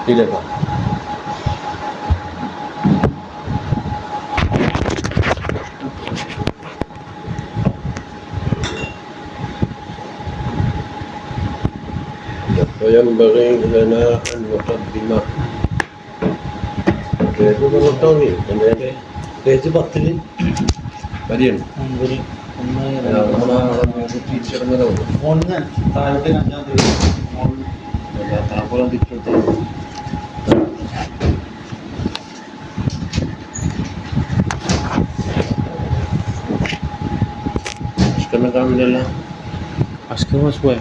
ഇതിലേക്കാ وينبغي لنا أن نقدم page 10 വരികയാണ്. താമ്പളം തിരിച്ചെടുത്ത അഷ്കറിനെ കാണില്ലല്ലോ. Ashkar mass പോയ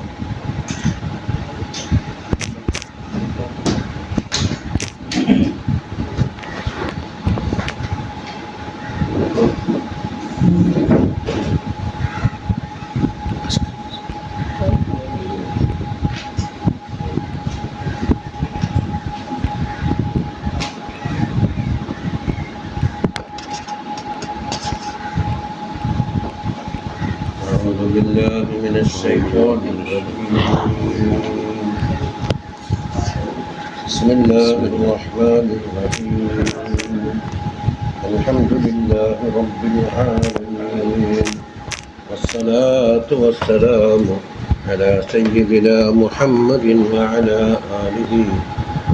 أعوذ بالله من الشيطان الرجيم. بسم الله الرحمن الرحيم. الحمد لله رب العالمين والصلاة والسلام على سيدنا محمد وعلى آله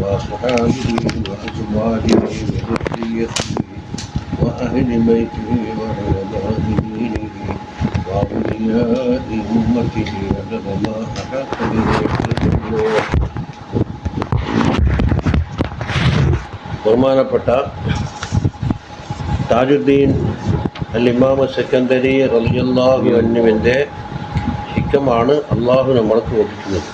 وأصحابه وأزواجه وذريته وأهل بيته وعلماء دينه وأولياء أمته عدد ما أحاط به علمه. ബഹുമാനപ്പെട്ട താജുദ്ദീൻ അൽ ഇമാം സെക്കന്ദരി റളിയല്ലാഹു അൻഹുവിൻ്റെ ഹിക്കമാണ് അള്ളാഹു നമ്മൾക്ക് ഓദിക്കുന്നത്.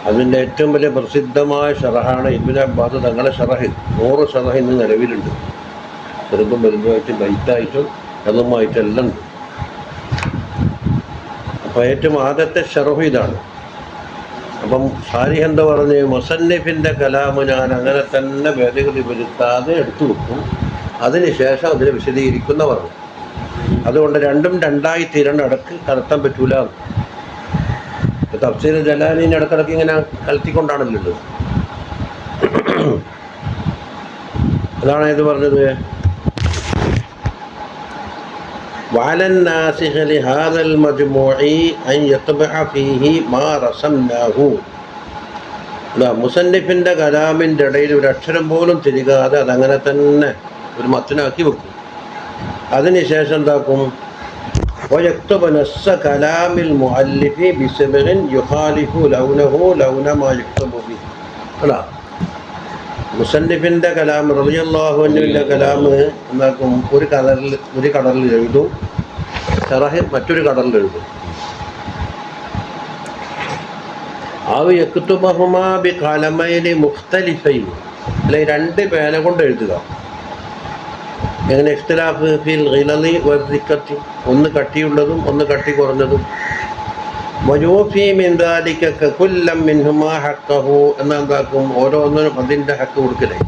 അതിൻ്റെ ഏറ്റവും വലിയ പ്രസിദ്ധമായ ഷറഹാണ് ഇബ്നു അബ്ബാസ് തങ്ങളുടെ ഷറഹ്. 100 ഷറഹ് ഇന്ന് നിലവിലുണ്ട്. ചെറുതും വലുതുമായിട്ട് ബൈറ്റായിട്ടും അതുമായിട്ടെല്ലാം ഉണ്ട്. അപ്പോൾ ഏറ്റവും ആദ്യത്തെ ഷറഹ് ഇതാണ്. അപ്പം ഷാരിഹ് എന്താ പറഞ്ഞ്, മുസന്നിഫിൻ്റെ കലാമ് ഞാൻ അങ്ങനെ തന്നെ ഭേദഗതി വരുത്താതെ എടുത്തു വെക്കും, അതിനുശേഷം അതിനെ വിശദീകരിക്കുന്ന പറഞ്ഞു. അതുകൊണ്ട് രണ്ടും രണ്ടായി തീരണം, ഇടക്ക് കലർത്താൻ പറ്റൂല. തഫ്സീർ ജലാലിൻ്റെ ഇടക്കിടക്ക് ഇങ്ങനെ കലർത്തിക്കൊണ്ടാണല്ലോ. അതാണ് ഇത് പറഞ്ഞത്. وعلى الناسخ لهذا المجموع أن يطبع فيه ما رسمناه. മുസന്നിഫിൻ്റെ കലാമിൻ്റെ ഇടയിൽ ഒരു അക്ഷരം പോലും തിരികാതെ അതങ്ങനെ തന്നെ ഒരു മത്തനാക്കി വെക്കും. അതിനുശേഷം എന്താക്കും, ويكتب نص كلام المؤلف بصبغ يخالف لونه لون ما يكتب به. അല്ല, മുസന്നിഫിൻ്റെ കലാം റളിയല്ലാഹു അൻഹുവിൻ്റെ കലാം എന്താക്കും, ഒരു കളറിൽ എഴുതും, ഷറഹ് മറ്റൊരു കളറിൽ എഴുതും. അവ യക്തുബഹുമാ ബിഖലമൈനി മുഖ്തലിഫൈൻ, അല്ലെങ്കിൽ 2 പേന കൊണ്ട് എഴുതുക. എങ്ങനെ, ഇഖ്തിലാഫ് ഫിൽ ഗിലളി വദ്ദിഖത്തി, ഒന്ന് കട്ടിയുള്ളതും ഒന്ന് കട്ടി കുറഞ്ഞതും. വയൂഫി മിൻ ദാലിക കകുല്ലം മിൻഹുമാ ഹഖഹു, എന്താക്കും, ഓരോന്നിനും അതിൻ്റെ ഹക്ക് കൊടുക്കലേ.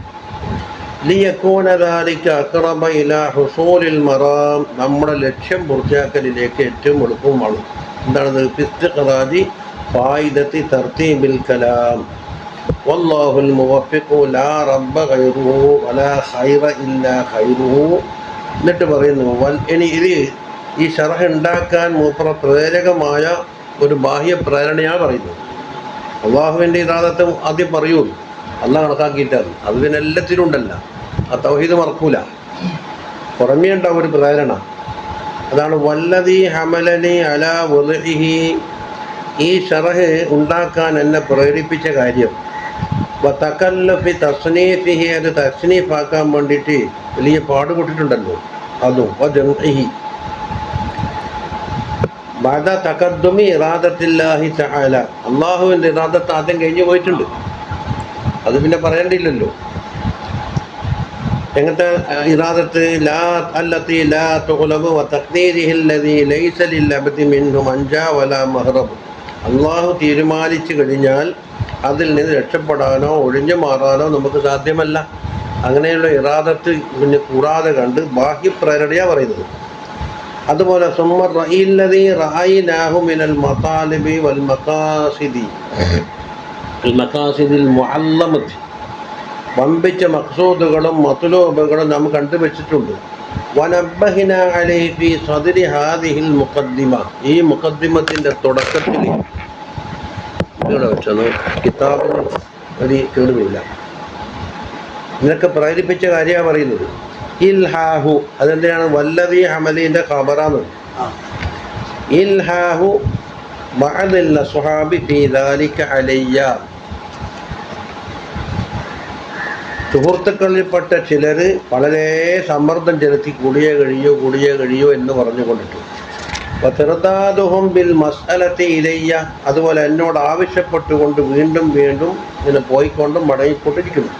ലിയകൂന ദാലിക അഖറബ ഇലാ ഹുസൂലിൽ മറാം, നമ്മുടെ ലക്ഷ്യം പൂർത്തിയാക്കലിലേക്ക് ഏറ്റവും എളുപ്പമാണ്. എന്താണത്, ഇസ്തിഖ്റാജി ഫായിദത്തി തർതീബിൽ കലാം. വല്ലാഹുൽ മുവഫിഖു ലാ റബ്ബ ഗൈറുഹു വലാ ഖൈറ ഇല്ലാ ഖൈറുഹു. എന്നിട്ട് പറയുന്നു, ഇനി ഇത് ഈ ശറഹ് ഉണ്ടാക്കാൻ മൂപ്പറ പ്രേരകമായ ഒരു ബാഹ്യ പ്രേരണയാണ് പറയുന്നത്. അള്ളാഹുവിൻ്റെ ഇറാദത്ത് ആദ്യം പറയൂ, അള്ളാഹ് കണക്കാക്കിയിട്ടാണ്. അത് പിന്നെ എല്ലാത്തിനും ഉണ്ടല്ല, ആ തൗഹീദ് മറക്കൂല. പുറമേ ഉണ്ടാവും ഒരു പ്രേരണ. അതാണ് വല്ലദീ ഹമലനി അലാ വദ്ഇഹി, ഈ ശറഹ് ഉണ്ടാക്കാൻ എന്നെ പ്രേരിപ്പിച്ച കാര്യം. വതകല്ലഫി തസ്നീഫിഹി, അത് തസ്നീഫാക്കാൻ വേണ്ടിയിട്ട് വലിയ പാടുപെട്ടിട്ടുണ്ടല്ലോ. അതും വജംഇഹി ബഅദ തഖദ്ദുമി ഇറാദത്തില്ലാഹി തആല, അള്ളാഹുവിൻ്റെ ഇറാദത്ത് ആദ്യം കഴിഞ്ഞു പോയിട്ടുണ്ട്, അത് പിന്നെ പറയേണ്ടിയില്ലല്ലോ. എങ്ങനത്തെ ഇറാദത്ത്, ലാ അല്ലത്തി ലാ തുഗ്ലബു വതഖ്ദീരിഹി അല്ലദീ ലൈസ ലിൽ അബ്ദി മിൻഹു മൻജാ വലാ മഹ്റബ്. അള്ളാഹു തീരുമാനിച്ചു കഴിഞ്ഞാൽ അതിൽ നിന്ന് രക്ഷപ്പെടാനോ ഒഴിഞ്ഞു മാറാനോ നമുക്ക് സാധ്യമല്ല. അങ്ങനെയുള്ള ഇറാദത്ത് പിന്നെ കൂടാതെ കണ്ട് ബാഹ്യപ്രേരണയാണ് പറയുന്നത്. അതുപോലെ സുമ്മ റഈല്ലദീ റഅയ്നാഹു മിനൽ മതാലിബി വൽ മഖാസിദി, മഖാസിദിൽ മുഅല്ലമത്തി, വമ്പിച്ച മഖ്സൂദുകളും മത്ലൂബുകളും നാം കണ്ടുവച്ചിട്ടുണ്ട്. വനബ്ബഹിന അലൈഹി ഫീ സദ്രി ഹാദിഹിൽ മുഖദ്ദിമ, ഈ മുഖദ്ദിമത്തിൻ്റെ തുടക്കത്തിൽ ഇവിടെ വെച്ചത് കിതാബിന് ഒരു കേടുമില്ല, ഇതിനൊക്കെ പ്രേരിപ്പിച്ച കാര്യമാണ് പറയുന്നത്. ഇൽഹാഹു, അതെന്തിനാണ്? വല്ലദീ ഹമലിൻ്റെ ഖബറാണ്. ഇൽഹാഹു ബഅദിൽ അസ്ഹാബി ഫീ ദാലിക അലയ്യ, സുഹൃത്തുക്കളിൽപ്പെട്ട ചിലർ വളരെ സമ്മർദ്ദം ചെലുത്തി കൂടിയേ കഴിയൂ എന്ന് പറഞ്ഞുകൊണ്ടിട്ടു. വതിർദാദുഹും ബിൽ മസ്അലത്തി ഇലയ്യ, അതുപോലെ എന്നോട് ആവശ്യപ്പെട്ടുകൊണ്ട് വീണ്ടും ഇങ്ങനെ പോയിക്കൊണ്ടും മടങ്ങിക്കൊണ്ടിരിക്കുന്നു.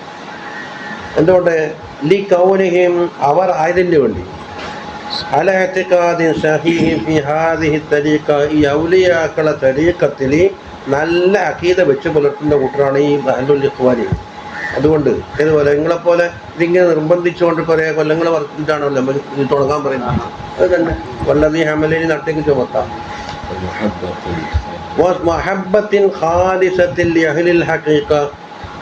എന്തുകൊണ്ട്? ലി കൗനിഹിം, അവർ ആയതിന് വേണ്ടി, അല ഇഅ്തിഖാദിൻ സഹീഹി ഫി ഹാദിഹി തരീഖ, ഈ ഔലിയാക്കളെ തരീഖത്തിൽ നല്ല അഖീദ വെച്ച് പുലർത്തുന്ന കൂട്ടരാണ് ഈ അഹ്ലുൽ ഇഖ്വാനി. അതുകൊണ്ട് ഇതുപോലെ നിങ്ങളെപ്പോലെ ഇതിങ്ങനെ നിർബന്ധിച്ചുകൊണ്ട് കുറേ കൊല്ലങ്ങൾ വർദ്ധിച്ചാണല്ലോ നമ്മൾ ഇത് തുടങ്ങാൻ പറയുന്നത്. അത് തന്നെ വല്ലദീ ഹമലിനി നട്ടേക്ക് ചുമത്താം. മഹബ്ബത്തിൻ ഖാലിസത്തിൽ അഹ്ലിൽ ഹഖീഖ,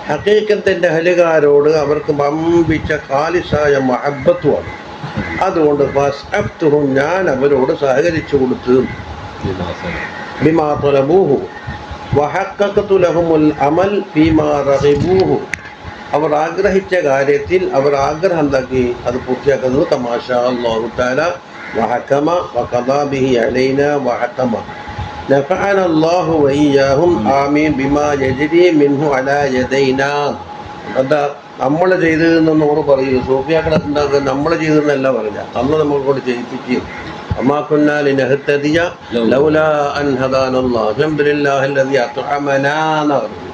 ഹഖീഖത്തിൻ്റെ അഹ്ലുകാരോട് അവർക്ക് വമ്പിച്ച ഖാലിസായ മഹബ്ബത്തുമാണ്. അതുകൊണ്ട് ഫസ്അഫ്തുഹും, ഞാൻ അവരോട് സഹകരിച്ചു കൊടുത്തു. ബിമാ തലബൂഹു വഹഖഖതു ലഹുമുൽ അമൽ ഫീമാ റഗിബൂഹു, അവർ ആഗ്രഹിച്ച കാര്യത്തിൽ അവർ ആഗ്രഹം എന്താക്കി അത് പൂർത്തിയാക്കുന്നത്. തമാഷ അല്ലാഹു തആല വഹകമ വഖദാ ബിഹി അലൈനാ വഹകമ നഫഅന അല്ലാഹു വഇയ്യാഹും ആമീൻ ബിമാ യജ്രി മിൻഹു അലാ യദൈനാ. അതാ നമ്മൾ ചെയ്തതെന്ന് ഓർ പറയൂ. സൂഫിയാക്കളെ എന്താക്കുക? നമ്മൾ ചെയ്തതെന്നല്ല പറഞ്ഞ, അന്ന് നമ്മൾ കൊണ്ട് ചെയ്യിപ്പിക്കും. വമാ കുന്നാ ലിനഹ്തദിയ ലൗലാ അൻ ഹദാനല്ലാഹ് അൽഹംദുലില്ലാഹി അല്ലദീ അത്അമനാ എന്ന് പറഞ്ഞു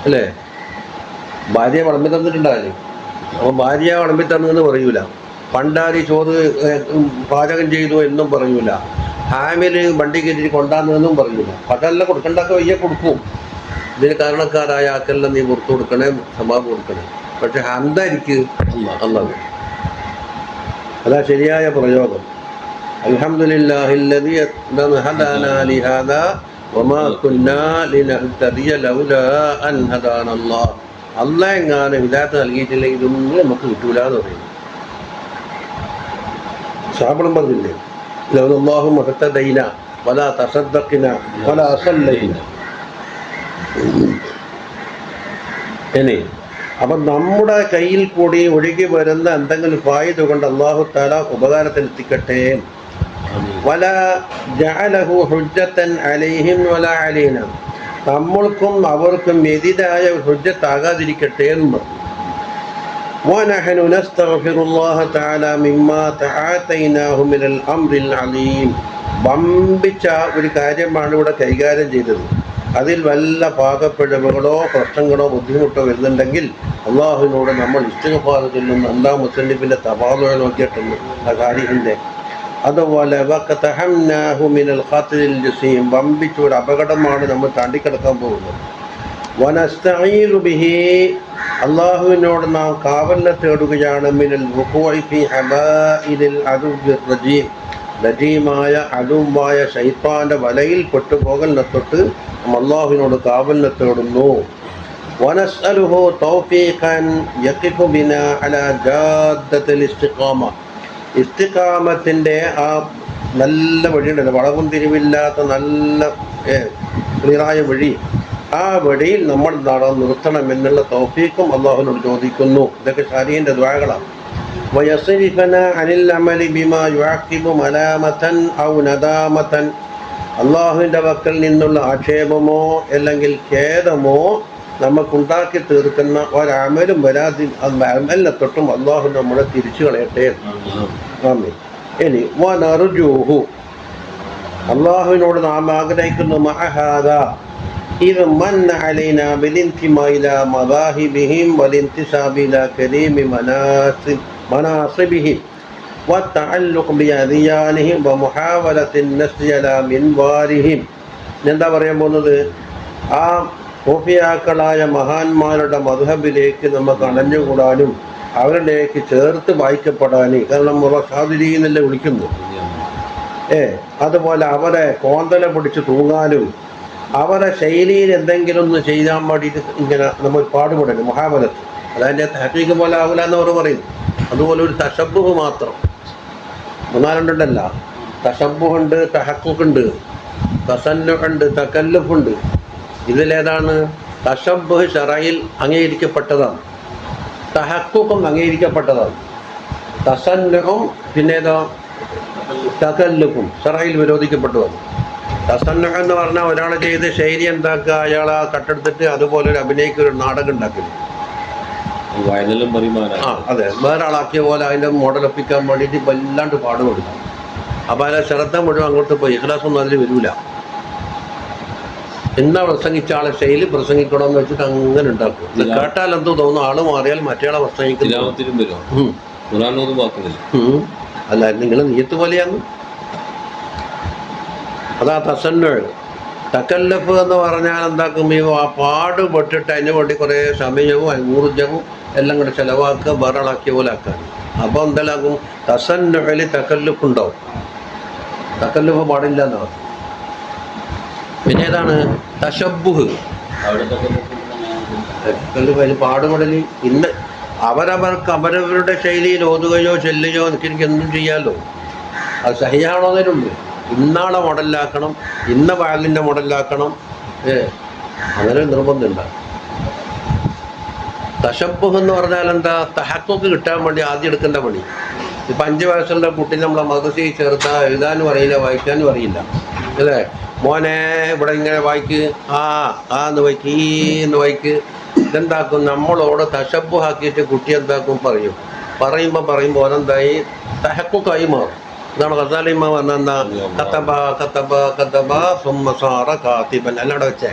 അല്ലേ? ഭാര്യയെ വിളമ്പി തന്നിട്ടുണ്ടാവില്ലേ? അപ്പോൾ ഭാര്യ വിളമ്പി തന്നെന്ന് പറയൂല. പണ്ടാരി ചോറ് പാചകം ചെയ്തു എന്നും പറയൂല. ഹാമില് വണ്ടി കയറ്റി കൊണ്ടാന്നതെന്നും പറയൂല. അതെല്ലാം കൊടുക്കണ്ടൊക്കെ വയ്യ കൊടുക്കും. ഇതിന് കാരണക്കാരായ ആക്കെല്ലാം നീ പുറത്തു കൊടുക്കണേ, സമാപ് കൊടുക്കണേ. പക്ഷെ ഹന്തായിരിക്കും അല്ലാഹു. അതാ ശരിയായ പ്രയോഗം. അൽഹംദുലില്ലാഹില്ലദീ ഹദാനാ ലിഹാദാ വമാ കുന്നാ ലിനഹ്തദിയ ലൗലാ അൻ ഹദാനല്ലാഹ്. അല്ലാഹ് എങ്ങാനും ഹിദായത്ത് നൽകിയിട്ടില്ലെങ്കിൽ ഇതൊന്നും നമുക്ക് കിട്ടൂല എന്ന് പറയുന്നു. സാബളം പറഞ്ഞില്ലേ? ലൗലല്ലാഹു മുഹ്തദൈന വലാ തസദ്ദഖ്ന വലാ സല്ലൈന. ഇനി അപ്പം നമ്മുടെ കയ്യിൽ കൂടി ഒഴുകി വരുന്ന എന്തെങ്കിലും ഫായിദ കൊണ്ട് അല്ലാഹു തആല ഉപകാരത്തിലെത്തിക്കട്ടെ. വലാ ജഅലഹു ഹുജ്ജത്തൻ അലൈഹിം വലാ അലൈനാ, നമ്മൾക്കും അവർക്കും എതിരായ ഹുജ്ജത്താകാതിരിക്കട്ടെ എന്ന് പറഞ്ഞു. വനഹ്നു നസ്തഗ്ഫിറുല്ലാഹ തആല മിമ്മാ തആതൈനാഹു മിനൽ അംറിൽ അലീം. വമ്പിച്ച ഒരു കാര്യമാണ് ഇവിടെ കൈകാര്യം ചെയ്തത്. അതിൽ വല്ല പാകപ്പിഴവുകളോ പ്രശ്നങ്ങളോ ബുദ്ധിമുട്ടോ വരുന്നുണ്ടെങ്കിൽ അള്ളാഹുവിനോട് നമ്മൾ ഇസ്തിഗ്ഫാർ ചൊല്ലുന്നു. എന്താ മുസന്നിഫിൻ്റെ തവാദുഅ നോക്കിയിട്ടുണ്ട് ആ കാര്യത്തിൻ്റെ. അതുപോലെ വഖതഹംനാഹു മിനൽ ഖത്ലിൽ ജസീം, വമ്പിച്ച ഒരു അപകടമാണ് നമ്മൾ താണ്ടിക്കിടക്കാൻ പോകുന്നത്. വനസ്തഈദു ബിഹി, അള്ളാഹുവിനോട് നാം കാവലിനെ തേടുകയാണ്. മിനൽ വുഖൂഇ ഫീ ഹബാഇലിൽ അദുവ്വിർ റജീം, റജീമായ അദുവായ ശൈത്താൻ്റെ വലയിൽ പെട്ടുപോകലിനെ തൊട്ട് നാം അള്ളാഹുവിനോട് കാവലിനെ തേടുന്നു. വനസ്അലുഹു തൗഫീഖൻ യഖിഫു ബിനാ അലാ ജാദ്ദത്തിൽ ഇസ്തിഖാമ, ഇസ്തിഖാമത്തിൻ്റെ ആ നല്ല വഴിയുണ്ടല്ലോ, വളവും തിരിവില്ലാത്ത നല്ല ക്ലിയറായ വഴി, ആ വഴിയിൽ നമ്മൾ നിർത്തണം എന്നുള്ള തൗഫീഖും അള്ളാഹുവിനോട് ചോദിക്കുന്നു. ഇതൊക്കെ ശരീഅത്തിന്റെ ദുആകളാണ്. വയസ്രിഫന അനിൽ അമലി ബിമാ യുഅഖിബു മലാമതൻ ഔ നദാമതൻ, അള്ളാഹുവിൻ്റെ വക്കൽ നിന്നുള്ള ആക്ഷേപമോ അല്ലെങ്കിൽ ഖേദമോ നമുക്കുണ്ടാക്കി തീർക്കുന്ന ഒരമലും വരാതി അമലിനെ തൊട്ടും അള്ളാഹു നമ്മളെ തിരിച്ചു കളയട്ടെ. ആമീൻ. ഇനി വനർജൂഹു, അള്ളാഹുവിനോട് നാം ആഗ്രഹിക്കുന്നു. മഅഹാദ ഇത് മന്ന അലൈന ബിലിൻതിമാ ഇലാ മദാഹിബിഹിം വലിൻതിസാബി ഇലാ കരീമി മനാസിബിഹിം വത്തഅല്ലുഖ് ബിഅദിയാനിഹിം വമുഹാവലത്തിൻ നസ്രി അലാ മിൻവാരിഹിം. എന്താ പറയാൻ പോകുന്നത്? ആ സൂഫിയാക്കളായ മഹാന്മാരുടെ മദ്ഹബിലേക്ക് നമുക്ക് അണഞ്ഞുകൂടാനും അവരിലേക്ക് ചേർത്ത് വായിക്കപ്പെടാനും, കാരണം ഷാദിരി എന്നല്ലേ വിളിക്കുന്നു, അതുപോലെ അവരെ കോന്തല പിടിച്ച് തൂങ്ങാനും അവരെ ശൈലിയിൽ എന്തെങ്കിലും ഒന്ന് ചെയ്യാൻ വേണ്ടിയിട്ട് ഇങ്ങനെ നമ്മൾ പാടുപെടണം. മുഹാബലത്ത് അതതിൻ്റെ ഹക്കീക്ക് പോലെ ആവില്ല എന്ന് അവർ പറയുന്നു. അതുപോലെ ഒരു തശബ്ബുഹ് മാത്രം മൂന്നാലുണ്ടല്ല. തശബ്ബുഹുണ്ട്, തഹഖുഖുണ്ട്, തസന്നുഉണ്ട്, തകല്ലുഫുണ്ട്. ഇതിലേതാണ്? തശബ്ബുഹ് ശറയിൽ അംഗീകരിക്കപ്പെട്ടതാണ്, തഹഖുഖും അംഗീകരിക്കപ്പെട്ടതാണ്, തസന്നുഉം പിന്നേതോ തകല്ലുഫും ശറയിൽ വിരോധിക്കപ്പെട്ടതാണ്. തസന്നുഉ എന്ന് പറഞ്ഞാൽ ഒരാൾ ചെയ്ത് ശൈലി എന്താക്കുക, അയാളെ കട്ടെടുത്തിട്ട് അതുപോലെ ഒരു അഭിനയിക്കൊരു നാടകം ഉണ്ടാക്കില്ല. അതെ, വേറെ ആളാക്കിയ പോലെ അതിൻ്റെ മോഡലൊപ്പിക്കാൻ വേണ്ടിയിട്ട് വല്ലാണ്ട് പാടുപെടും. അപ്പോൾ അതിലെ ശ്രദ്ധ മുഴുവൻ അങ്ങോട്ട് പോയി ഇഖ്ലാസൊന്നും അതിൽ വരില്ല. എന്നാ പ്രസംഗിച്ച ആളെ ശൈലി പ്രസംഗിക്കണമെന്ന് വെച്ചിട്ട് അങ്ങനെ ഉണ്ടാക്കും. ഇത് കേട്ടാൽ എന്ത് തോന്നുന്നു, ആള് മാറിയാൽ മറ്റേയാളെ പ്രസംഗിക്കുന്നു. അല്ല, നിങ്ങൾ നീയത്ത് പോലെയാണ്. അതാ തസന്നുഉ. തകല്ലഫ് എന്ന് പറഞ്ഞാൽ എന്താക്കും, ഈ പാടുപെട്ടിട്ട് അതിന് വേണ്ടി കുറേ സമയവും ഊർജവും എല്ലാം കൂടെ ചിലവാക്കുക, വേറാളാക്കിയ പോലെ ആക്കാൻ. അപ്പോൾ എന്തെല്ലാക്കും, തസന്നുഉൽ തകല്ലുഫ് ഉണ്ടാവും. തകല്ലുഫ് പാടില്ല എന്നാണ്. പിന്നെ ഏതാണ് തശബ്ബുഹ്. തകല്ലുഫ് പാടുപെടൽ. ഇന്ന് അവരവർക്ക് അവരവരുടെ ശൈലിയിൽ ഓതുകയോ ചെല്ലുകയോ എനിക്ക് എന്തും ചെയ്യാമല്ലോ. അത് സഹിയാണോന്നതിനുണ്ട്. ഇന്നാളെ മോഡലിലാക്കണം, ഇന്ന വാലിൻ്റെ മോഡലിലാക്കണം, അങ്ങനെ നിർബന്ധമുണ്ട്. തശബ്ബുഹ് എന്ന് പറഞ്ഞാൽ എന്താ? തഹഖുഖ് കിട്ടാൻ വേണ്ടി ആദ്യം എടുക്കേണ്ട പണി. ഇപ്പം 5 വയസ്സുള്ള കുട്ടി നമ്മളെ മദ്രസയിൽ ചേർത്താൽ എഴുതാനും അറിയില്ല, വായിക്കാനും അറിയില്ല, അല്ലേ? മോനെ ഇവിടെ ഇങ്ങനെ വായിക്ക്, എന്ന് വായിക്ക്, ഈ എന്ന് വായിക്ക്. ഇതെന്താക്കും, നമ്മളോട് തശബ്ബുഹ് ആക്കിയിട്ട് കുട്ടി എന്താക്കും, പറയുമ്പോൾ ഓനെന്തായി തഹഖുഖായി മാറും. ഇതാണ് ഖസാലി ഇമാം പറഞ്ഞെന്താ, കതബ കതബ കതബ സുമ്മ സാറ കാതിബൻ. അല്ലാടെ വെച്ചേ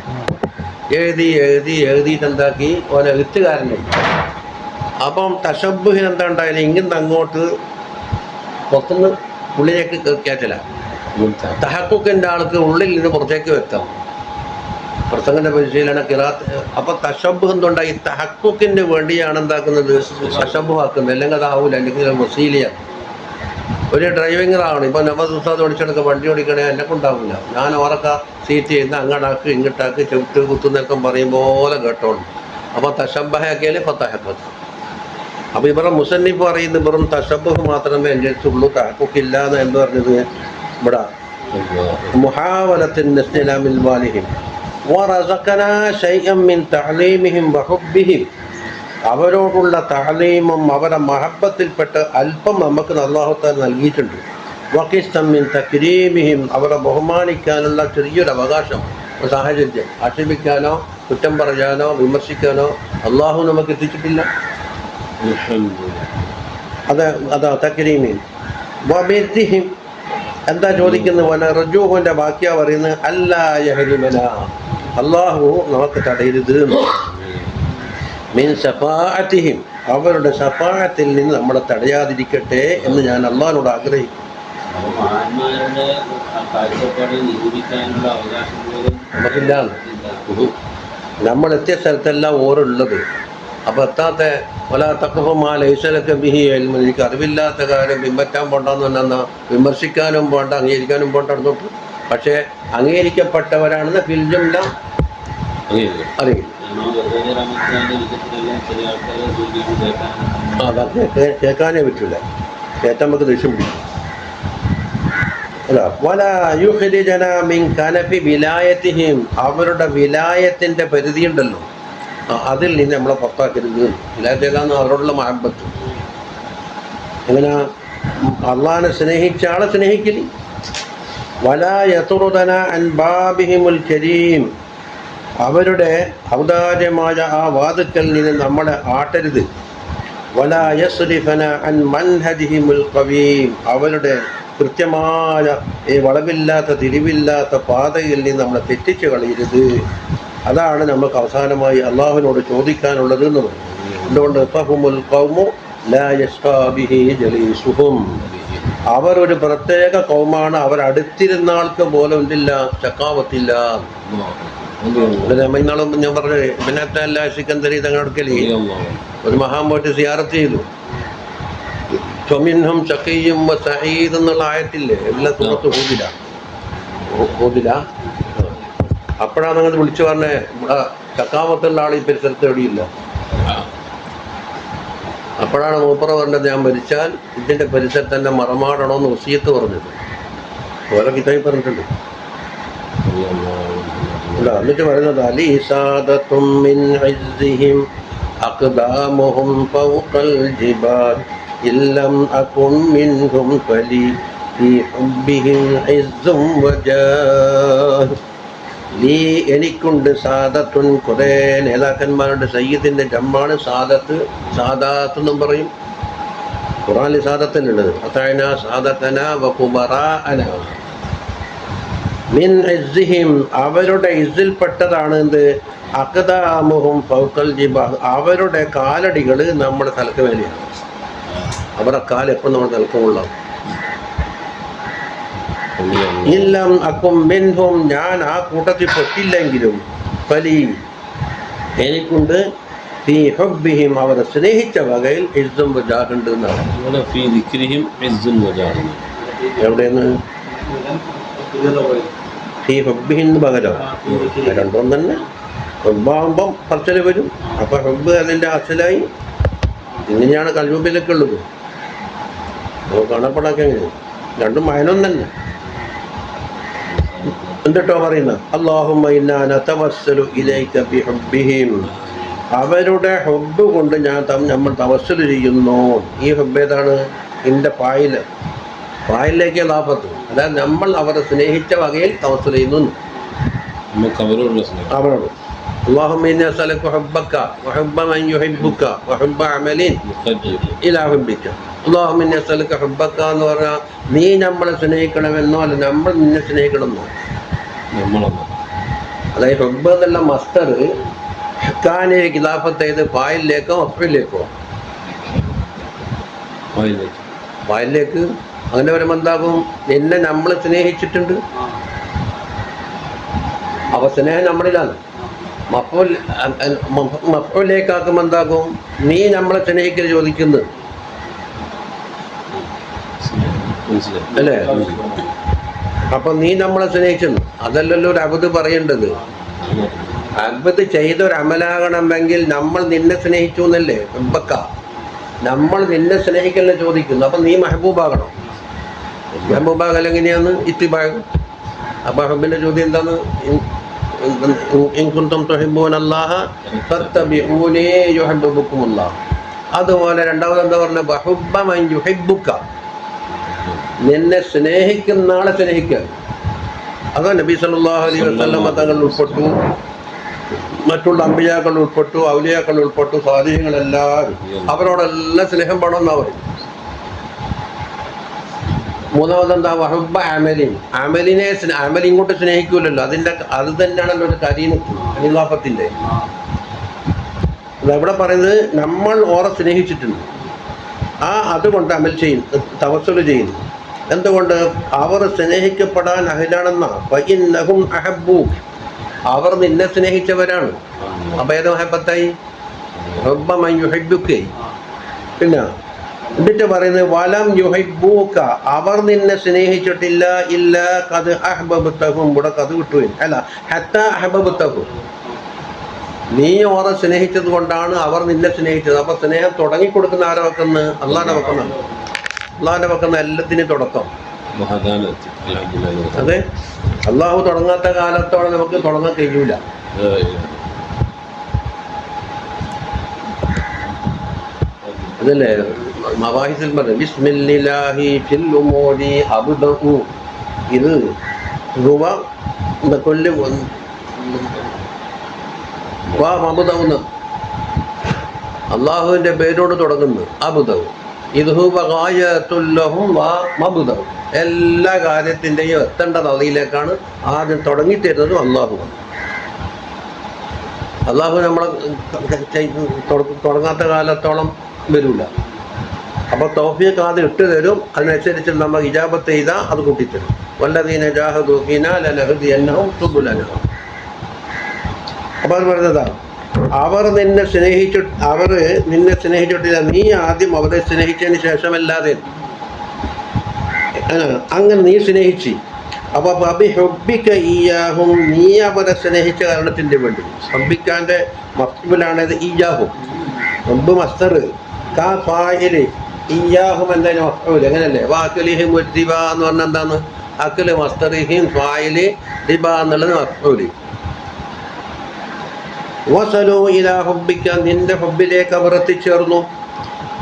എഴുതിയിട്ട് എന്താക്കി ഓരോ എഴുത്തുകാരനായി. അപ്പം തശബ്ബുഹിന് എന്താ ഉണ്ടായാലും ഇങ്ങനെ അങ്ങോട്ട് പുറത്തുനിന്ന് ഉള്ളിലേക്ക് കയറ്റില്ല. തഹഖുഖിൻ്റെ ആൾക്ക് ഉള്ളിൽ നിന്ന് പുറത്തേക്ക് വെക്കാം. പ്രസംഗന്റെ പരിശീലന ഖിറാത്ത്. അപ്പം തശബ്ബുഹ് എന്തുണ്ടായി? തഹഖുഖിന് വേണ്ടിയാണ് എന്താക്കുന്നത്, തശബ്ബുഹ് ആക്കുന്നത്. അല്ലെങ്കിൽ അതാവൂല, അല്ലെങ്കിൽ വസീലയാണ്. ഒരു ഡ്രൈവിംഗറാണ്. ഇപ്പം നവാസ് ഉസ്താദ് ഓടിച്ചെടുക്കുക, വണ്ടി ഓടിക്കണേ എന്നെ കൊണ്ടാവില്ല. ഞാൻ ഓരൊക്കെ സീറ്റ് ചെയ്യുന്ന അങ്ങോട്ടാക്ക് ഇങ്ങോട്ടാക്ക് ചവിട്ട് കുത്തുന്നൊക്കെ പറയും പോലെ കേട്ടോളൂ. അപ്പോൾ തശബ്ബഹാക്കിയാൽ ഫതഹഖത്ത്. അപ്പോൾ ഇവരുടെ മുസന്നിഫ് പറയുന്നത് വെറും തശബ്ബുഹ് മാത്രമേ എൻ്റെ അടുത്തുള്ളൂ, തഹഖുഖില്ല എന്ന് എന്ത് പറഞ്ഞത് ഇവിടെ മുഹാവലത്തിൻ ഇസ്തിലാമിൽ വാലിഹിം വറസഖനാ ശൈഅൻ മിൻ തഅലീമിഹിം വഹുബ്ബിഹിം. അവരോടുള്ള തഅലീമും അവരുടെ മഹബ്ബത്തിൽപ്പെട്ട് അല്പം നമുക്ക് അല്ലാഹു തആല നൽകിയിട്ടുണ്ട്. വഖിസ്തൻ മിൻ തക്രീമിഹിം, അവരെ ബഹുമാനിക്കാനുള്ള ചെറിയൊരു അവകാശം, സാഹചര്യം. ആക്ഷേപിക്കാനോ കുറ്റം പറയാനോ വിമർശിക്കാനോ അള്ളാഹു നമുക്ക് എത്തിച്ചിട്ടില്ല. അതാ തക്രീമിഹിം വബിർഹിം. എന്താ ചോദിക്കുന്നത്? വനർജൂഹുവിൻ്റെ ബാക്കിയാ പറയുന്നത് അല്ലാ യഹ്രിമനാ, അള്ളാഹു നമുക്ക് തടയരുത്. മിൻ ശഫാഅത്തിഹിം, അവരുടെ ശഫാഅത്തിൽ നിന്ന് നമ്മളെ തടയാതിരിക്കട്ടെ എന്ന് ഞാൻ അള്ളാഹിനോട് ആഗ്രഹിക്കും. നമുക്കില്ല. നമ്മളെത്തിയ സ്ഥലത്തെല്ലാം ഓരുള്ളത്. അപ്പോൾ എത്താത്ത പല തഖഫുമാ ലൈസ ലക ബിഹി ഇൽമു, എനിക്ക് അറിവില്ലാത്ത കാര്യം പിൻപറ്റാൻ പോണ്ടെന്ന് പറഞ്ഞാൽ വിമർശിക്കാനും പോണ്ട, അംഗീകരിക്കാനും പോണ്ട നടന്നോട്ട്. പക്ഷേ അംഗീകരിക്കപ്പെട്ടവരാണെന്ന് ഫിൽജുമില്ല അറിയില്ല. അതൊക്കെ കേൾക്കാനേ പറ്റില്ല, കേട്ടാൽ നമുക്ക് ദേഷ്യം പിടിക്കും. അവരുടെ വിലായത്തിൻ്റെ പരിധി ഉണ്ടല്ലോ, അതിൽ നിന്ന് നമ്മളെ പുറത്താക്കരുത്. വിലായത്തേതാന്ന് അവരോടുള്ള മഹബത്ത്. എങ്ങനെ അള്ളാഹിനെ സ്നേഹിച്ച ആളെ സ്നേഹിക്കല്. വലാ യതുറുദന അൻ ബാബിഹിമുൽ കരീം, അവരുടെ ഔദാര്യമായ ആ വാതുക്കൽ നിന്ന് നമ്മളെ ആട്ടരുത്. വലാ യസ്രിഫന അൻ മൻഹജിഹിമുൽ ഖവീം, അവരുടെ കൃത്യമായ വളവില്ലാത്ത തിരിവില്ലാത്ത പാതയിൽ നിന്ന് നമ്മളെ തെറ്റിച്ച് കളയരുത്. അതാണ് നമുക്ക് അവസാനമായി അള്ളാഹുവിനോട് ചോദിക്കാനുള്ളത് എന്ന് പറയും. എന്തുകൊണ്ട്? ഫഹുമുൽ ഖൗമു ലാ യസ്ഖാ ബിഹി ജലീസുഹും, അവരൊരു പ്രത്യേക കൗമാണ്. അവരടുത്തിരുന്ന ആൾക്ക് പോലും എന്തില്ല, ചക്കാവത്തില്ല. ഇന്നാളും ഞാൻ പറഞ്ഞത് പിന്നെ സിക്കന്ദരി തങ്ങളെടുക്കലേ ഒരു മഹാൻ പോയിട്ട് സിയാറത്ത് ചെയ്തു. ഫമിൻഹും ശഖിയ്യും വസഈദ് എന്നുള്ള ആയത്തില്ലേ, എല്ലാ സൂറത്ത് ഹൂദില അപ്പോഴാണ് നിങ്ങൾ വിളിച്ചു പറഞ്ഞേ ഇവിടെ ചക്കാമത്തുള്ള ആൾ ഈ പരിസരത്ത് എവിടെയില്ല. അപ്പോഴാണ് മൂപ്പറ പറഞ്ഞത് ഞാൻ മരിച്ചാൽ ഇതിൻ്റെ പരിസരത്ത് തന്നെ മറമാടണമെന്ന് വസിയത്ത് പറഞ്ഞത്. ഓരോ കിതാബിൽ പറഞ്ഞിട്ടുണ്ട്. എന്നിട്ട് പറയുന്നത് അലി സാദത്തും മിൻ ഇസ്ദിഹിം അഖ്ദാമുഹും ഫൗഖൽ ജിബാൽ ഇല്ലം അകുൻ മിൻഹും ഫലി ഫീ ഹുബ്ബിഹിം ഇസ്സും വജാഹ്. ലീ എനിക്കുണ്ട് സാദത്തുൻ, കുറേ നേതാക്കന്മാരുടെ സയ്യിദിൻ്റെ ജമ്മാണ് സാദത്ത്. സാദാത്ത് എന്നും പറയും. ഖുർആനിൽ സാദത്തനുള്ളത് അതഅന സാദതന വകുബറാഅന മിൻ ഇസ്ദിഹിം, അവരുടെ ഇസ്സിൽപ്പെട്ടതാണ് എന്ത്? അഖ്ദാമുഹും ഫൗഖൽ ജിബാൽ, അവരുടെ കാലടികൾ നമ്മുടെ തലക്ക് മേലെയാണ്. അവരുടെ കാല് എപ്പോൾ നമ്മുടെ തലക്കുമുള്ള. ഇല്ലം അക്കും മിൻഹും, ഞാൻ ആ കൂട്ടത്തിൽ പെട്ടില്ലെങ്കിലും ഫലി എനിക്കുണ്ട് ഫീ ഹുബ്ബിഹിം, അവരെ സ്നേഹിച്ച വകയിൽ ഇസ്സും വജാഹുണ്ട് എന്നാണ്. എവിടെയെന്ന് ഫീ ഹുബ്ബിഹിന് പകരം രണ്ടും തന്നെ. ഹുബ്ബാകുമ്പം പറച്ചല് വരും. അപ്പൊ ഹുബ്ബ് അതിൻ്റെ അസലായി. ഇങ്ങനെയാണ് കൽബിലൊക്കെ ഉള്ളത്. കാണപ്പെടാക്കെ എങ്ങനെ രണ്ടും മയനം തന്നെ. എന്നിട്ടോ പറയുന്ന അല്ലാഹുമ്മ ഇന്നാ നതവസ്സലു ഇലൈക ബിഹുബ്ബിഹിം, അവരുടെ ഹുബ്ബ് കൊണ്ട് നമ്മൾ തവസ്സുൽ ചെയ്യുന്നു. ഈ ഹുബ്ബ് ഏതാണ്? എൻ്റെ പായിലേക്ക് ലാഭത്ത്, അതായത് നമ്മൾ അവരെ സ്നേഹിച്ച വകയിൽ തവസ്സുൽ ചെയ്യുന്നു. അവരോട് അല്ലാഹുമ്മ ഇന്നി അസ്അലുക ഹുബ്ബക വഹുബ്ബ മൻ യുഹിബ്ബുക വഹുബ്ബ അമലിൻ ഇലാ ഹുബ്ബിക. അല്ലാഹുമ്മ ഇന്നി അസ്അലുക ഹുബ്ബക എന്ന് പറഞ്ഞാൽ നീ നമ്മളെ സ്നേഹിക്കണമെന്നോ അല്ല നമ്മൾ നിന്നെ സ്നേഹിക്കണമെന്നോ. അതായത് ഹുബ്ബ് എന്നുള്ള മസ്തർ ഹക്കാനിലേക്ക് ഇലാഫത്ത് ചെയ്ത് ഫായിലേക്കോ മഫ്ഊലിലേക്കോ ഫായിലേക്ക്. അങ്ങനെ വരുമ്പോൾ എന്താകും? നിന്നെ നമ്മൾ സ്നേഹിച്ചിട്ടുണ്ട്, അപ്പൊ സ്നേഹം നമ്മളിലാണ്. മഫ്ഊലിലേക്കാക്കുമ്പോൾ എന്താകും? നീ നമ്മളെ സ്നേഹിക്കൽ ചോദിക്കുന്നത് അല്ലേ? അപ്പൊ നീ നമ്മളെ സ്നേഹിച്ചെന്ന് അതല്ലല്ലോ ഒരു അബദ് പറയേണ്ടത്. അബദ് ചെയ്തൊരു അമലാകണമെങ്കിൽ നമ്മൾ നിന്നെ സ്നേഹിച്ചു എന്നല്ലേ ഹുബ്ബക്ക, നമ്മൾ നിന്നെ സ്നേഹിക്കല്ലേ ചോദിക്കുന്നു. അപ്പൊ നീ മെഹബൂബാകണം. മെഹബൂബാകൽ എങ്ങനെയാന്ന്? ഇത്തിബാഗ്. അപ്പൊ ഹുബ്ബിന്റെ ചോദ്യം എന്താണ്? ഇൻ കുൻതും തുഹിബ്ബൂനല്ലാഹ ഫത്തബിഊനി യുഹിബ്ബുക്കുമുല്ലാഹ്. അതുപോലെ രണ്ടാമത് എന്താ പറഞ്ഞത്? വഹുബ്ബ മൻ യുഹിബ്ബുക, നിന്നെ സ്നേഹിക്കുന്ന ആളെ സ്നേഹിക്കുക. അതോ നബി സല്ലല്ലാഹു അലൈഹി വസല്ലം തങ്ങൾ ഉൾപ്പെട്ടു, മറ്റുള്ള അമ്പിയാക്കൾ ഉൾപ്പെട്ടു, ഔലിയാക്കൾ ഉൾപ്പെട്ടു, സ്വാലിഹീങ്ങളെല്ലാവരും അവരോടെല്ലാം സ്നേഹം വേണമെന്നാ പറയും. മൂന്നാമതെന്താ? വഹുബ്ബ അമലിൻ, അമൽ ഇങ്ങോട്ട് സ്നേഹിക്കൂലല്ലോ, അത് തന്നെയാണല്ലോ ഒരു കരീനത്ത് അനിലാഫത്തിൻ്റെ. ഇവിടെ പറയുന്നത് നമ്മൾ ഓറെ സ്നേഹിച്ചിട്ടുണ്ട്, അതുകൊണ്ട് അമൽ ചെയ്യുന്നു, തവസ്സുൽ ചെയ്യുന്നു. എന്തുകൊണ്ട്? അവർ സ്നേഹിക്കപ്പെടാൻ അഹ്ലാണെന്ന. ഫഇന്നഹും അഹബ്ബു, അവർ നിന്നെ സ്നേഹിച്ചവരാണ്. അപ്പൊ ഏത് മഹബത്തായി? ഹുബ്ബ മൻ യുഹിബ്ബുക. പിന്നെ എന്നിട്ട് പറയുന്നത് വലം യുഹിബ്ബൂക, അവർ നിന്നെ സ്നേഹിച്ചിട്ടില്ല ഇല്ല ഖദ് അഹ്ബബ്തഹും, ഇവിടെ കത് വിട്ടുപോയി അല്ല, ഹത്താ അഹ്ബബ്തഹും, നീ ഓറെ സ്നേഹിച്ചത് കൊണ്ടാണ് അവർ നിന്നെ സ്നേഹിച്ചത്. അപ്പൊ സ്നേഹം തുടങ്ങിക്കൊടുക്കുന്ന ആരെ വെക്കുന്ന? അള്ളാന്റെ വെക്കുന്ന. അള്ളാഹിന്റെ വെക്കുന്ന എല്ലാത്തിനും തുടക്കം. അതെ, അള്ളാഹു തുടങ്ങാത്ത കാലത്തോടെ നമുക്ക് തുടങ്ങാൻ കഴിയൂല. അതല്ലേ മവാഹിസിൽ പറഞ്ഞു ബിസ്മില്ലാഹി ഫിൽ ഉമൂരി അബ്ദഉ. ഇത് ഹുവ കൊല്ല് വാ മബുദൗന്ന് അള്ളാഹുവിൻ്റെ പേരോട് തുടങ്ങുന്നു. അബുദൗ ഇത് ഹുബായത്തുല്ലഹും വാ മബുദൗ. എല്ലാ കാര്യത്തിൻ്റെയും എത്തേണ്ട നദിയിലേക്കാണ് ആദ്യം തുടങ്ങിത്തരുന്നത് അള്ളാഹുവാണ്. അള്ളാഹു നമ്മളെ തുടങ്ങാത്ത കാലത്തോളം വരില്ല. അപ്പോൾ തൗഫീഖ് ആദ്യം ഇട്ട് തരും, അതിനനുസരിച്ച് നമ്മൾ ഇജാബത്ത് ചെയ്താൽ അത് കൂട്ടിത്തരും. വല്ലദീന ജാഹദൂ ഫീനാ ലനഹ്ദിയന്നഹും സുബുലനാ. അപ്പോൾ അത് പറഞ്ഞതാ, അവർ നിന്നെ സ്നേഹിച്ചിട്ടില്ല, നീ ആദ്യം അവരെ സ്നേഹിച്ചതിന് ശേഷമല്ലാതെ അങ്ങനെ നീ സ്നേഹിച്ച് അപ്പൊ അബിഹുബ്ബിക ഇയ്യാഹും, നീ അവരെ സ്നേഹിച്ച കാരണത്തിന്റെ വേണ്ടി. ഹബ്ബിക്കാന്റെ മഫ്ഊലാണ് ഇയ്യാഹും, ഹബ്ബ് മസ്ദർ, കാ ഫാഇല്, ഇയ്യാഹും എന്തായാലും മഫ്ഊൽ, അങ്ങനല്ലേ? വാക്കലിഹിം റിബ എന്ന് പറഞ്ഞാൽ എന്താണ്? അക്കല് മസ്ദറിഹിം, ഫാഇല് റിബ എന്നുള്ളത് മഫ്ഊൽ. വസലു ഇലാ ഹുബ്ബിക, നിന്റെ ഹുബ്ബിലേക്ക് അവർ എത്തിച്ചേർന്നു.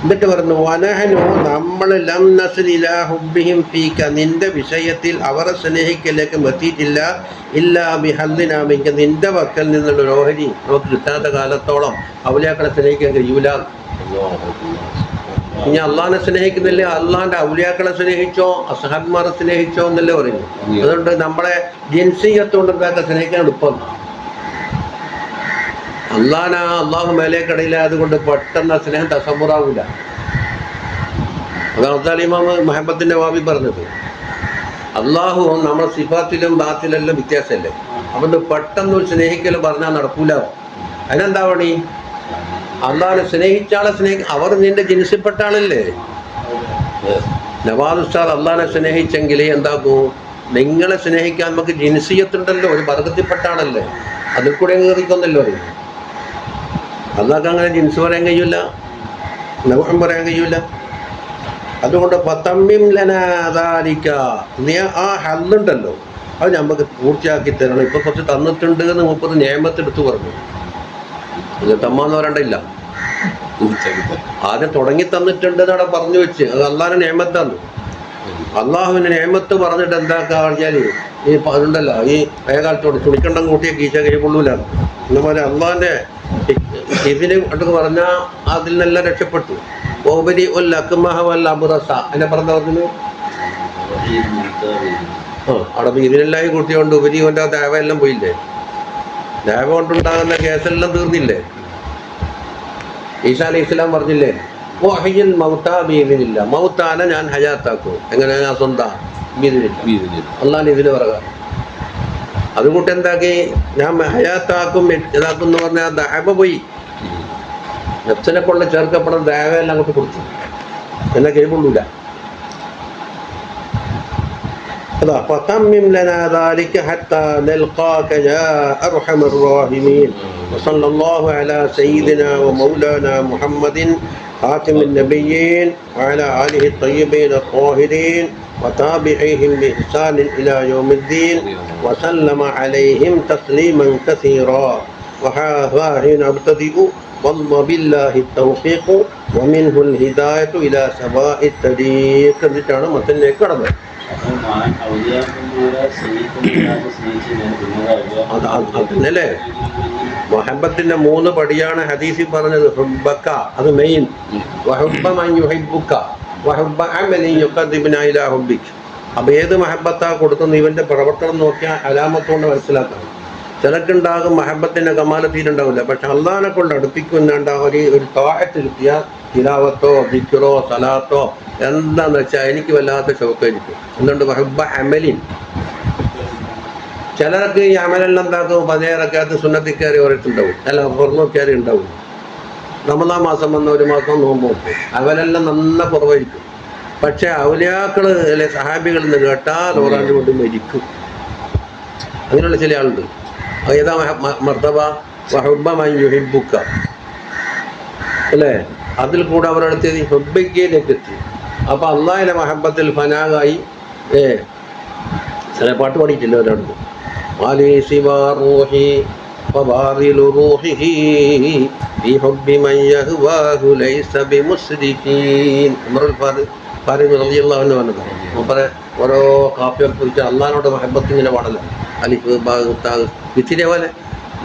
എന്നിട്ട് പറഞ്ഞു വനഹനു, നമ്മൾ ലം നസ്ൽ ഇലാ ഹുബ്ബിഹിം ഫീക, നിന്റെ വിഷയത്തിൽ അവരെ സ്നേഹിക്കലേക്ക് എത്തിയിട്ടില്ല. ഇല്ലാ ബിഹദ്ദിനാ മിൻക, നിന്റെ വക്കൽ നിന്നുള്ള ഓഹരി നമുക്ക് കിട്ടാത്ത കാലത്തോളം ഔലിയാക്കളെ സ്നേഹിക്കാൻ കഴിയൂല. ഇനി അള്ളാഹിനെ സ്നേഹിക്കുന്നില്ലേ, അള്ളാഹിന്റെ ഔലിയാക്കളെ സ്നേഹിച്ചോ അസ്ഹാബിമാരെ സ്നേഹിച്ചോ എന്നല്ലേ പറയുന്നു. അതുകൊണ്ട് നമ്മളെ ജിൻസിയത്തുകൊണ്ട് എന്താക്കുക സ്നേഹിക്കാൻ എളുപ്പം. അള്ളാഹു മേലേക്കടയില്ല, അതുകൊണ്ട് പെട്ടെന്ന് സ്നേഹം തസമുറാവില്ല. അതാണ് അബ്ദുൽ ഇമാം മുഹമ്മദിന്റെ വാബി പറഞ്ഞത്. അള്ളാഹു നമ്മുടെ സിഫാത്തിലും ബാത്തിലെല്ലാം വ്യത്യാസമല്ലേ, അതുകൊണ്ട് പെട്ടെന്ന് ഒരു സ്നേഹിക്കലും പറഞ്ഞാൽ നടക്കൂല. അതിനെന്താ പണി? അള്ളാഹിനെ സ്നേഹിച്ചാളെ അവർ നിന്റെ ജിൻസിൽപ്പെട്ട ആളല്ലേ. നവാസ് ഉസ്താദ് അള്ളാഹിനെ സ്നേഹിച്ചെങ്കിൽ എന്താക്കും? നിങ്ങളെ സ്നേഹിക്കാൻ നമുക്ക് ജിൻസിയത്തുണ്ടല്ലോ, ഒരു വർഗത്തിൽപ്പെട്ട ആളല്ലേ, അതിൽ കൂടെ കയറിക്കൊന്നല്ലോ. അള്ളാഹ്ക്ക് അങ്ങനെ ജിൻസ് പറയാൻ കഴിയൂല, നൗഹം പറയാൻ കഴിയൂല. അതുകൊണ്ട് ഫതമ്മിം ലനാ ദാലിക, നീ ആ ഹല്ലുണ്ടല്ലോ അത് നമുക്ക് പൂർത്തിയാക്കി തരണം. ഇപ്പൊ കുറച്ച് തന്നിട്ടുണ്ട് എന്ന് 30 നിയമത്തെടുത്ത് പറഞ്ഞു. തമ്മാന്ന് പറയണ്ടില്ല, ആദ്യം തുടങ്ങി തന്നിട്ടുണ്ട് എന്നവിടെ പറഞ്ഞു വെച്ച്. അത് അള്ളാഹിന്റെ നിയമത്താണ്. അള്ളാഹുവിന്റെ നിയമത്ത് പറഞ്ഞിട്ട് എന്താക്കാ പറഞ്ഞാല് ഈ അതുണ്ടല്ലോ, ഈ വേഗാലത്തോട് ചുണിക്കണ്ടം കൂട്ടിയ കീശ കഴികൊള്ളൂല. ഇന്നുപോലെ അള്ളാഹിന്റെ ഇതിന് അതൊക്കെ പറഞ്ഞാൽ അതിൽ നിന്നെല്ലാം രക്ഷപ്പെട്ടു. ഓബരി ഉൽ അക്മഹ വൽ അബ്റസ എന്നെ പറഞ്ഞ പറഞ്ഞു. അവിടെ ഇതിനെല്ലാം കൂട്ടിയോണ്ട് ഉപരി കൊണ്ട് ആ ദേവ എല്ലാം പോയില്ലേ, ദേവ കൊണ്ടുണ്ടാകുന്ന കേസെല്ലാം തീർന്നില്ലേ. ഈസാ അലൈഹി ഇസ്ലാം പറഞ്ഞില്ലേ, വഹയ്യിൽ മൗത്താ ബീദിനില്ല, മൗത്താനെ ഞാൻ ഹയാത്താക്കും. എങ്ങനെ? ഞാൻ സ്വന്തം ബീദിനില്ല, അള്ളാഹിന്റെ ഇതിന് പറയാം. അതുകൂട്ട് എന്താക്കി? ഞാൻ ഹയാത്താക്കും ഇതാക്കും എന്ന് പറഞ്ഞാൽ ദഅബ പോയി. നഫ്സിനെ കൊണ്ട് ചേർക്കപ്പെടുന്ന ദഅവയെല്ലാം അങ്ങോട്ട് കൊടുത്തു, എന്നെ കഴിവുള്ളൂല. അതാ ഫതമ്മിം ലനാ ദാലിക ഹത്താ നൽഖാക യാ അർഹമർ റഹീമീൻ വസല്ലല്ലാഹു അലാ സയ്യിദിനാ വമൗലാനാ മുഹമ്മദിൻ ഖാതിമിൻ നബിയ്യീൻ വഅലാ ആലിഹി ത്വയ്യിബീൻ الطاهرين وتابعيهم بإحسان إلى يوم الدين وسلم عليهم تسليما كثيرا وها هنا نبتدئ وبالله التوفيق ومنه الهداية إلى سواء الطريق. എന്നിട്ടാണ് മതത്തിലേക്ക് കടന്നത്. അതല്ലേ മുഹബ്ബത്തിന്റെ 3 പടിയാണ് ഹദീസിൽ പറഞ്ഞത്. ഹുബ്ബക അത് മെയിൻ, വഹുബ്ബ മൻ യുഹിബ്ബുക വഹുബ്ബ അമലി യുഖദ്ദിബുനാ ഇലാ ഹുബ്ബിക. അപ്പൊ ഏത് മഹബത്താ കൊടുക്കുന്ന ഇവന്റെ പ്രവർത്തനം നോക്കിയാൽ അലാമത്തുകൊണ്ട് മനസ്സിലാക്കാം. ചിലക്കുണ്ടാകും മഹബത്തിന്റെ കമാലത്തീരുണ്ടാവില്ല, പക്ഷെ അള്ളാഹിനെ കൊണ്ട് അടുപ്പിക്കുന്നുണ്ട ഒരു താഅത്ത് കിട്ടിയാൽ തിലാവത്തോ ദിക്റോ സലാത്തോ എന്താന്ന് വെച്ചാൽ എനിക്ക് വല്ലാത്ത ഷൗക്കായിരിക്കും. എന്തുകൊണ്ട്? വഹുബ്ബ അമലിൻ. ചിലർക്ക് ഈ അമലെല്ലാം എന്താക്കും? 10 റക്അത്ത് സുന്നത്തിൽ കയറി ഓരോരുണ്ടാവും, അല്ല പുറമെ കയറി ഉണ്ടാവും. റമദാൻ മാസം വന്ന 1 മാസം നോമ്പ് നോക്കും, അവരെല്ലാം നന്ന കുറവായിരിക്കും. പക്ഷെ ഔലിയാക്കള് അല്ലെ സഹാബികളിൽ നിന്ന് കേട്ടാൽ 100 കൊണ്ട് മരിക്കും. അങ്ങനെയുള്ള ചില ആളുണ്ട്. ഏതാ മർത്തബ? വഹുബ്ബ മൻ യുഹിബ്ബുക അല്ലേ, അതിൽ കൂടെ അവരെടുത്ത് ഹുബ്ബിലേക്ക് എത്തി. അപ്പൊ അള്ളാഹിന്റെ മഹബത്തിൽ ഫനാഗായി. ചില പാട്ട് പാടിയിട്ടില്ല ഒരാളുണ്ട്. മാലി സിവാ റൂഹി ഫബാദിലു റൂഹിഹി ഫീ ഹുബ്ബി മൻ യഹ്വാഹു ലൈസ ബിമുസ്രിഫീൻ. ഉമറുൽ ഫാറൂഖ് റളിയല്ലാഹു അൻഹു പറഞ്ഞത്. മൂപ്പരെ ഓരോ കാഫിയെ കുറിച്ച് അള്ളാഹിനോട് മഹബത്ത് ഇങ്ങനെ പാടല. അലിഫ് ബാഗ് താഗ് വിത്തിര പോലെ.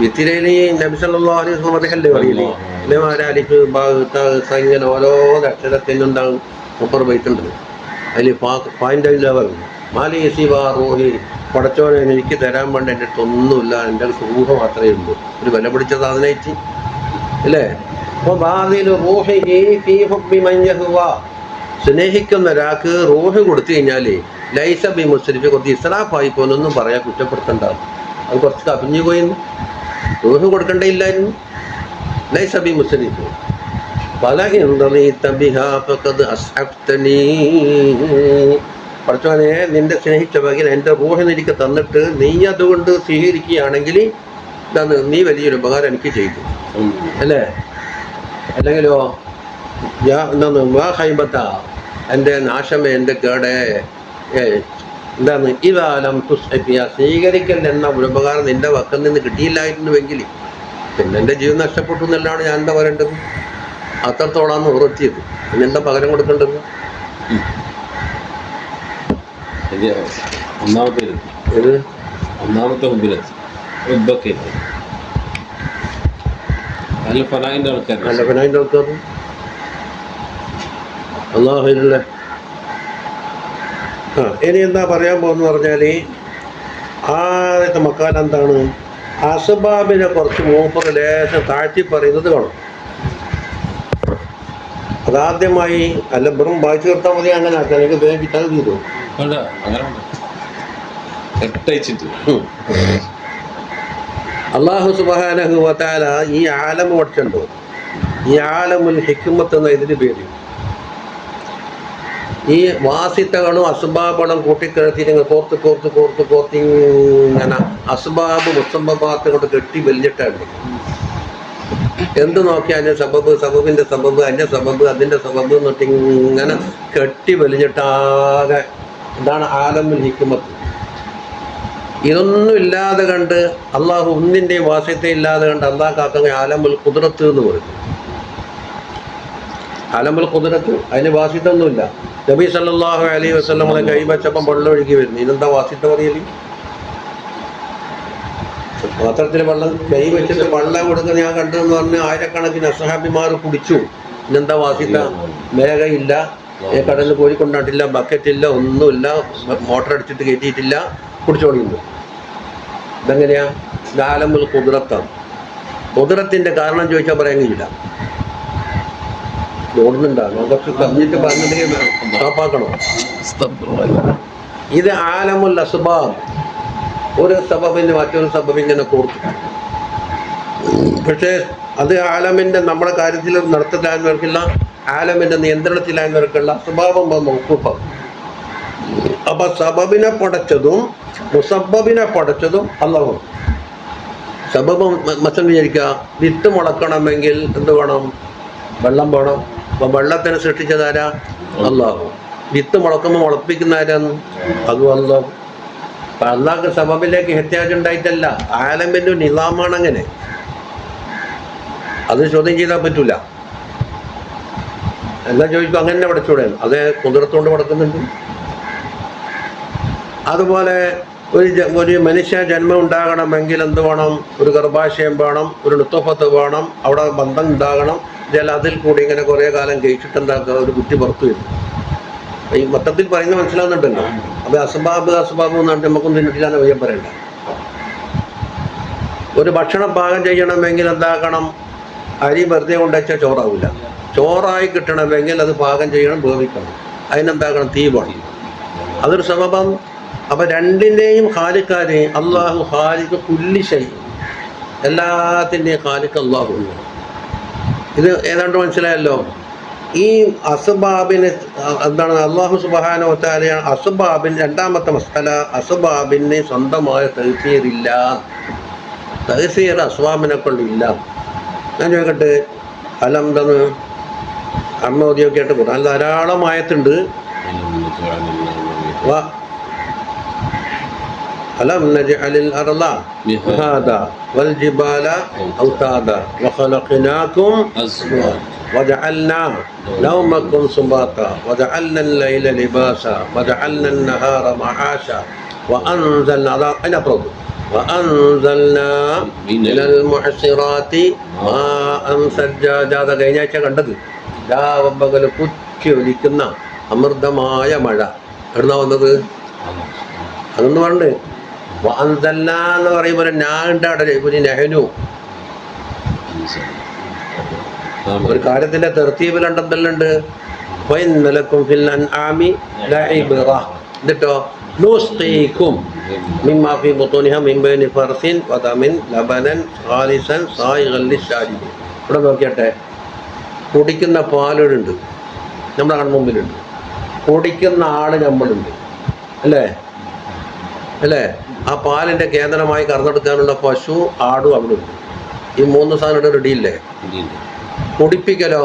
വിത്തിരയിൽ നബി സല്ലല്ലാഹു അലൈഹി വസല്ലം അദ്ദേഹല്ലേ പറയില്ലേ, ഇതേമാതിരി അലിഫ് ബാഗ് താഗ് ഇങ്ങനെ ഓരോ അക്ഷരത്തിനുണ്ടാകും 30 ബൈത്തുണ്ട്. അതിൽ പായിൻ്റില്ല പറഞ്ഞു. മാലി സിവാ റൂഹി, പടച്ചോനെ എനിക്ക് തരാൻ വേണ്ടി എൻ്റെ അടുത്ത് ഒന്നുമില്ല, എൻ്റെ റൂഹ മാത്രമേ ഉള്ളൂ. ഒരു വില പിടിച്ച സാധനമായിട്ട് അല്ലേ. അപ്പോൾ ബാദിലു റൂഹിഹി ഫീ ഹുബ്ബി മൻ യഹ്വാ, സ്നേഹിക്കുന്ന ഒരാൾക്ക് റൂഹ് കൊടുത്തു കഴിഞ്ഞാൽ ലൈസ ബി മുസ്രിഫ്, കുറച്ച് ഇസ്രാഫായി പോലൊന്നും പറയാൻ കുറ്റപ്പെടുത്തണ്ടാവും. അത് കുറച്ച് കവിഞ്ഞു പോയിരുന്നു, റൂഹ് കൊടുക്കണ്ടേയില്ലായിരുന്നു. ലൈസ ബി മുസ്രിഫ് പഠിച്ചവനെ നിന്റെ സ്നേഹിച്ച വകയിൽ എൻ്റെ റൂഹിനെ എനിക്ക് തന്നിട്ട് നീ അതുകൊണ്ട് സ്വീകരിക്കുകയാണെങ്കിൽ ഇതാണ് നീ വലിയൊരു ഉപകാരം എനിക്ക് ചെയ്തു അല്ലേ? അല്ലെങ്കിലോ എന്താണ് വാ ഹൈബത്ത എൻ്റെ നാശമേ എൻ്റെ കേടേ എന്താണ് ഇതാലം തുസ്ഫിയ സ്വീകരിക്കൽ എന്ന ഒരു ഉപകാരം നിന്റെ വക്കിൽ നിന്ന് കിട്ടിയില്ലായിരുന്നുവെങ്കിൽ പിന്നെ എൻ്റെ ജീവൻ നഷ്ടപ്പെട്ടു എന്നല്ലാണ് ഞാൻ എന്താ പറയേണ്ടത്? അത്രത്തോളാന്ന് ഉറച്ചിയത് പിന്നെന്താ പകരം കൊടുക്കേണ്ടത്? ഒന്നാമത്തെ നല്ല ഫനായിൻ്റെ ആൾക്കാർ അള്ളാഹുവിലുള്ള ഇനി എന്താ പറയാൻ പോകുന്ന പറഞ്ഞാൽ ആദ്യത്തെ മക്കാൽ എന്താണ്? അസ്ബാബിനെ കുറച്ച് മൂപ്പർ ലേശം താഴ്ത്തി പറയുന്നത് കാണും. അതാദ്യമായി അല്ല വെറും വായിച്ചു തീർത്താൽ മതി. അങ്ങനെ ആക്കാൻ എനിക്ക് വേഗം കിട്ടാൻ തീരും. അല്ലാഹു സുബ്ഹാനഹു വ തആല ഈ ആലം പഠിച്ചുണ്ടോ? ഈ ആലമുൽ ഹിക്മത്ത് എന്ന ഇതിന് പേര്. ഈ വാസിത്തകളും അസ്ബാബുകളും കൂട്ടിക്കിഴത്തി നിങ്ങൾ കോർത്ത് ഇങ്ങനെ അസ്ബാബ് മുസബബാത്ത് കൊണ്ട് കെട്ടി വലിഞ്ഞിട്ടുണ്ട്. എന്ത് നോക്കിയാൽ സബബിന്റെ സബബ് അതിന്റെ സബബ് അതിന്റെ സബബ് എന്നിട്ട് ഇങ്ങനെ കെട്ടി വലിഞ്ഞിട്ടാകെ ഇതാണ് ആലമുൽ ഹിക്മത്ത്. ഇതൊന്നും ഇല്ലാതെ കണ്ട് അള്ളാഹു ഒന്നിൻ്റെയും വാസ്യത്തെ ഇല്ലാതെ കണ്ട് അള്ളാഹ് കാക്കുന്ന ആലമുൽ ഖുദ്റത്ത് എന്ന് പറയും. ആലമുൽ ഖുദ്റത്ത് അതിന് വാസ്യത്തൊന്നുമില്ല. നബി സല്ലല്ലാഹു അലൈഹി വസല്ലം നമ്മളെ കൈ വെച്ചപ്പം വെള്ളം ഒഴുകി വരുന്നു. ഇതെന്താ വാസ്യത്തെ പറയല്? പാത്രത്തിൽ വെള്ളം കൈ വെച്ചിട്ട് വെള്ളം കൊടുക്കുന്ന ഞാൻ കണ്ടതെന്ന് പറഞ്ഞ് ആയിരക്കണക്കിന് അസ്ഹാബിമാർ കുടിച്ചു. ഇതെന്താ വാസ്യത്ത? മേഘയില്ല, കടലിൽ കോഴി കൊണ്ടാട്ടില്ല, ബക്കറ്റില്ല, ഒന്നുമില്ല, മോട്ടർ അടിച്ചിട്ട് കയറ്റിയിട്ടില്ല, കുടിച്ചോളിയുണ്ട്. ഇതെങ്ങനെയാ? ആലമുൽ ഖുദ്റത്താണ്. ഖുദ്റത്തിൻ്റെ കാരണം ചോദിച്ചാൽ പറയാൻ കഴിയില്ല. ഓടുന്നുണ്ടാകും കുറച്ച് കമ്മിറ്റ് പറഞ്ഞിട്ടുണ്ടെങ്കിൽ സ്റ്റോപ്പാക്കണോ? ഇത് ആലമുൽ അസ്ബാബ്. ഒരു സബബിന് മറ്റൊരു സബബ് ഇങ്ങനെ കോർത്തു. പക്ഷേ അത് ആലമിൻ്റെ നമ്മുടെ കാര്യത്തിൽ നടത്തലായവർക്കുള്ള ആലമിൻ്റെ നിയന്ത്രണത്തിലായവർക്കുള്ള അസ്ബാബും മൗഖൂഫാണ്. അപ്പൊ സബബിനെ പടച്ചതും മുസബബിനെ പടച്ചതും അല്ലാഹു. സബബ് മസം വിചാരിക്കുക, വിത്ത് മുളക്കണമെങ്കിൽ എന്ത് വേണം? വെള്ളം വേണം. അപ്പൊ വെള്ളത്തിനെ സൃഷ്ടിച്ചതാരാ? അല്ലാഹു. വിത്ത് മുളക്കുമ്പോൾ മുളപ്പിക്കുന്ന ആരാന്ന്? അതും അല്ലാഹു. അപ്പൊ അള്ളാഹ്ക്ക് സബബിലേക്ക് ഹത്യാജ് ഉണ്ടായിട്ടല്ല, ആലമിൻ്റെ നിലാമാണ് അങ്ങനെ. അത് ചോദ്യം ചെയ്താൽ പറ്റൂല. എന്താ ചോദിക്കും? അങ്ങനെ പടച്ചൂടെ? അതേ കുതിരത്തോണ്ട് പടക്കുന്നുണ്ട്. അതുപോലെ ഒരു മനുഷ്യ ജന്മം ഉണ്ടാകണമെങ്കിൽ എന്ത് വേണം? ഒരു ഗർഭാശയം വേണം, ഒരു നുത്ഫത്ത് വേണം, അവിടെ ബന്ധം ഉണ്ടാകണം. അതിൽ കൂടി ഇങ്ങനെ കുറേ കാലം കഴിച്ചിട്ട് എന്താക്കുക? ഒരു കുട്ടി പുറത്തു വരും. ഈ മൊത്തത്തിൽ പറയുന്നത് മനസ്സിലാവുന്നുണ്ടല്ലോ. അപ്പോൾ അസ്ബാബ് എന്ന് പറഞ്ഞാൽ നമുക്കൊന്നും തിന്നിട്ടില്ലാന്ന് വയ്യം പറയണ്ട. ഒരു ഭക്ഷണം പാകം ചെയ്യണമെങ്കിൽ എന്താക്കണം? അരി വെറുതെ കൊണ്ടുവച്ചാൽ ചോറാവില്ല. ചോറായി കിട്ടണമെങ്കിൽ അത് പാകം ചെയ്യണം, വേവിക്കണം. അതിനെന്താക്കണം? തീ വേണം. അതൊരു സബബാണ്. അപ്പം രണ്ടിൻ്റെയും ഖാലിക്കാര് അള്ളാഹു. ഖാലിക്ക് കുല്ലി ശൈ, എല്ലാത്തിൻ്റെയും ഖാലിക്ക് അള്ളാഹു. ഇത് ഏതാണ്ട് മനസ്സിലായല്ലോ. ഈ അസ്ബാബിന് എന്താണ്? അള്ളാഹു സുബ്ഹാനഹു വ തആലയാണ് അസ്ബാബിന്. രണ്ടാമത്തെ മസ്അല, അസ്ബാബിന് സ്വന്തമായ തഅ്സീറില്ല. തഅ്സീർ അസ്ബാബിനെ കൊണ്ടില്ല. ഞാൻ ചോദിക്കട്ടെ, അലം എന്താണ് അമ്മ ഓതിയൊക്കെ ആയിട്ട് ഖുർആനിൽ ധാരാളം ആയത്തുണ്ട്. അലം നജ്അലിൽ അർള മിഹാദാ വൽ ജിബാല ഔതാദാ വഖലഖനാകും അസ്വാജ വജഅൽനാ നൗമക്കും സുബാതാ വജഅൽനാ അൽ-ലൈല ലിബാസാ വജഅൽനാ അൻ-നഹാറ മആശാ വഅൻസൽനാ വഅൻസൽനാ മിനൽ മുഅ്സിറാത്തി മാഅൻ സജ്ജാജാ. കഴിഞ്ഞ ആഴ്ച കണ്ടത് രാവും പകൽ കുത്തി ഒലിക്കുന്ന അമൃതമായ മഴ. എവിടുന്നാ വന്നത്? അതൊന്ന് പറഞ്ഞ് വഅൻസൽന എന്ന് പറയുമ്പോൾ ഞാണ്ട് അവിടെ ഒരു നെഹനു. ഒരു കാര്യത്തിന്റെ തെർത്തീബിൽ ഉണ്ടെന്നുണ്ട്. വഇന്നലക്കും ഫിൽ അൻആമി ലഇബ്റ. എന്നിട്ടോ നുസ്ഖീകും മിമ്മാ ഫീ ബുത്തൂനിഹാ മിൻ ബൈനി ഫർസിൻ വദമിൻ ലബനൻ ഖാലിസൻ സായിഗൻ ലിശ്ശാരിബിൻ. ഇവിടെ നോക്കിയട്ടെ, കുടിക്കുന്ന പാലുണ്ട്, നമ്മുടെ കൺമുമ്പിലുണ്ട്. കുടിക്കുന്ന ആള് നമ്മളുണ്ട്. അല്ലേ അല്ലേ? ആ പാലിൻ്റെ കേന്ദ്രമായി കറന്നെടുക്കാനുള്ള പശു ആടും അവിടെ ഉണ്ട്. ഈ 3 സാധനം ഇവിടെ റെഡിയില്ലേ? കുടിപ്പിക്കലോ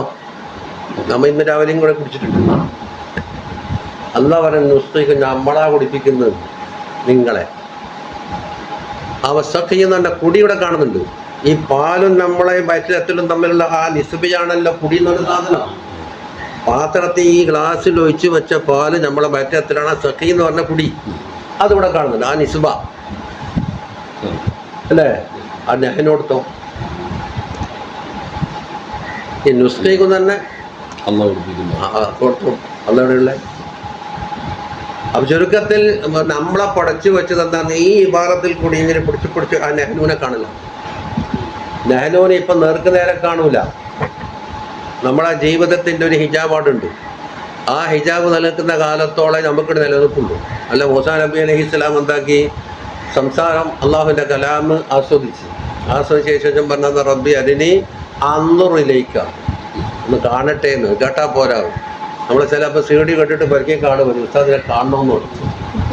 നമ്മ ഇന്ന് രാവിലെയും കൂടെ കുടിച്ചിട്ടുണ്ട്. അല്ലാഹ് പറയുന്ന നുസ്ഖയ്ക്ക് നമ്മളാ കുടിപ്പിക്കുന്നത് നിങ്ങളെ. അവസ്ഥ എന്ന കുടി ഇവിടെ കാണുന്നുണ്ട്. ഈ പാലും നമ്മളെ വയറ്റിലെത്തലും തമ്മിലുള്ള ആ നിസ്ബിയാണല്ലോ കുടി എന്നൊരു സാധനം. പാത്രത്തിൽ ഈ ഗ്ലാസ്സിൽ ഒഴിച്ച് വെച്ച പാല് നമ്മളെ വയറ്റിലെത്തലാണ് സഖി എന്ന് പറഞ്ഞ കുടി. അതിവിടെ കാണുന്നുണ്ട്, ആ നിസ്ബ അല്ലേ? ആ നെഹനോടത്തോ ഈ നുസ്ഖയ്ക്കും തന്നെ കൊടുത്തു അതെവിടെയുള്ള. അപ്പൊ ചുരുക്കത്തിൽ നമ്മളെ പടച്ചു വെച്ചത് എന്താണ്? ഈ വിഭാഗത്തിൽ കൂടി ഇങ്ങനെ പിടിച്ച് ആ നെഹ്നുവിനെ കാണില്ല. നെഹ്നുവിനെ ഇപ്പൊ നേരെ കാണൂല. നമ്മളെ ജീവിതത്തിന്റെ ഒരു ഹിജാബാടുണ്ട്. ആ ഹിജാബ് നിലനിൽക്കുന്ന കാലത്തോളം നമുക്കിവിടെ നിലനിൽപ്പുള്ളൂ. അല്ല, മൂസാ നബി അലൈഹി സ്വലാം എന്താക്കി? സംസാരം അള്ളാഹുവിന്റെ കലാം ആസ്വദിച്ച ശേഷം പറഞ്ഞ റബ്ബി അതിന് അന്നുറിലേക്ക് ഒന്ന് കാണട്ടെ എന്ന്. കേട്ടാ പോരാവും. നമ്മൾ ചിലപ്പോൾ സീഡി കേട്ടിട്ട് പരിക്കേ കാട് വരും, ഉസ്താദിനെ കാണണമെന്ന് പറഞ്ഞു.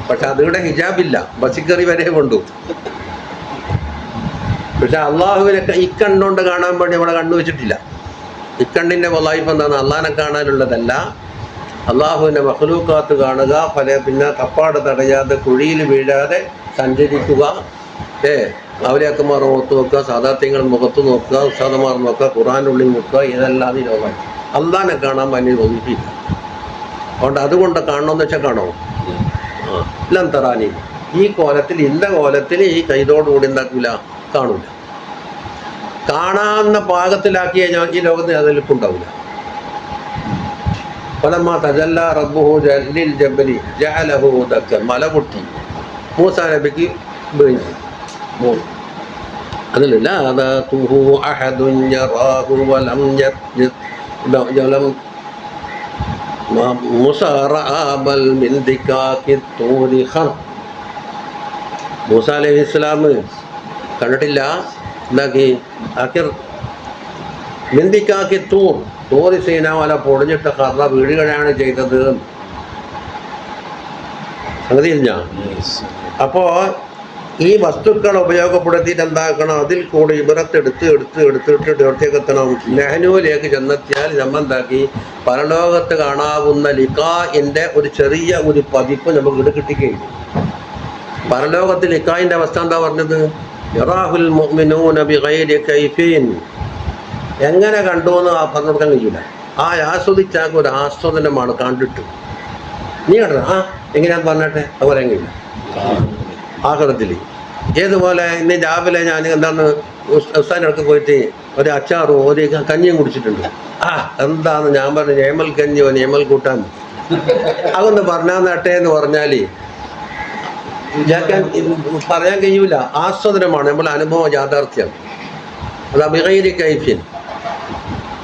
പക്ഷെ അതിവിടെ ഹിജാബില്ല, ബസിക്കറി വരെ കൊണ്ടു. പക്ഷെ അള്ളാഹുവിനെ ഇക്കണ്ണുകൊണ്ട് കാണാൻ വേണ്ടി നമ്മളെ കണ്ണു വെച്ചിട്ടില്ല. ഇക്കണ്ണിൻ്റെ വലായിഫ് എന്താണ്? അള്ളാഹിനെ കാണാനുള്ളതല്ല, അള്ളാഹുവിൻ്റെ മഖ്ലൂക്കാത്ത് കാണുക, പിന്നെ തപ്പാട് തടയാതെ കുഴിയിൽ വീഴാതെ സഞ്ചരിക്കുക, അവരെയൊക്കെമാർ മുഖത്ത് നോക്കുക, സാധാത്യങ്ങൾ മുഖത്ത് നോക്കുക, ഉസ്താദമാർ നോക്കുക, ഖുർആനുള്ളിൽ നോക്കുക, ഇതെല്ലാം ഈ ലോകം. അള്ളാഹിനെ കാണാൻ വേണ്ടി തോന്നിയിട്ടില്ല. അതുകൊണ്ട് അതുകൊണ്ട് കാണണമെന്ന് വെച്ചാൽ കാണോ എല്ലാം തറാനി ഈ കോലത്തിൽ ഇന്ന കോലത്തിൽ ഈ കൈതോടുകൂടി എന്താക്കൂല, കാണൂല. കാണാവുന്ന പാകത്തിലാക്കി കഴിഞ്ഞാൽ ഈ ലോകത്തിന് അതിലിപ്പുണ്ടാവില്ല. ഫലമ്മ തജല്ല റബ്ബുഹു ലിൽ ജബലി ജഅലഹു ദക്കൻ, മല പൊട്ടി മൂസാ നബിക്ക് വീഴ്ച. അതിൽ ലാദതുഹു അഹദുൻ യറാഹു വലം യലം മുസാറഅബൽ മിൻ ദികാക്കി തൂരി ഖർ. മൂസാ അലൈഹി ഇസ്ലാം കണ്ടിട്ടില്ല, എന്താക്കി? ആഖിർ മിന്ദിക്കാക്കി തൂറി സീനാമല പൊടിഞ്ഞിട്ട് കറ വീടുകയാണ് ചെയ്തത്. സംഗതി ഞാൻ അപ്പോൾ ഈ വസ്തുക്കൾ ഉപയോഗപ്പെടുത്തിയിട്ട് എന്താക്കണം? അതിൽ കൂടെ ഇബറത്തെടുത്ത് എവിടത്തേക്ക് എത്തണം? നെഹ്നുവിലേക്ക് ചെന്നെത്തിയാൽ നമ്മൾ എന്താക്കി? പരലോകത്ത് കാണാവുന്ന ലിഖാഇൻ്റെ ഒരു ചെറിയ ഒരു പതിപ്പ് നമുക്ക് ഇവിടെ കിട്ടിക്കഴിഞ്ഞു. പരലോകത്ത് ലിഖാഇൻ്റെ അവസ്ഥ എന്താ പറഞ്ഞത്? യറാഹുൽ മുഅ്മിനൂന ബിഗൈരി കൈഫിൻ. എങ്ങനെ കണ്ടു എന്ന് പറഞ്ഞു കൊടുക്കാൻ കഴിയില്ല. ആ ആസ്വദിച്ചാൽ ഒരു ആസ്വാദനമാണ് കണ്ടിട്ട്. നീ കണ്ടത് എങ്ങനെയാന്ന് പറഞ്ഞിട്ടെ അത് പറയാൻ കഴിയില്ല. ആഖിറത്തിൽ ഏതുപോലെ ഇന്ന് രാവിലെ ഞാൻ എന്താണ് ഉസ്താദിനടുത്ത് പോയിട്ട് ഒരു അച്ചാറും ഒരു കഞ്ഞിയും കുടിച്ചിട്ടുണ്ട്. എന്താന്ന് ഞാൻ പറഞ്ഞു, നേമൽ കഞ്ഞിയോ നേമൽ കൂട്ടാൻ അതൊന്ന് പറഞ്ഞാൽ നട്ടെ എന്ന് പറഞ്ഞാൽ പറയാൻ കഴിയൂല. ആസ്വാദനമാണ് നമ്മളെ അനുഭവം, യാഥാർത്ഥ്യം. അത് ബിഗൈരി കൈഫിൻ.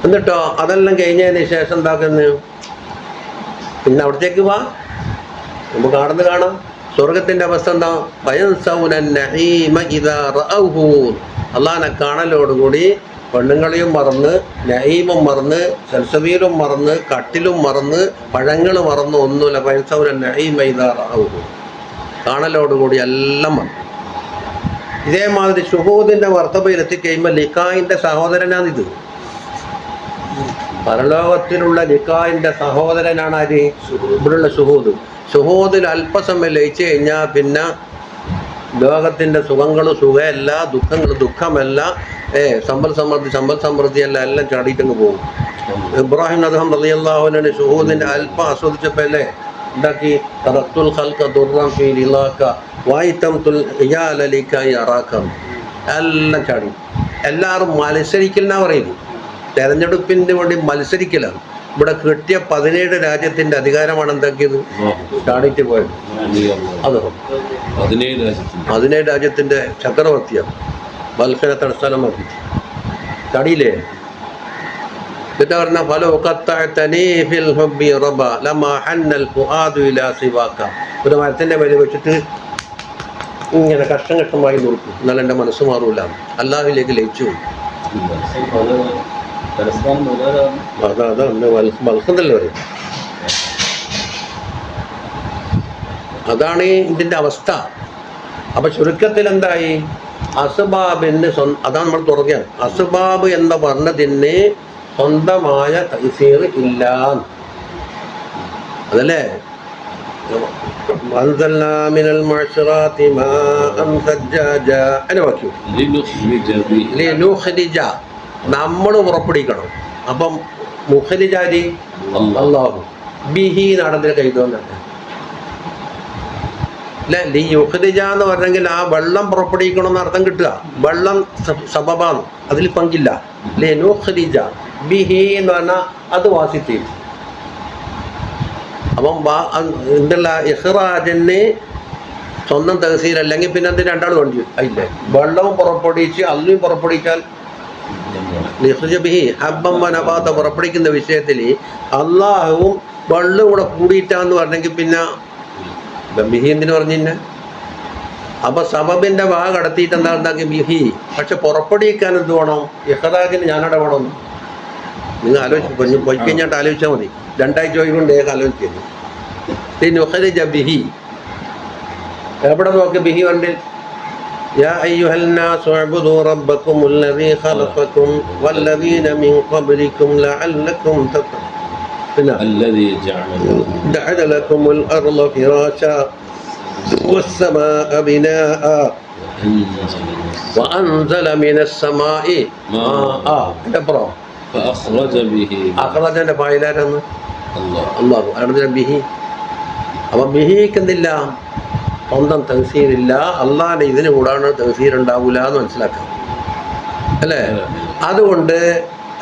എന്നിട്ടോ അതെല്ലാം കഴിഞ്ഞതിന് ശേഷം എന്താക്കുന്നു? പിന്നെ അവിടത്തേക്ക് വാ, നമുക്ക് കാണുന്നത് കാണാം. സ്വർഗത്തിന്റെ അവസ്ഥ എന്താ? അള്ളാഹിനെ കാണലോടുകൂടി പെണ്ണുങ്ങളെയും മറന്ന്, നഈമും മറന്ന്, സൽസബീലും മറന്ന്, കട്ടിലും മറന്ന്, പഴങ്ങൾ മറന്ന്, ഒന്നുമില്ല. പയൻസൗന നഈമ ഇദാ റഅൗഹു, കാണലോടുകൂടി എല്ലാം വന്നു. ഇതേമാതിരി ഷുഹൂദിന്റെ വർത്തബയിലെത്തിക്കഴിയുമ്പോൾ ലിഖായിന്റെ സഹോദരനാണിത്. പരലോകത്തിലുള്ള ലിഖായിന്റെ സഹോദരനാണ് ആര്? ഇവിടെയുള്ള ഷുഹൂദ്. ഷുഹൂദിൽ അല്പസമയം ലയിച്ചു കഴിഞ്ഞാൽ പിന്നെ ലോകത്തിന്റെ സുഖങ്ങളും സുഖമല്ല, ദുഃഖങ്ങൾ ദുഃഖമല്ല, സമ്പൽ സമൃദ്ധിയല്ല, എല്ലാം ചാടിയിട്ടങ്ങ് പോകും. ഇബ്രാഹിം അദ്ദേഹം റളിയല്ലാഹു അൻഹു ഷുഹൂദിന്റെ അല്പം ആസ്വദിച്ചപ്പോൾ അല്ലേ ഉണ്ടാക്കി? തറക്തുൽ ഖൽഖ ദുർറൻ ഫീ ലിലാക വൈതംതുൽ ഇയാല ലികൈ അറാക. എല്ലാം ചാടി. എല്ലാവരും മത്സരിക്കലെന്നാ പറയുന്നത്. തെരഞ്ഞെടുപ്പിന് വേണ്ടി മത്സരിക്കലാണ്. ഇവിടെ കിട്ടിയ 17 രാജ്യത്തിന്റെ അധികാരമാണ് എന്താക്കിയത്? ചാടിയിട്ട് പോയത്. അത് 17 രാജ്യത്തിന്റെ ചക്രവർത്തിയാണ്. ബൽഖിനെ തലസ്ഥാനമാക്കി ചാടിയില്ലേ? എന്നിട്ട് പറഞ്ഞ ഒരു മരത്തിന്റെ മേലെ വെച്ചിട്ട് ഇങ്ങനെ കഷ്ടമായി നോക്കും, എന്നാൽ എൻ്റെ മനസ്സ് മാറൂല, അല്ലാഹുവിലേക്ക് ലയിച്ചു. അതാ ബൽഖെന്നല്ലേ പറയും. അതാണ് ഇതിൻ്റെ അവസ്ഥ. അപ്പൊ ചുരുക്കത്തിൽ എന്തായി? അസ്ബാബിന് അതാണ് നമ്മൾ തുറക്കുകയാണ്. അസ്ബാബ് എന്ന് പറഞ്ഞതിന് സ്വന്തമായ തൈസീർ ഇല്ല. അതല്ലേ നമ്മൾ പുറപ്പെടുവിക്കണം. അപ്പം മുഖരിജാരി അല്ലാഹു ബിഹി നടന്നിട്ട് കൈതോന്നല്ല അല്ലെ. യുഖരിജ എന്ന് പറഞ്ഞെങ്കിൽ ആ വെള്ളം പുറപ്പെടുവിക്കണം എന്ന് അർത്ഥം കിട്ടുക. വെള്ളം സബബാണ്, അതിൽ പങ്കില്ല. ലുഖരിജ ബിഹി എന്ന് പറഞ്ഞാൽ അത് വാസിത്തി. അപ്പം എന്തുള്ള ഇഹ്റാജിന് സ്വന്തം തഹസീൽ അല്ലെങ്കിൽ പിന്നെ അത് രണ്ടാൾ വേണ്ടി അതില്ലേ. വെള്ളവും പുറപ്പെടുവിച്ച് അല്ലും പുറപ്പെടുവിച്ചാൽ ഹബ്ബം വനബാത്ത പുറപ്പെടുവിക്കുന്ന വിഷയത്തിൽ അള്ളാഹുവും വെള്ളവും കൂടെ കൂടിയിട്ടാന്ന് പറഞ്ഞെങ്കിൽ പിന്നെ ബിഹി എന്തിനു പറഞ്ഞിന്നെ? അപ്പൊ സബബിന്റെ വാ കടത്തിയിട്ട് എന്താ ഉണ്ടാക്കി ബിഹി. പക്ഷെ പുറപ്പെടുവിക്കാൻ എന്ത് വേണം? ഇഹ്റാജിന് ഞാനവിടെ വേണം. നിങ്ങൾ ആലോചിച്ച് പോയി കഴിഞ്ഞാട്ട് ആലോചിച്ചാൽ മതി. രണ്ടാഴ്ച കൊണ്ട് ആലോചിക്കുന്നു. ബിഹി എവിടെ നോക്കി ബിഹി കണ്ട് യാ അയ്യുഹന്നാസു ഉഅ്ബുദൂ റബ്ബക്കും അല്ലദീ ഖലഖക്കും വല്ലദീന മിൻ ഖബ്ലിക്കും ലഅല്ലക്കും തഖൂൻ. പിന്നെ അല്ലദീ ജഅല ലക്കുമുൽ അർള ഫിറാശാ വസ്സമാഅ ബിനാഅ വഅൻസല മിനസ് സമാഇ മാഅ. ഇതപ്പോ അഖ്റജന്റെ ഫായിലാരെന്ന് അല്ലാഹു അർദ ബിഹി. അപ്പം ബിഹിക്ക് എന്തില്ല? സ്വന്തം തഹ്സീരില്ല. അള്ളാഹിന്റെ ഇതിന് കൂടാണ് തഹ്സീർ ഉണ്ടാവൂല എന്ന് മനസ്സിലാക്കാം അല്ലേ. അതുകൊണ്ട്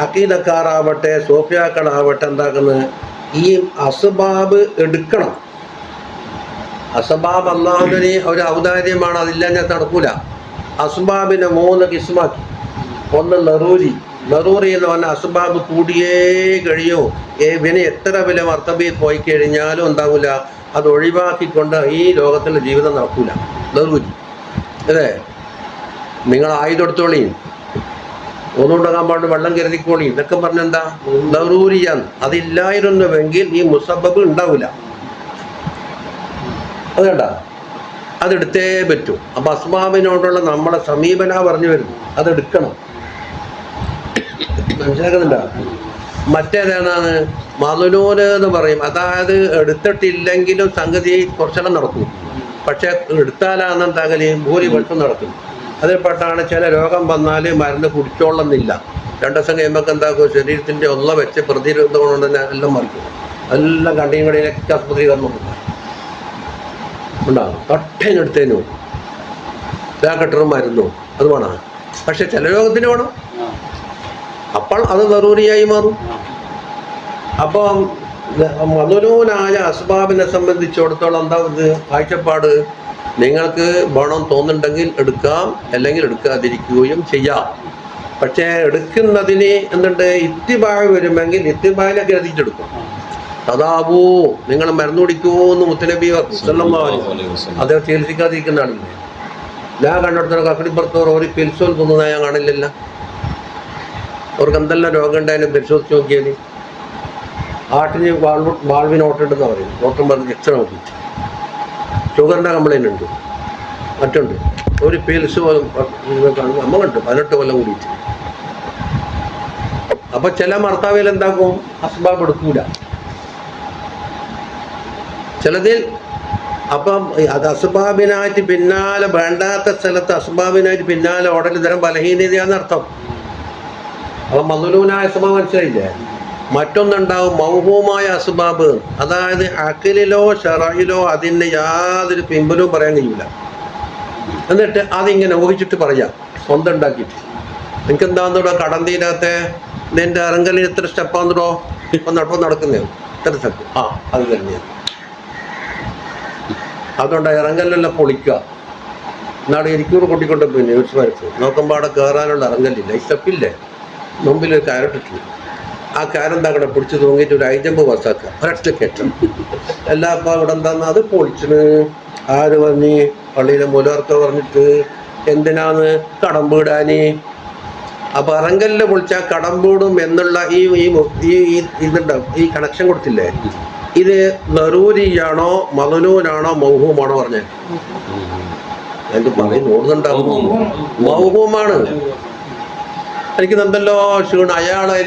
അഖീദക്കാരാവട്ടെ സൂഫിയാക്കളാവട്ടെ എന്താക്കുന്നത്? ഈ അസ്ബാബ് എടുക്കണം. അസ്ബാബ് അള്ളാഹുവിന് ഒരു ഔദാര്യമാണ്, അതില്ലാഞ്ഞാൽ നടക്കൂല. അസ്ബാബിനെ 3 കിസ്മാക്കി. ഒന്ന് ലറൂരി. ലറൂറി എന്ന് പറഞ്ഞാൽ അസ്ബാബ് കൂടിയേ കഴിയോ. ഇവന് എത്ര വില മർത്തബയിൽ പോയി കഴിഞ്ഞാലും ഉണ്ടാവില്ല. അത് ഒഴിവാക്കിക്കൊണ്ട് ഈ ലോകത്തിലെ ജീവിതം നടക്കൂല. ലറൂരി അല്ലേ. നിങ്ങൾ ആയുധം എടുത്തോളിയും, ഒന്നുണ്ടാകാൻ പാടുണ്ട്, വെള്ളം കരുതിക്കോളിയും, ഇതൊക്കെ പറഞ്ഞെന്താ ലറൂരിയാണ്. അതില്ലായിരുന്നുവെങ്കിൽ ഈ മുസബബ് ഉണ്ടാവില്ല. അതുകണ്ട അതെടുത്തേ പറ്റൂ. അപ്പൊ അസ്ബാബിനോടുള്ള നമ്മളെ സമീപന പറഞ്ഞു വരുന്നു, അതെടുക്കണം. മനസ്സിലാക്കുന്നുണ്ടോ? മറ്റേതാണ് മദലൂല് എന്ന് പറയും. അതായത് എടുത്തിട്ടില്ലെങ്കിലും സംഗതി കുറച്ചെല്ലാം നടക്കും. പക്ഷെ എടുത്താലാണെന്നുണ്ടെങ്കിൽ ഭൂരിപക്ഷം നടക്കും. അതിൽപ്പെട്ടാണ് ചില രോഗം വന്നാൽ മരുന്ന് കുടിച്ചോളുന്നില്ല. 2 ദിവസം കഴിയുമ്പോൾ എന്താക്കും? ശരീരത്തിൻ്റെ ഒള്ള വെച്ച് പ്രതിരോധം കൊണ്ട് തന്നെ എല്ലാം മറിക്കും. എല്ലാം കണ്ടിയും കടയിലൊക്കെ ആസ്പത്രീകരണം ഉണ്ടാകും. ഒട്ടേനെടുത്തേനും കെട്ടറും മരുന്നു അത് വേണം. പക്ഷെ ചില രോഗത്തിന് വേണം. അപ്പോൾ അത് നെറൂരിയായി മാറും. അപ്പം മദലൂനായ അസ്ബാബിനെ സംബന്ധിച്ചിടത്തോളം എന്താ ഇത് കാഴ്ചപ്പാട്? നിങ്ങൾക്ക് ഗുണം തോന്നുന്നുണ്ടെങ്കിൽ എടുക്കാം, അല്ലെങ്കിൽ എടുക്കാതിരിക്കുകയും ചെയ്യാം. പക്ഷേ എടുക്കുന്നതിന് എന്തുണ്ട്? ഇത്തിബാഴ് വരുമെങ്കിൽ ഇത്തിബാഴിനെ കരുതിയിട്ടെടുക്കും. സദാവൂ നിങ്ങൾ മരുന്ന് കുടിക്കുമെന്ന് മുത്തനബി അദ്ദേഹം ചികിത്സിക്കാതിരിക്കുന്ന ആളില്ലേ. ഞാൻ കണ്ടെടുത്ത കക്കടിപ്പുറത്തോർ ഒരു പിൽസോൽ തിന്നുന്ന ഞാൻ കാണില്ലല്ല. അവർക്ക് എന്തെല്ലാം രോഗം ഉണ്ടായാലും പരിശോധിച്ച് നോക്കിയാൽ ആട്ടിന് വാൾവിനോട്ടുണ്ടെന്ന് പറയും. ഡോക്ടർ പറഞ്ഞ് എക്സ്റേ നോക്കിയിട്ട് ഷുഗറിൻ്റെ കംപ്ലൈൻറ്റ് ഉണ്ട്, മറ്റുണ്ട്. ഒരു പിൽസ് പോലും അമ്മ കണ്ടു 18 കൊല്ലം കൂടിയിട്ട്. അപ്പം ചില ഭർത്താവിൽ എന്താക്കും? അസ്ബാബ് എടുക്കൂല ചിലതിൽ. അപ്പം അത് അസ്ബാബിനായിട്ട് പിന്നാലെ വേണ്ടാത്ത സ്ഥലത്ത് അസ്ബാബിനായിട്ട് പിന്നാലെ ഓടൽ തരം ബലഹീനതയാന്ന് അർത്ഥം. അപ്പം മദലൂനായ അസ്ബാബ് മനസ്സിലായില്ലേ? മറ്റൊന്നുണ്ടാവും മൗഹൂമായ അസ്ബാബ്. അതായത് അഖിലിലോ ഷറയിലോ അതിന് യാതൊരു പിമ്പലും പറയാൻ കഴിയില്ല. എന്നിട്ട് അതിങ്ങനെ ഊഹിച്ചിട്ട് പറയാം, സ്വന്തം ഉണ്ടാക്കിയിട്ട്. എനിക്കെന്താന്നൂടോ കടം തീരാത്ത നിന്റെ ഇറങ്കലിന് എത്ര സ്റ്റെപ്പാന്നൂടോ ഒന്നപ്പം നടക്കുന്നേ? എത്ര സ്റ്റെപ്പ്? അത് തന്നെയാണ്. അതുകൊണ്ട് ഇറങ്കലെല്ലാം പൊളിക്കുക. എന്നാണ് എനിക്കൂടെ കൊണ്ടിക്കൊണ്ട് പോയി ന്യൂസ് വരച്ച് നോക്കുമ്പോൾ അവിടെ കയറാനുള്ള ഇറങ്കലില്ല, ഈ സ്റ്റെപ്പില്ലേ, മുമ്പിലൊരു കാരട്ടിട്ടില്ല. ആ കാരെന്താക്കണ പിടിച്ച് തൂങ്ങിയിട്ട് ഒരു ഐജമ്പ് ബസ്സാക്കുക, ഒരൊറ്റ കയറ്റം. എല്ലാ അപ്പം ഇവിടെ എന്താന്ന് അത് പൊളിച്ചിന്. ആര് പറഞ്ഞ്? പള്ളിയിലെ മൂലവർക്ക് പറഞ്ഞിട്ട്. എന്തിനാന്ന്? കടം വീടാന്. അപ്പം ഇറങ്കലിൽ പൊളിച്ചാൽ കടം വീടും എന്നുള്ള ഈ ഇതുണ്ടാവും. ഈ കണക്ഷൻ കൊടുത്തില്ലേ, ഇത് ദറൂരിയാണോ മദലൂനാണോ മൗഹൂമാണോ പറഞ്ഞത്? എനിക്ക് പറയുന്നു ഓടുന്നുണ്ടാവും. മൗഹൂമാണ്. എനിക്ക് എന്തല്ലോ ക്ഷീണം. അയാളെ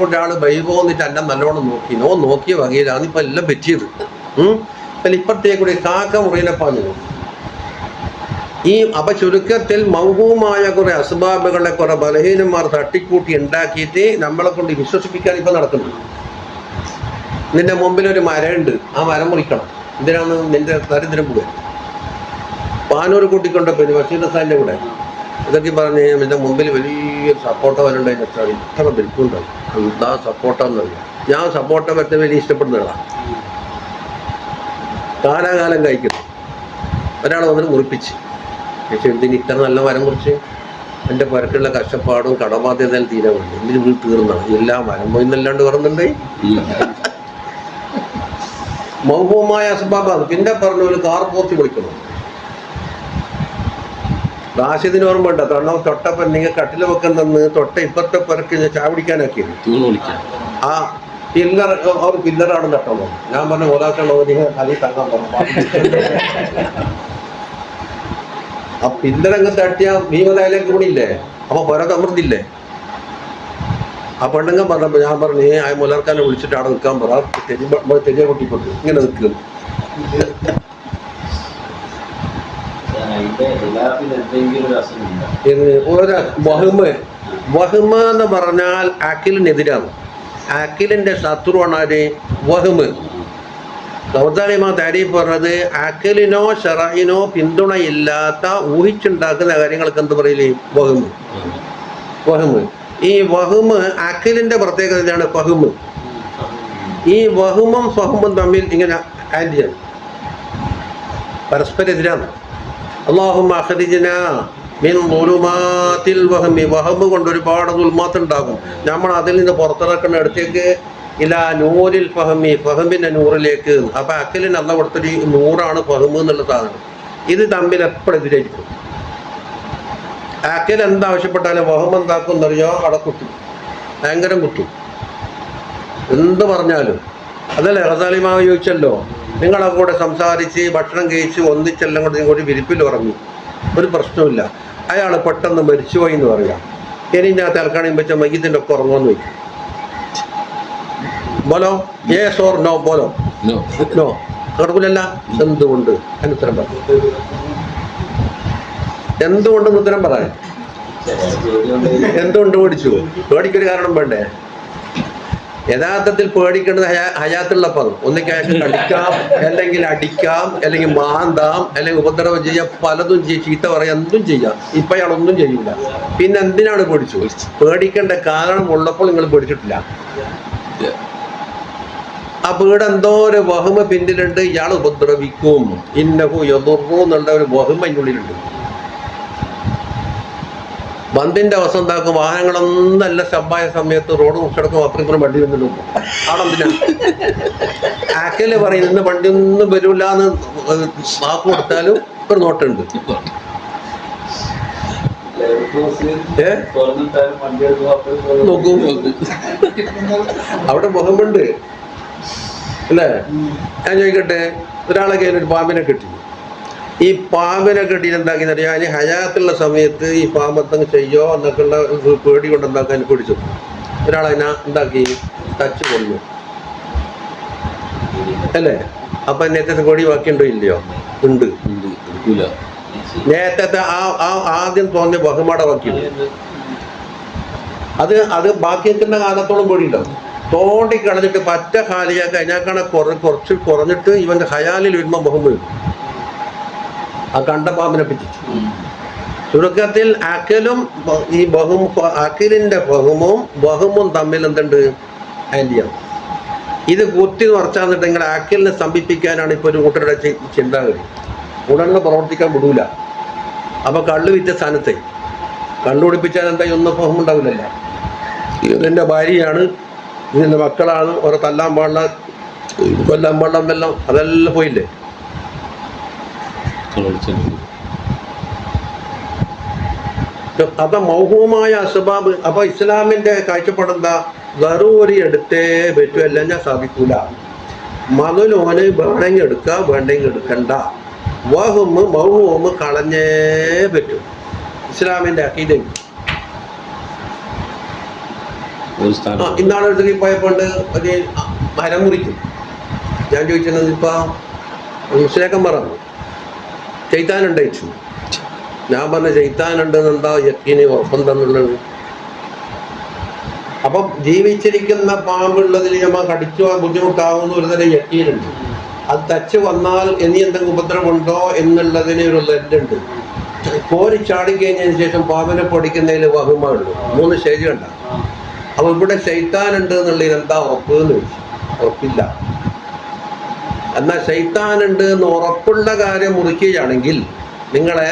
ഒരാൾ ബൈബോന്നിട്ട് എന്നെ നല്ലോണം നോക്കി. നോക്കിയ വകയിലാണ് ഇപ്പൊ എല്ലാം പറ്റിയത്. പിന്നെ ഇപ്പഴത്തേക്ക് കൂടി കാക്ക മുറിയിലെ പറഞ്ഞു. അപ്പൊ ചുരുക്കത്തിൽ മൗഹൂമായ കുറെ അസ്ബാബുകളെ കുറെ ബലഹീനന്മാർ തട്ടിക്കൂട്ടി ഉണ്ടാക്കിയിട്ട് നമ്മളെ കൊണ്ട് വിശ്വസിപ്പിക്കാൻ ഇപ്പൊ നടക്കുന്നുണ്ട്. നിന്റെ മുമ്പിൽ ഒരു മരമുണ്ട്, ആ മരം മുറിക്കണം. എന്തിനാണ്? നിന്റെ ദരിദ്രം പോകാൻ. പാനൂർ കൂട്ടിക്കൊണ്ടപ്പോ ബഷീർ സാറിന്റെ കൂടെ ഇതൊക്കെ പറഞ്ഞ് എൻ്റെ മുമ്പിൽ വലിയ സപ്പോർട്ട വരണ്ടായി. ഇത്ര ബെൽക്കുണ്ടാവും. എന്താ സപ്പോർട്ട എന്നറിയാം. ഞാൻ സപ്പോർട്ട പറ്റുന്ന വലിയ ഇഷ്ടപ്പെടുന്നതാണ്. കാലാകാലം കഴിക്കുന്നു. ഒരാൾ വന്നിട്ട് മുറിപ്പിച്ച്. പക്ഷെ എന്തിന് ഇത്ര നല്ല മരം കുറിച്ച്? എൻ്റെ പുരക്കുള്ള കഷ്ടപ്പാടും കടബാധ്യതയും തീരെ വേണ്ടി എന്തിന് വീട് തീർന്നാണ്. എല്ലാ മരം പോയി എന്നല്ലാണ്ട് പറയുന്നുണ്ടേ. മൗഹൂമായ അസ്ബാബാണ്. പിന്നെ പറഞ്ഞു ഒരു കാർ പോത്തി വിളിക്കണം. റാഷിദിന് ഓർമ്മ ഉണ്ടോ? തൊട്ടപ്പം നിങ്ങൾ കട്ടിൽ വെക്കാൻ തന്ന് തൊട്ട ഇപ്പത്തെ പുരക്ക് ചാവടിക്കാനാക്കിയത്. ആ പില്ലർ, അവർ പില്ലറാണ് തട്ടുള്ളൂ. ഞാൻ പറഞ്ഞ ഓലാക്കുള്ളൂ നിങ്ങൾ തലയിൽ തങ്ങാൻ പറഞ്ഞു. ആ പില്ലറങ്ങ് തട്ടിയ ഭീമതായിലേക്ക് കൂടിയില്ലേ? അപ്പൊ പുര കമർന്നില്ലേ? ആ പെണ്ണുങ്ങ പറഞ്ഞപ്പോ ഞാൻ പറഞ്ഞു ആ മുലർക്കാനെ വിളിച്ചിട്ട് അവിടെ നിൽക്കാൻ പറ. തെരിയ കൊട്ടിക്കൊണ്ടു ഇങ്ങനെ നിൽക്കുന്നു. വഹ്മ എന്ന് പറഞ്ഞാൽ അഖിലിനെതിരാണ്. അഖിലിന്റെ ശത്രുവാണ് ആര്? വഹ്മ്. ഗൗതാലിമാ താരീഫ് പറഞ്ഞത് അഖിലിനോ ഷറഇനോ പിന്തുണയില്ലാത്ത ഊഹിച്ചുണ്ടാക്കുന്ന കാര്യങ്ങൾക്ക് എന്ത് പറയില്ലേ? വഹ്മ്. വഹ്മ്. ഈ വഹ്മ് അഖിലിന്റെ പ്രത്യേകതയാണ് ഫഹ്മ്. ഈ വഹ്മും ഫഹ്മും തമ്മിൽ ഇങ്ങനെ ആന്റിയാണ്, പരസ്പര എതിരാണ്. അല്ലാഹുമ്മ അഖ്രിജ്നാ മിൻ ദുലുമാതിൽ വഹ്മി. വഹ്മ് കൊണ്ട് ഒരുപാട് ദുൽമാത്ത് ഉണ്ടാകും. നമ്മൾ അതിൽ നിന്ന് പുറത്തിറക്കുന്ന അടുത്തേക്ക് ഇലാ നൂരിൽ ഫഹ്മി, ഫഹ്മിന്റെ നൂറിലേക്ക്. അപ്പൊ അഖിലിന് അള്ള കൊടുത്തൊരു നൂറാണ് ഫഹ്മ് എന്നുള്ള സാധനം. ഇത് തമ്മിൽ എപ്പോഴും എതിരായിരിക്കും. അഖിൽ എന്താവശ്യപ്പെട്ടാലും വഹ്മ് എന്താക്കും എന്നറിയോ? അവിടെ കുത്തും, ഭയങ്കരം കുത്തും. എന്ത് പറഞ്ഞാലും. അതല്ലേ ഗസാലിമാവ് ചോദിച്ചല്ലോ, നിങ്ങളെ കൂടെ സംസാരിച്ച് ഭക്ഷണം കഴിച്ച് ഒന്നിച്ചെല്ലാം കൂടെ ഒരു വിരിപ്പിൽ ഉറങ്ങി, ഒരു പ്രശ്നമില്ല. അയാൾ പെട്ടെന്ന് മരിച്ചുപോയി എന്ന് പറയാം. ഇനി ഞാൻ തൽക്കാണിയും വെച്ച മയ്യത്തിൻ്റെ ഒക്കെ ഉറങ്ങുമെന്ന് വയ്ക്കും. ബോലോ യെസ് ഓർ നോ? ബോലോ നോ. നടക്കില്ലല്ല. എന്തുകൊണ്ട്? അനുത്തരം പറഞ്ഞു. എന്തുകൊണ്ടെന്ന് ഉത്തരം പറയാൻ. എന്തുകൊണ്ട് പേടിച്ചു? പേടിക്കൊരു കാരണം വേണ്ടേ? യഥാർത്ഥത്തിൽ പേടിക്കേണ്ടത് ഹയാത്തുള്ള പദം. ഒന്നിക്ക് അയാൾക്ക് കടിക്കാം, അല്ലെങ്കിൽ അടിക്കാം, അല്ലെങ്കിൽ മാന്താം, അല്ലെങ്കിൽ ഉപദ്രവം ചെയ്യാം, പലതും ചെയ്യും, ചീത്ത പറയാം, എന്തും ചെയ്യാം. ഇപ്പൊ അയാളൊന്നും ചെയ്യില്ല. പിന്നെ എന്തിനാണ് പേടിച്ചു? പേടിക്കേണ്ട കാരണം ഉള്ളപ്പോൾ നിങ്ങൾ പേടിച്ചിട്ടില്ല. ആ പേടെന്തോ ഒരു വഹ്മ പിന്നിലുണ്ട്. ഇയാൾ ഉപദ്രവിക്കും, ഇന്നഹു യദുറു എന്നുള്ള ഒരു വഹ്മ അതിനുള്ളിലുണ്ട്. ബന്ദിന്റെ അവസ്ഥ എന്താക്കും? വാഹനങ്ങളൊന്നല്ല ശബ്ദമായ സമയത്ത് റോഡ് മുറിച്ചടക്കം അപ്പുറം വണ്ടി വന്നിട്ട് അവിടെ എന്തിനാ? ആക്കല് പറയും ഇന്ന് വണ്ടി ഒന്നും വരൂല എന്ന് വാക്ക് കൊടുത്താലും ഒരു നോട്ടുണ്ട്. നോക്കും, അവിടെ മുഖമുണ്ട് അല്ലേ? ഞാൻ ചോദിക്കട്ടെ, ഒരാളെ കയ്യിൽ ഒരു പാമ്പിനെ കിട്ടി. ഈ പാമ്പിനെ കെട്ടിയിട്ട് എന്താക്കി അറിയാം? അതിന് ഹയാത്തുള്ള സമയത്ത് ഈ പാമ്പത്തങ്ങ് ചെയ്യോ എന്നൊക്കെയുള്ള പേടി കൊണ്ട് എന്താക്കാൻ പിടിച്ചു. ഒരാളതിനെ എന്താക്കി ടച്ച് കൊണ്ടു അല്ലേ? അപ്പൊ നേരത്തെ പേടി ബാക്കിയുണ്ടോ? ഇല്ലയോ? ഉണ്ട്. നേരത്തെ ആദ്യം തോന്നിയ ബഹുമാടെ ബാക്കിയുണ്ട്. അത് ബാക്കി നിൽക്കുന്ന കാലത്തോളം പേടിയുണ്ടാവും. തോണ്ടി കളഞ്ഞിട്ട് പറ്റ ഖാലിയാക്കി അതിനേക്കാണ് കുറച്ച് കുറഞ്ഞിട്ട് ഇവന്റെ ഹയാലിൽ വരുമ്പോൾ ബഹുമ ആ കണ്ട പാമ്പിനെ പറ്റിച്ചു. ചുരുക്കത്തിൽ അഖിലും ഈ അഖിലിന്റെ ബഹുമും ബഹുമും തമ്മിൽ എന്തുണ്ട്? ആന്റിയാണ്. ഇത് കുത്തി നിറച്ചാന്നിട്ടെങ്കിൽ അഖിലിനെ സമീപിക്കാനാണ് ഇപ്പൊ ഒരു കൂട്ടരുടെ ചിന്താഗതി. ഉടനെ പ്രവർത്തിക്കാൻ വിടൂല. അപ്പൊ കള്ളു വിറ്റ സ്ഥാനത്തെ കണ്ടുപിടിപ്പിച്ചാൽ എന്താ ഒന്നും ബഹും ഉണ്ടാവില്ലല്ലോ. ഇതിന്റെ ഭാര്യയാണ്, ഇതിന്റെ മക്കളാണ്, ഓരോ തല്ലാൻ പാടില്ല, കൊല്ലാൻ പാടില്ല എന്നെല്ലാം അതെല്ലാം പോയില്ലേ? അപ്പൊ മൗഹൂമായ അസ്ബാബ്. അപ്പൊ ഇസ്ലാമിന്റെ കാഴ്ചപ്പാടെന്താ? ദറൂരി എടുത്തേ പറ്റൂ, എല്ലാം ഞാൻ സാധിക്കൂല. മതുലോന് വേണമെങ്കിൽ എടുക്കുക, വേണ്ടെങ്കിൽ എടുക്കണ്ട. വഹുമ്മ് മൗഹൂമ് കളഞ്ഞേ പറ്റും. ഇസ്ലാമിന്റെ അഖീദയും ഇന്നാളൊരു പോയപ്പോണ്ട് ഒരു മരം മുറിക്കും. ഞാൻ ചോദിച്ചത് ഇപ്പൊ മുസ്ലിയാക്കൻ പറഞ്ഞു ചെയ്ത്താനുണ്ടായിട്ടു. ഞാൻ പറഞ്ഞ ചെയ്ത്താനുണ്ട് എന്താ യക്കീന് ഉറപ്പം തന്നുള്ളത്. അപ്പം ജീവിച്ചിരിക്കുന്ന പാമ്പുള്ളതിൽ നമ്മൾ കടിച്ചു ബുദ്ധിമുട്ടാവുന്ന ഒരു തരം യക്കീനുണ്ട്. അത് തച്ച് വന്നാൽ ഇനി എന്തെങ്കിലും ഉപദ്രവമുണ്ടോ എന്നുള്ളതിന് ഒരു ലെല്ലുണ്ട്. കോരി ചാടിക്കഴിഞ്ഞതിന് ശേഷം പാമ്പിനെ പൊടിക്കുന്നതിൽ വഹുമുള്ളൂ. 3 സ്റ്റേജ് കണ്ട. അപ്പൊ ഇവിടെ ശൈത്താനുണ്ട് എന്നുള്ളതിൽ എന്താ ഉറപ്പ് എന്ന് ചോദിച്ചു. ഉറപ്പില്ല. എന്നാൽ ശൈത്താനുണ്ട് എന്ന് ഉറപ്പുള്ള കാര്യം മുറിക്കുകയാണെങ്കിൽ നിങ്ങളെ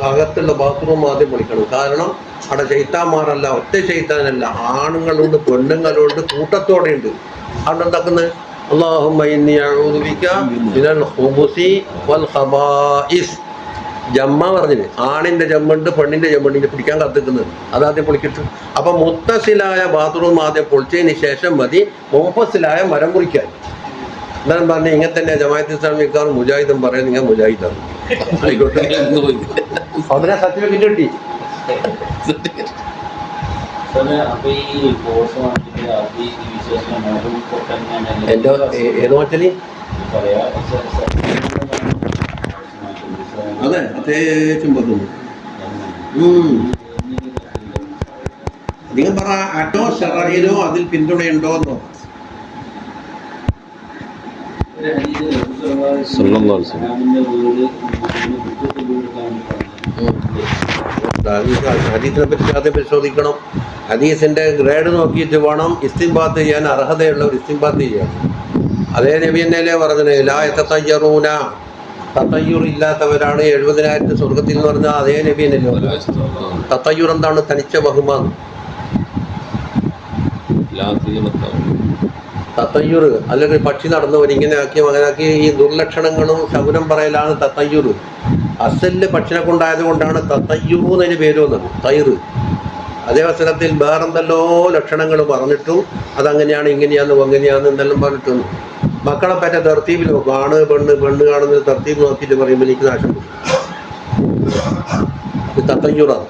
അകത്തുള്ള ബാത്റൂം ആദ്യം പൊളിക്കണം. കാരണം അവിടെ ശൈത്താന്മാരല്ല, ഒറ്റ ശൈത്താനല്ല, ആണുങ്ങളുണ്ട്, പെണ്ണുങ്ങളുണ്ട്, കൂട്ടത്തോടെ ഉണ്ട്. അവിടെ എന്താക്കുന്നത്? അല്ലാഹുമ്മ ഇന്നി അഊദു ബിക മിനൽ ഖുബുസി വൽ ഖബായിസ്. ജമ്മ പറഞ്ഞില്ലേ, ആണിന്റെ ജമ്മുണ്ട്, പെണ്ണിന്റെ ജമ്മുണ്ട്. ഇത് പിടിക്കാൻ കത്തിക്കുന്നത് അതാദ്യം പൊളിക്കിട്ടു. അപ്പൊ മുത്തസിലായ ബാത്റൂം ആദ്യം പൊളിച്ചതിന് ശേഷം മതി മുഫസിലായ മരം മുറിക്കാൻ. എന്നാലും പറഞ്ഞ ഇങ്ങനെ തന്നെ ജമാഅത്ത് ഇസ്ലാമിക്കാർ മുജാഹിദും പറയാൻ നിങ്ങൾ മുജാഹിദാണ്. ആയിക്കോട്ടെ, അതിനെ സർട്ടിഫിക്കറ്റ് കിട്ടി. എന്റെ ഏത് മാറ്റല്? അതെ, പ്രത്യേകിച്ചും പറഞ്ഞു. നിങ്ങൾ പറ അറ്റോ ഷറയിലോ അതിൽ പിന്തുണയുണ്ടോ എന്നോ. ഹദീസിനെ പറ്റി ആദ്യം പരിശോധിക്കണം. ഹദീസിന്റെ ഗ്രേഡ് നോക്കിയിട്ട് വേണം ഇസ്തിൻബാത്ത് ചെയ്യാൻ. അർഹതയുള്ളവർ ഇസ്തിൻബാത്ത് ചെയ്യണം. അതേ നബി എന്നല്ലേ പറഞ്ഞത്, ലാ യതതയ്യറൂന, തത്തയ്യൂർ ഇല്ലാത്തവരാണ് 70,000 സ്വർഗത്തിൽ എന്ന് പറഞ്ഞാൽ അതേ നബി എന്നല്ലേ പറഞ്ഞത്. തത്തയ്യൂർ എന്താണ്? തനിച്ച ബഹുമാനം. തത്തയ്യൂർ അല്ലെങ്കിൽ പക്ഷി നടന്നവർ ഇങ്ങനെ ആക്കി മകനാക്കി ഈ ദുർലക്ഷണങ്ങളും ശകുനം പറയലാണ് തത്തയ്യൂർ. അസല് പക്ഷിനെ കൊണ്ടായത് കൊണ്ടാണ് തത്തയ്യൂർ എന്നതിന് പേര് വന്നത്, തൈറ്. അതേ അവസരത്തിൽ വേറെന്തല്ലോ ലക്ഷണങ്ങൾ പറഞ്ഞിട്ടും അതങ്ങനെയാണ് ഇങ്ങനെയാന്ന് അങ്ങനെയാന്ന് എന്തെല്ലാം പറഞ്ഞിട്ടും മക്കളെ പറ്റ തർത്തീബിൽ നോക്കും. ആണ് പെണ്ണ്, പെണ്ണ് കാണുന്നത് തർത്തീബ് നോക്കിയിട്ട് പറയുമ്പോൾ എനിക്ക് നാശം വരും. ഇത് തത്തയ്യൂറാണ്.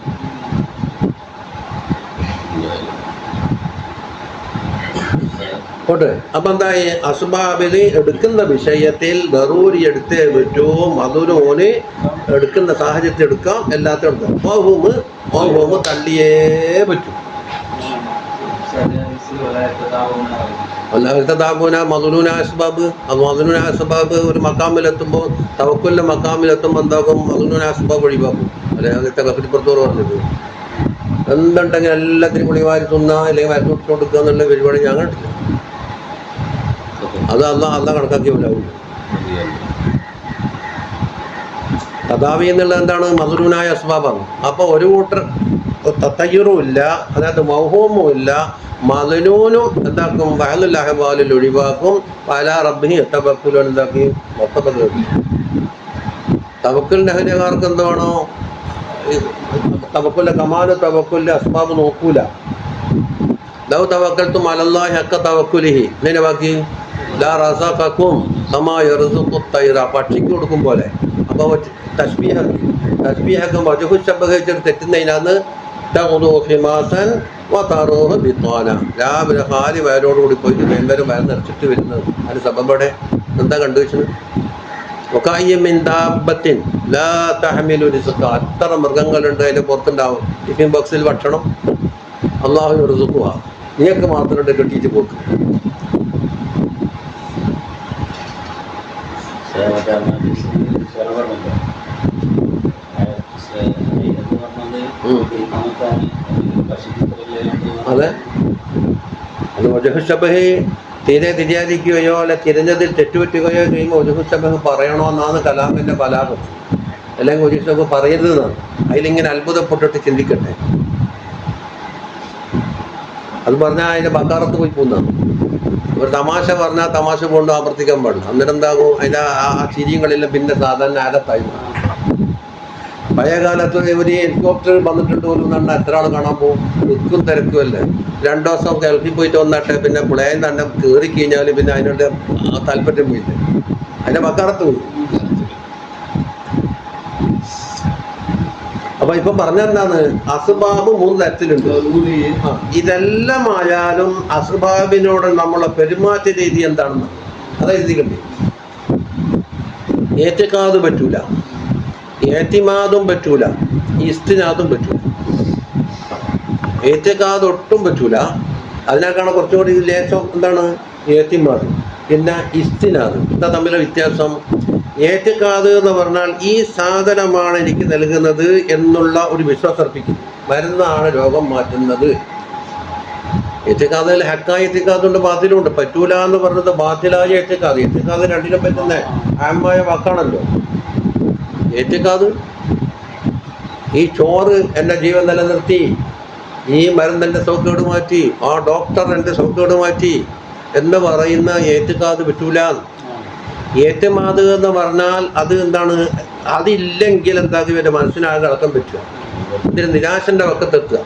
പോട്ടെ. അപ്പൊ എന്തായി? അസ്ബാബില് എടുക്കുന്ന വിഷയത്തിൽ ദറൂരി എടുത്തേ പറ്റൂ. മധുരോന് എടുക്കുന്ന സാഹചര്യത്തിൽ എടുക്കാം, എല്ലാത്തിനും എടുക്കാം. മൗഹൂമ് തള്ളിയേ പറ്റൂ. അസ്ബാബ് ഒരു മക്കാമിലെത്തുമ്പോൾ, തവക്കുലിന്റെ മക്കാമിലെത്തുമ്പോൾ എന്താകും? മദുനൂന അസ്ബാബ് ഒഴിവാക്കും. അല്ലെ അങ്ങനത്തെ കഫിപ്പുറത്തോട് പറഞ്ഞത് എന്തുണ്ടെങ്കിൽ എല്ലാത്തിനും കുളിവാരി തിന്നാ അല്ലെങ്കിൽ മരുന്ന് കുടിച്ചു കൊടുക്കുക എന്നുള്ള പരിപാടി ഞാൻ കണ്ടില്ല. അത് അല്ല കണക്കാക്കി വരാവില്ല. തദാവി എന്നുള്ളത് എന്താണ്? മദുനൂനായ അസ്ബാബാണ്. അപ്പൊ ഒരു കൂട്ടർ തത്തയ്യൂറും ഇല്ല, അതായത് മൗഹൂമും ഇല്ല. മദനൂനും എന്താക്കും? വഅലുൽ അഹ്വാലിൽ ഒഴിവാക്കും. വഅലാ റബ്ബിഹി യതവക്കലു എന്താക്കി? തവക്കുലിന്റെ അഹ്ലികാർക്ക് എന്താണോ തവക്കുലിന്റെ കമാല്, തവക്കുലിന്റെ അസ്ബാബ് നോക്കൂല. ലൗ തവക്കൽതും അലല്ലാഹി ഹഖ തവക്കുലിഹി. ഇതിനെ ബാക്കി ലാ റസഖകും കമാ യർസുഖു തൈറ, പക്ഷിക്ക് കൊടുക്കും പോലെ. അപ്പോൾ തസ്ബീഹക്കും വജ്ഹു ശബ്ബഹ തെറ്റുന്നതിനാണ് തഖുദു ഖിമാസൻ വതറൂഹു ബിത്വാന. രാവിലെ ഖാലി വയലോടുകൂടി പോയിട്ട് വെമ്പരും വയർ നിറച്ചിട്ട് വരുന്നത്. അതിന് സബബടെ എന്താ കണ്ടുവെച്ചത്? വകായ്യമിൻ ദാബത്തിൻ ലാ തഹ്മിലു റിസ്ഖ. അത്ര മൃഗങ്ങളുണ്ട്, അതിൻ്റെ പുറത്തുണ്ടാവും ടിഫിൻ ബോക്സിൽ ഭക്ഷണം. അല്ലാഹു യർസുഖുഹ, നിങ്ങൾക്ക് മാത്രം കെട്ടിയിട്ട് പോക്ക്. അതെ, അത് വജ്ഹു ശബ്ബഹ് തീരെ തിരിയാതിരിക്കുകയോ അല്ലെ തിരിഞ്ഞതിൽ തെറ്റുപറ്റുകയോ ചെയ്യുമ്പോൾ വജ്ഹു ശബ്ബഹ് പറയണോ എന്നാണ് കലാമിന്റെ ബലാഗം. അല്ലെങ്കിൽ വജ്ഹു ശബ്ബഹ് പറയരുത് എന്നാണ്. അതിലിങ്ങനെ അത്ഭുതപ്പെട്ടിട്ട് ചിന്തിക്കട്ടെ. അത് പറഞ്ഞാൽ അതിന്റെ ബക്കാറത്ത് പോയി പോകുന്നതാണ്. ഒരു തമാശ പറഞ്ഞാൽ തമാശ കൊണ്ട് ആവർത്തിക്കാൻ പാടില്ല. അന്നേരം എന്താകും? അതിന്റെ ആ ചിരികളെല്ലാം പിന്നെ സാധാരണ ആദത്തായി. പഴയ കാലത്ത് ഒരു ഹെലികോപ്റ്റർ വന്നിട്ടുണ്ട് പോലും തന്നെ എത്ര ആൾ കാണാൻ പോകും? നിൽക്കും തിരക്കുമല്ലേ. 2 ദിവസം ഗൾഫിൽ പോയിട്ട് വന്നിട്ട് പിന്നെ പ്ലെയിൻ തന്നെ കയറി കഴിഞ്ഞാൽ പിന്നെ അതിനോട് താല്പര്യം പോയില്ല, അതിന്റെ മക്കാറത്ത് പോയി. അപ്പൊ ഇപ്പൊ പറഞ്ഞെന്താണ്, അസ്ബാബ് 3 തരത്തിലുണ്ട്. ഇതെല്ലാം ആയാലും അസ്ബാബിനോട് നമ്മളെ പെരുമാറ്റ രീതി എന്താണെന്ന് അതെഴുതിക്കണ്ടേ. ഏത്തിഖാദ് പറ്റൂല, ഏത്തിമാദും പറ്റൂല, ഇസ്തിനാദും പറ്റൂല. ഏത്തിഖാദ് ഒട്ടും പറ്റൂല. അതിനേക്കാണ് കുറച്ചും കൂടി ലേശം എന്താണ് ഏത്തിമാദ്. പിന്നെ ഇസ്തിനാദ്. എന്താ തമ്മിലെ വ്യത്യാസം? ഏത്തിഖാദ് എന്ന് പറഞ്ഞാൽ ഈ സാധനമാണ് എനിക്ക് നൽകുന്നത് എന്നുള്ള ഒരു വിശ്വാസം അർപ്പിക്കും. മരുന്നാണ് രോഗം മാറ്റുന്നത്. ഏത്തിഖാദിൽ ഹക്കായ ഏത്തിഖാദുണ്ട്, ബാത്തിലുണ്ട്. പറ്റൂല എന്ന് പറഞ്ഞത് ബാത്തിലായ ഏത്തിഖാദ്. ഏത്തിഖാദ് രണ്ടിനും പറ്റുന്ന ആമായ വാക്കാണല്ലോ ഏത്തിഖാദ്. ഈ ചോറ് എൻ്റെ ജീവൻ നിലനിർത്തി, ഈ മരുന്ന് എൻ്റെ സൗക്കേട് മാറ്റി, ആ ഡോക്ടർ എൻ്റെ സൗക്കേട് മാറ്റി എന്ന് പറയുന്ന ഏത്തിഖാദ് പറ്റൂല. ഏത്തിമാദ് എന്ന് പറഞ്ഞാൽ അത് എന്താണ്? അതില്ലെങ്കിൽ എന്താക്കി ഇവരുടെ മനസ്സിനാകെ അടക്കം പറ്റുക, ഇതിന് നിരാശൻ്റെ വക്കത്തെത്തുക.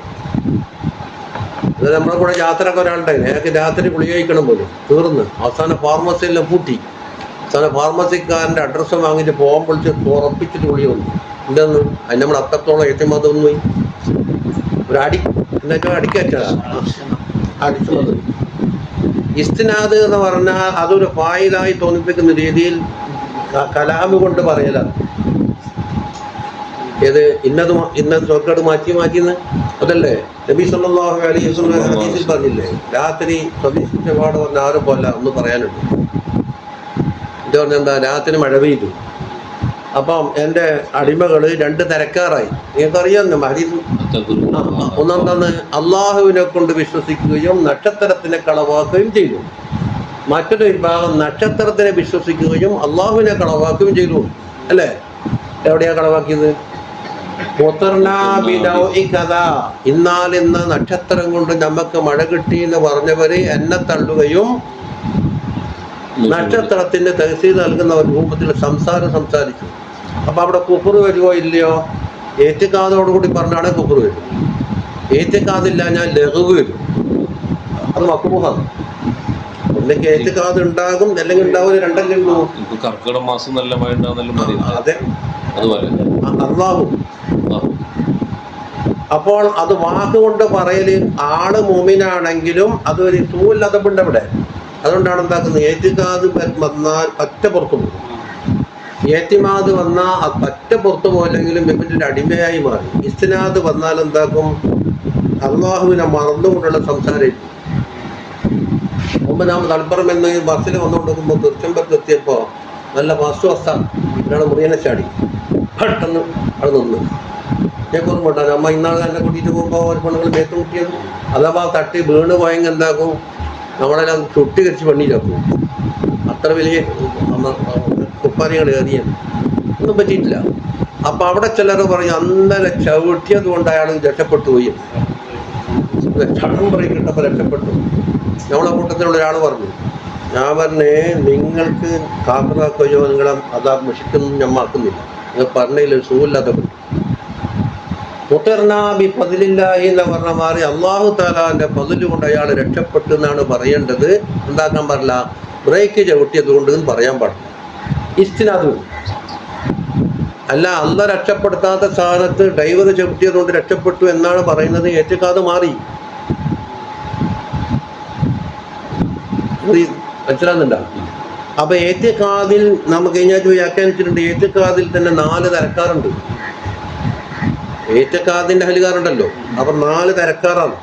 അത് നമ്മളെ കൂടെ യാത്രയൊക്കെ ഒരാളുണ്ടായിരുന്നു, അയാൾക്ക് രാത്രി ഗുളിക കഴിക്കണം പോലും, തീർന്ന് അവസാനം ഫാർമസിയെല്ലാം പൂട്ടി. അവസാനം ഫാർമസിക്കാരൻ്റെ അഡ്രസ്സ് വാങ്ങിയിട്ട് പോകാൻ വിളിച്ച് ഉറപ്പിച്ചിട്ട് ഗുളിക വന്നു. എന്തെന്ന് അതിന് നമ്മൾ അത്രത്തോളം ഏത്തിമാദ് വന്നു പോയി. ഒരു അടി എന്നുവെച്ചാൽ അടിക്കറ്റാണ് അടിച്ചു വന്നു. ഇസ്തിനാദ് എന്ന് പറഞ്ഞാൽ അതൊരു ഫായിലായി തോന്നിപ്പിക്കുന്ന രീതിയിൽ കലാമ് കൊണ്ട് പറയലാണ്. ഏത് ഇന്നത് സോക്കേട് മാറ്റിന്ന് അതല്ലേ നബി സല്ലല്ലാഹു അലൈഹി വസല്ലം ഹദീസിൽ പറഞ്ഞില്ലേ, രാത്രി പ്രതീക്ഷിച്ച പാട് പറഞ്ഞ ആരും പോലെ ഒന്ന് പറയാനുണ്ട്. ഇത് പറഞ്ഞെന്താ, രാത്രി മഴ പെയ്തു. അപ്പം എൻ്റെ അടിമകൾ 2 തരക്കാറായി. നിങ്ങൾക്കറിയാമെന്ന് ഹദീസ്. ഒന്നാമതാണ് അള്ളാഹുവിനെ കൊണ്ട് വിശ്വസിക്കുകയും നക്ഷത്രത്തിനെ കളവാക്കുകയും ചെയ്തു. മറ്റൊരു വിഭാഗം നക്ഷത്രത്തിനെ വിശ്വസിക്കുകയും അള്ളാഹുവിനെ കളവാക്കുകയും ചെയ്തു. അല്ലേ? എവിടെയാ കളവാക്കിയത്? ഇന്നാലിന്ന് നക്ഷത്രം കൊണ്ട് നമുക്ക് മഴ കിട്ടി എന്ന് പറഞ്ഞവര് എന്നെ തള്ളുകയും നക്ഷത്രത്തിന്റെ തഹ്സീൽ നൽകുന്ന ഒരു രൂപത്തിൽ സംസാരിച്ചു. അപ്പൊ അവിടെ കുഫർ വരുമോ ഇല്ലയോ? ഏത്തിഖാദോടുകൂടി പറഞ്ഞാണ് കുഫർ വരും. ഏത്തിഖാദില്ല ഞാൻ ലഘുവ് വരും. അത് മക്രൂഹാണ്. ഒന്നെങ്കിൽ ഏത്തിഖാദ് ഉണ്ടാകും, അല്ലെങ്കിൽ ഉണ്ടാവില്ല, രണ്ടല്ലേ ഉള്ളൂ. കർക്കിടക മാസം നല്ല മഴ അതെ, അള്ളാഹു. അപ്പോൾ അത് വാക്കുകൊണ്ട് പറയല് ആള് മുഅ്മിനാണെങ്കിലും അതൊരു സൂല്ലതബുണ്ട് അവിടെ. അതുകൊണ്ടാണ് എന്താക്കുന്നത്, ഏത്തിഖാദ് വന്നാൽ ഒറ്റ പുറത്തു പോകും. ഏത്തിമാദ് വന്നാൽ ഒറ്റ പുറത്തു പോയില്ലെങ്കിലും ഇവൻ്റെ അടിമയായി മാറി. ഇസ്തിനാദ് വന്നാൽ എന്താക്കും, അള്ളാഹുവിനെ മറന്നുകൊണ്ടുള്ള സംസാരം. മുമ്പ് നാം തളിപ്പുറം എന്ന് ബസ്സിൽ വന്നുകൊണ്ടിരിക്കുമ്പോൾ തിരുച്ചമ്പലത്ത് എത്തിയപ്പോൾ നല്ല വസ്തുവസ്ഥ ഒരാൾ മുറിയനെ ചാടി പെട്ടെന്ന് അവിടെ നിന്ന്. ഞാൻ ഓർമ്മ അമ്മ ഇന്നാൾ എന്നെ കൂട്ടിയിട്ട് പോകുമ്പോൾ ഒരു പെണ്ണുങ്ങൾ മേത്ത് കൂട്ടിയത് അഥവാ തട്ടി വീണ് പോയെങ്കിൽ എന്താക്കും, നമ്മളെല്ലാം ചുട്ടി കരിച്ച് പണിയിലാക്കും. അത്ര വലിയ കുപ്പാരികൾ ഏറിയാണ്, ഒന്നും പറ്റിയിട്ടില്ല. അപ്പം അവിടെ ചിലർ പറയും അന്നലെ ചവിട്ടിയത് കൊണ്ട് അയാൾ രക്ഷപ്പെട്ടു പോയി, ചടം പറയും കിട്ടപ്പോൾ രക്ഷപ്പെട്ടു. നമ്മളെ കൂട്ടത്തിലുള്ള ഒരാൾ പറഞ്ഞു, ഞാൻ പറഞ്ഞേ നിങ്ങൾക്ക് കാക്കറാക്കുകയോ നിങ്ങളെ അതാ മുഷിക്കൊന്നും ഞമ്മാക്കുന്നില്ല, നിങ്ങൾ പറഞ്ഞതിൽ സുഖമില്ലാത്ത പറ്റും. മുത്തർനാബി ഫദ്ലില്ലാഹി എന്ന് പറഞ്ഞ മാറി അള്ളാഹു താലാന്റെ ഫദ്ല് കൊണ്ട് അയാൾ രക്ഷപ്പെട്ടു എന്നാണ് പറയേണ്ടത്. എന്താക്കാൻ പാടില്ല, ബ്രേക്ക് ചവിട്ടിയത് കൊണ്ട് പറയാൻ പാടില്ല. ഇസ്തിനാദ് അല്ല, അല്ല രക്ഷപ്പെടുത്താത്ത സ്ഥാനത്ത് ഡ്രൈവർ ചവിട്ടിയത് കൊണ്ട് രക്ഷപ്പെട്ടു എന്നാണ് പറയുന്നത്. ഏത്തിഖാദ് മാറി. മനസ്സിലാകുന്നുണ്ടോ? അപ്പൊ ഏത്തിഖാദിൽ നമുക്ക് കഴിഞ്ഞാൽ വ്യാഖ്യാനിച്ചിട്ടുണ്ട്. ഏത്തിഖാദിൽ തന്നെ 4 തരക്കാറുണ്ട്. ഏത്തിഖാദിന്റെ അഹ്ലുകാരുണ്ടല്ലോ, അവർ 4 തരക്കാറാണ്.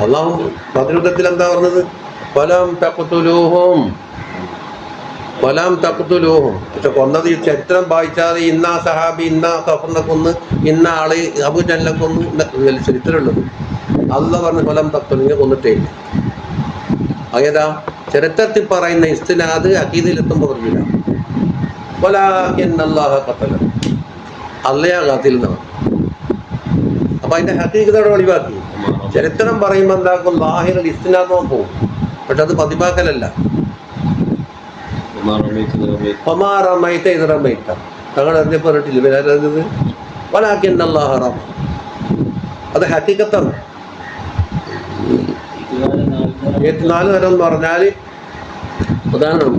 അള്ളാഹു പതിരുദ്ധത്തിൽ എന്താ പറഞ്ഞത്, ഫലം തഖ്തുലൂഹും പക്ഷെ കൊന്നത് ചരിത്രം വായിച്ചാൽ ഇന്ന സഹാബി ഇന്ന കഫറിനെ കൊന്ന് ഇന്ന ആള് അബു ജഹലിനെ കൊന്ന് ചരിത്രമുള്ളത്. അള്ളാഹ് പറഞ്ഞ ഫലം തഖ്തുലൂഹും കൊന്നിട്ടേ ഇല്ല. ഏതാ ചരിത്രത്തിൽ പറയുന്ന ഇസ്തിനാദ് അഖീദയിലെത്തുമ്പോൾ പറഞ്ഞില്ല. വലാകിന്നല്ലാഹ ഖതല, അള്ളയാ ഖാതിൽ എന്നാണ്. അപ്പൊ അതിന്റെ ഹഖീഖത്തോടെ ഒഴിവാക്കി. ചരിത്രം പറയുമ്പോൾ എന്താക്കും, ലാഹിറിൽ ഇസ്തിനാദ് പോകും, പക്ഷെ അത് പതിവാക്കലല്ല. തങ്ങൾ അറിഞ്ഞപ്പോൾ പറഞ്ഞിട്ടില്ല പിന്നെ അറിഞ്ഞത് വലാകിന്ന അല്ലാഹ ഹറം. അത് ഹഖീഖത്താണ്. 4 തരം എന്ന് പറഞ്ഞാൽ ഉദാഹരണം,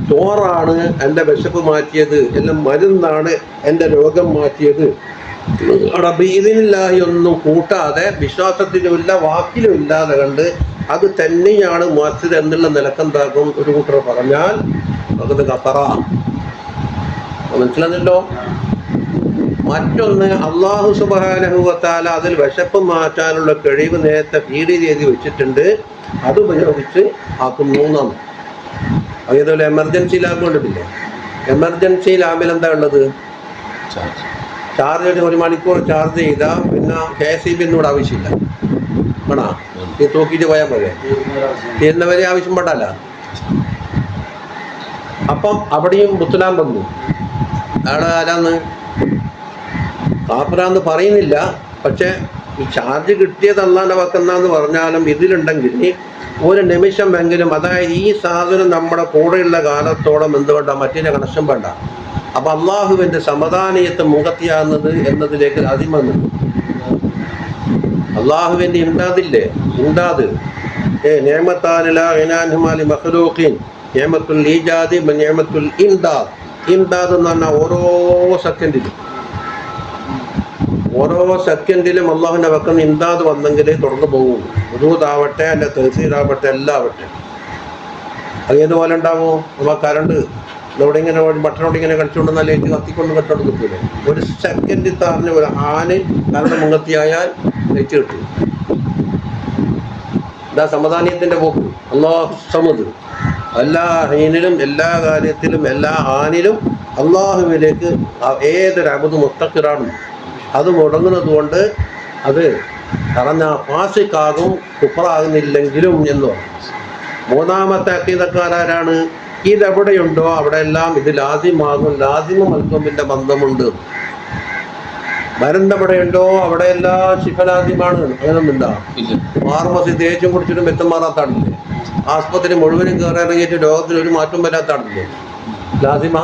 ചോറാണ് എൻ്റെ വിശപ്പ് മാറ്റിയത്, എല്ലാം മരുന്നാണ് എൻ്റെ രോഗം മാറ്റിയത്. റബ്ബി ഇതിനില്ലാഹി ഒന്നും കൂട്ടാതെ വിശ്വാസത്തിലുമില്ല വാക്കിലും ഇല്ലാതെ കണ്ട് അത് തന്നെയാണ് മാറ്റിയത് എന്നുള്ള നിലക്കെന്താക്കും ഒരു കൂട്ടർ പറഞ്ഞാൽ അത് കഫറ. മനസ്സിലാകുന്നല്ലോ. മറ്റൊന്ന്, അല്ലാഹു സുബ്ഹാനഹു വ തആല അതിൽ വിശപ്പ് മാറ്റാനുള്ള കഴിവ് നേരത്തെ ഫീഡ് ചെയ്ത് വെച്ചിട്ടുണ്ട്, അതുപയോഗിച്ച് ആക്കുന്നു എന്നാണ്. അതേപോലെ എമർജൻസി ലാബ് കണ്ടിട്ടില്ലേ? എമർജൻസി ലാബിൽ എന്താ ഉള്ളത്? ചാർജ് 1 മണിക്കൂർ ചാർജ് ചെയ്താൽ പിന്നെ KSEB ആവശ്യമില്ല. ആണോ? ഈ തൂക്കിയിട്ട് പോയാൽ പോലെ തീരുന്നവരെ ആവശ്യം പെട്ടല്ല. അപ്പം അവിടെയും ബുത്തുലാൻ വന്നു. അവിടെ ആരാന്ന് കാഫിറാന്ന് പറയുന്നില്ല, പക്ഷെ ഈ ചാർജ് കിട്ടിയത് അല്ലാഹുവിന്റെ വക്കന്നാന്ന് പറഞ്ഞാലും ഇതിലുണ്ടെങ്കിൽ ഒരു നിമിഷമെങ്കിലും, അതായത് ഈ സാധനം നമ്മുടെ കൂടെയുള്ള കാലത്തോളം എന്തുകൊണ്ടാണ് മറ്റേ കണക്ഷൻ വേണ്ട. അപ്പം അള്ളാഹുവിൻ്റെ സമദാനീയത്ത് മുഖത്തിയാകുന്നത് എന്നതിലേക്ക് ആദ്യം വന്നു. അള്ളാഹുവിൻ്റെ ഇംദാദില്ലേ, ഇംദാദ് നിഅമത്താനി മഖ്ലൂഖീൻ നിഅമത്തുൽ ഈജാദി നിഅമത്തുൽ ഇംദാദ്. ഇംദാദ് എന്ന് പറഞ്ഞാൽ ഓരോ സെക്കൻഡിലും അള്ളാഹുവിൻ്റെ വക്കുന്ന ഇംദാദ് വന്നെങ്കിൽ തുറന്നു പോകും. ഉദൂദാവട്ടെ അല്ല തഹ്സീലാവട്ടെ എല്ലാം ആവട്ടെ. അത് ഏതുപോലെ ഉണ്ടാവും? നമ്മൾ കറണ്ട് ഇവിടെ ഇങ്ങനെ ബട്ടണോട് ഇങ്ങനെ കളിച്ചുകൊണ്ടെന്നാൽ ലേറ്റ് കത്തിക്കൊണ്ട് കട്ടോട് കിട്ടൂലേ? ഒരു സെക്കൻഡിൽ താറിന് ഒരു ആന് കറണ്ട് മുങ്ങത്തിയായാൽ ലേറ്റ് കിട്ടും. ഇതാ സമാധാനത്തിൻ്റെ പോക്ക്. അല്ലാഹു സമദ്, എല്ലാ ഹീനിലും എല്ലാ കാര്യത്തിലും എല്ലാ ആനിലും അള്ളാഹുവിലേക്ക് ഏതൊരു അബുദ് മുത്തഖിറാണ്. അത് മുടങ്ങുന്നത് കൊണ്ട് അത് പറഞ്ഞ ഫാസിക്കാകും, കുഫറാകുന്നില്ലെങ്കിലും എന്ന് പറഞ്ഞു. മൂന്നാമത്തെ അഖീദക്കാരാരാണ്? ഇതെവിടെയുണ്ടോ അവിടെയെല്ലാം ഇത് ലാസിമാകും, ലാസിമും മൽക്കൂമിൻ്റെ ബന്ധമുണ്ട്. മരുന്നെവിടെയുണ്ടോ അവിടെയെല്ലാം ശിഫലാസിമാണ്. അങ്ങനൊന്നുമില്ല. ഫാർമസി തേച്ചും കുടിച്ചിട്ടും വ്യക്തം മാറാത്താടില്ലേ? ആസ്പത്രി മുഴുവനും കയറിയിറങ്ങിയിട്ട് രോഗത്തിന് ഒരു മാറ്റം വരാത്താടില്ലേ? ലാസിമ.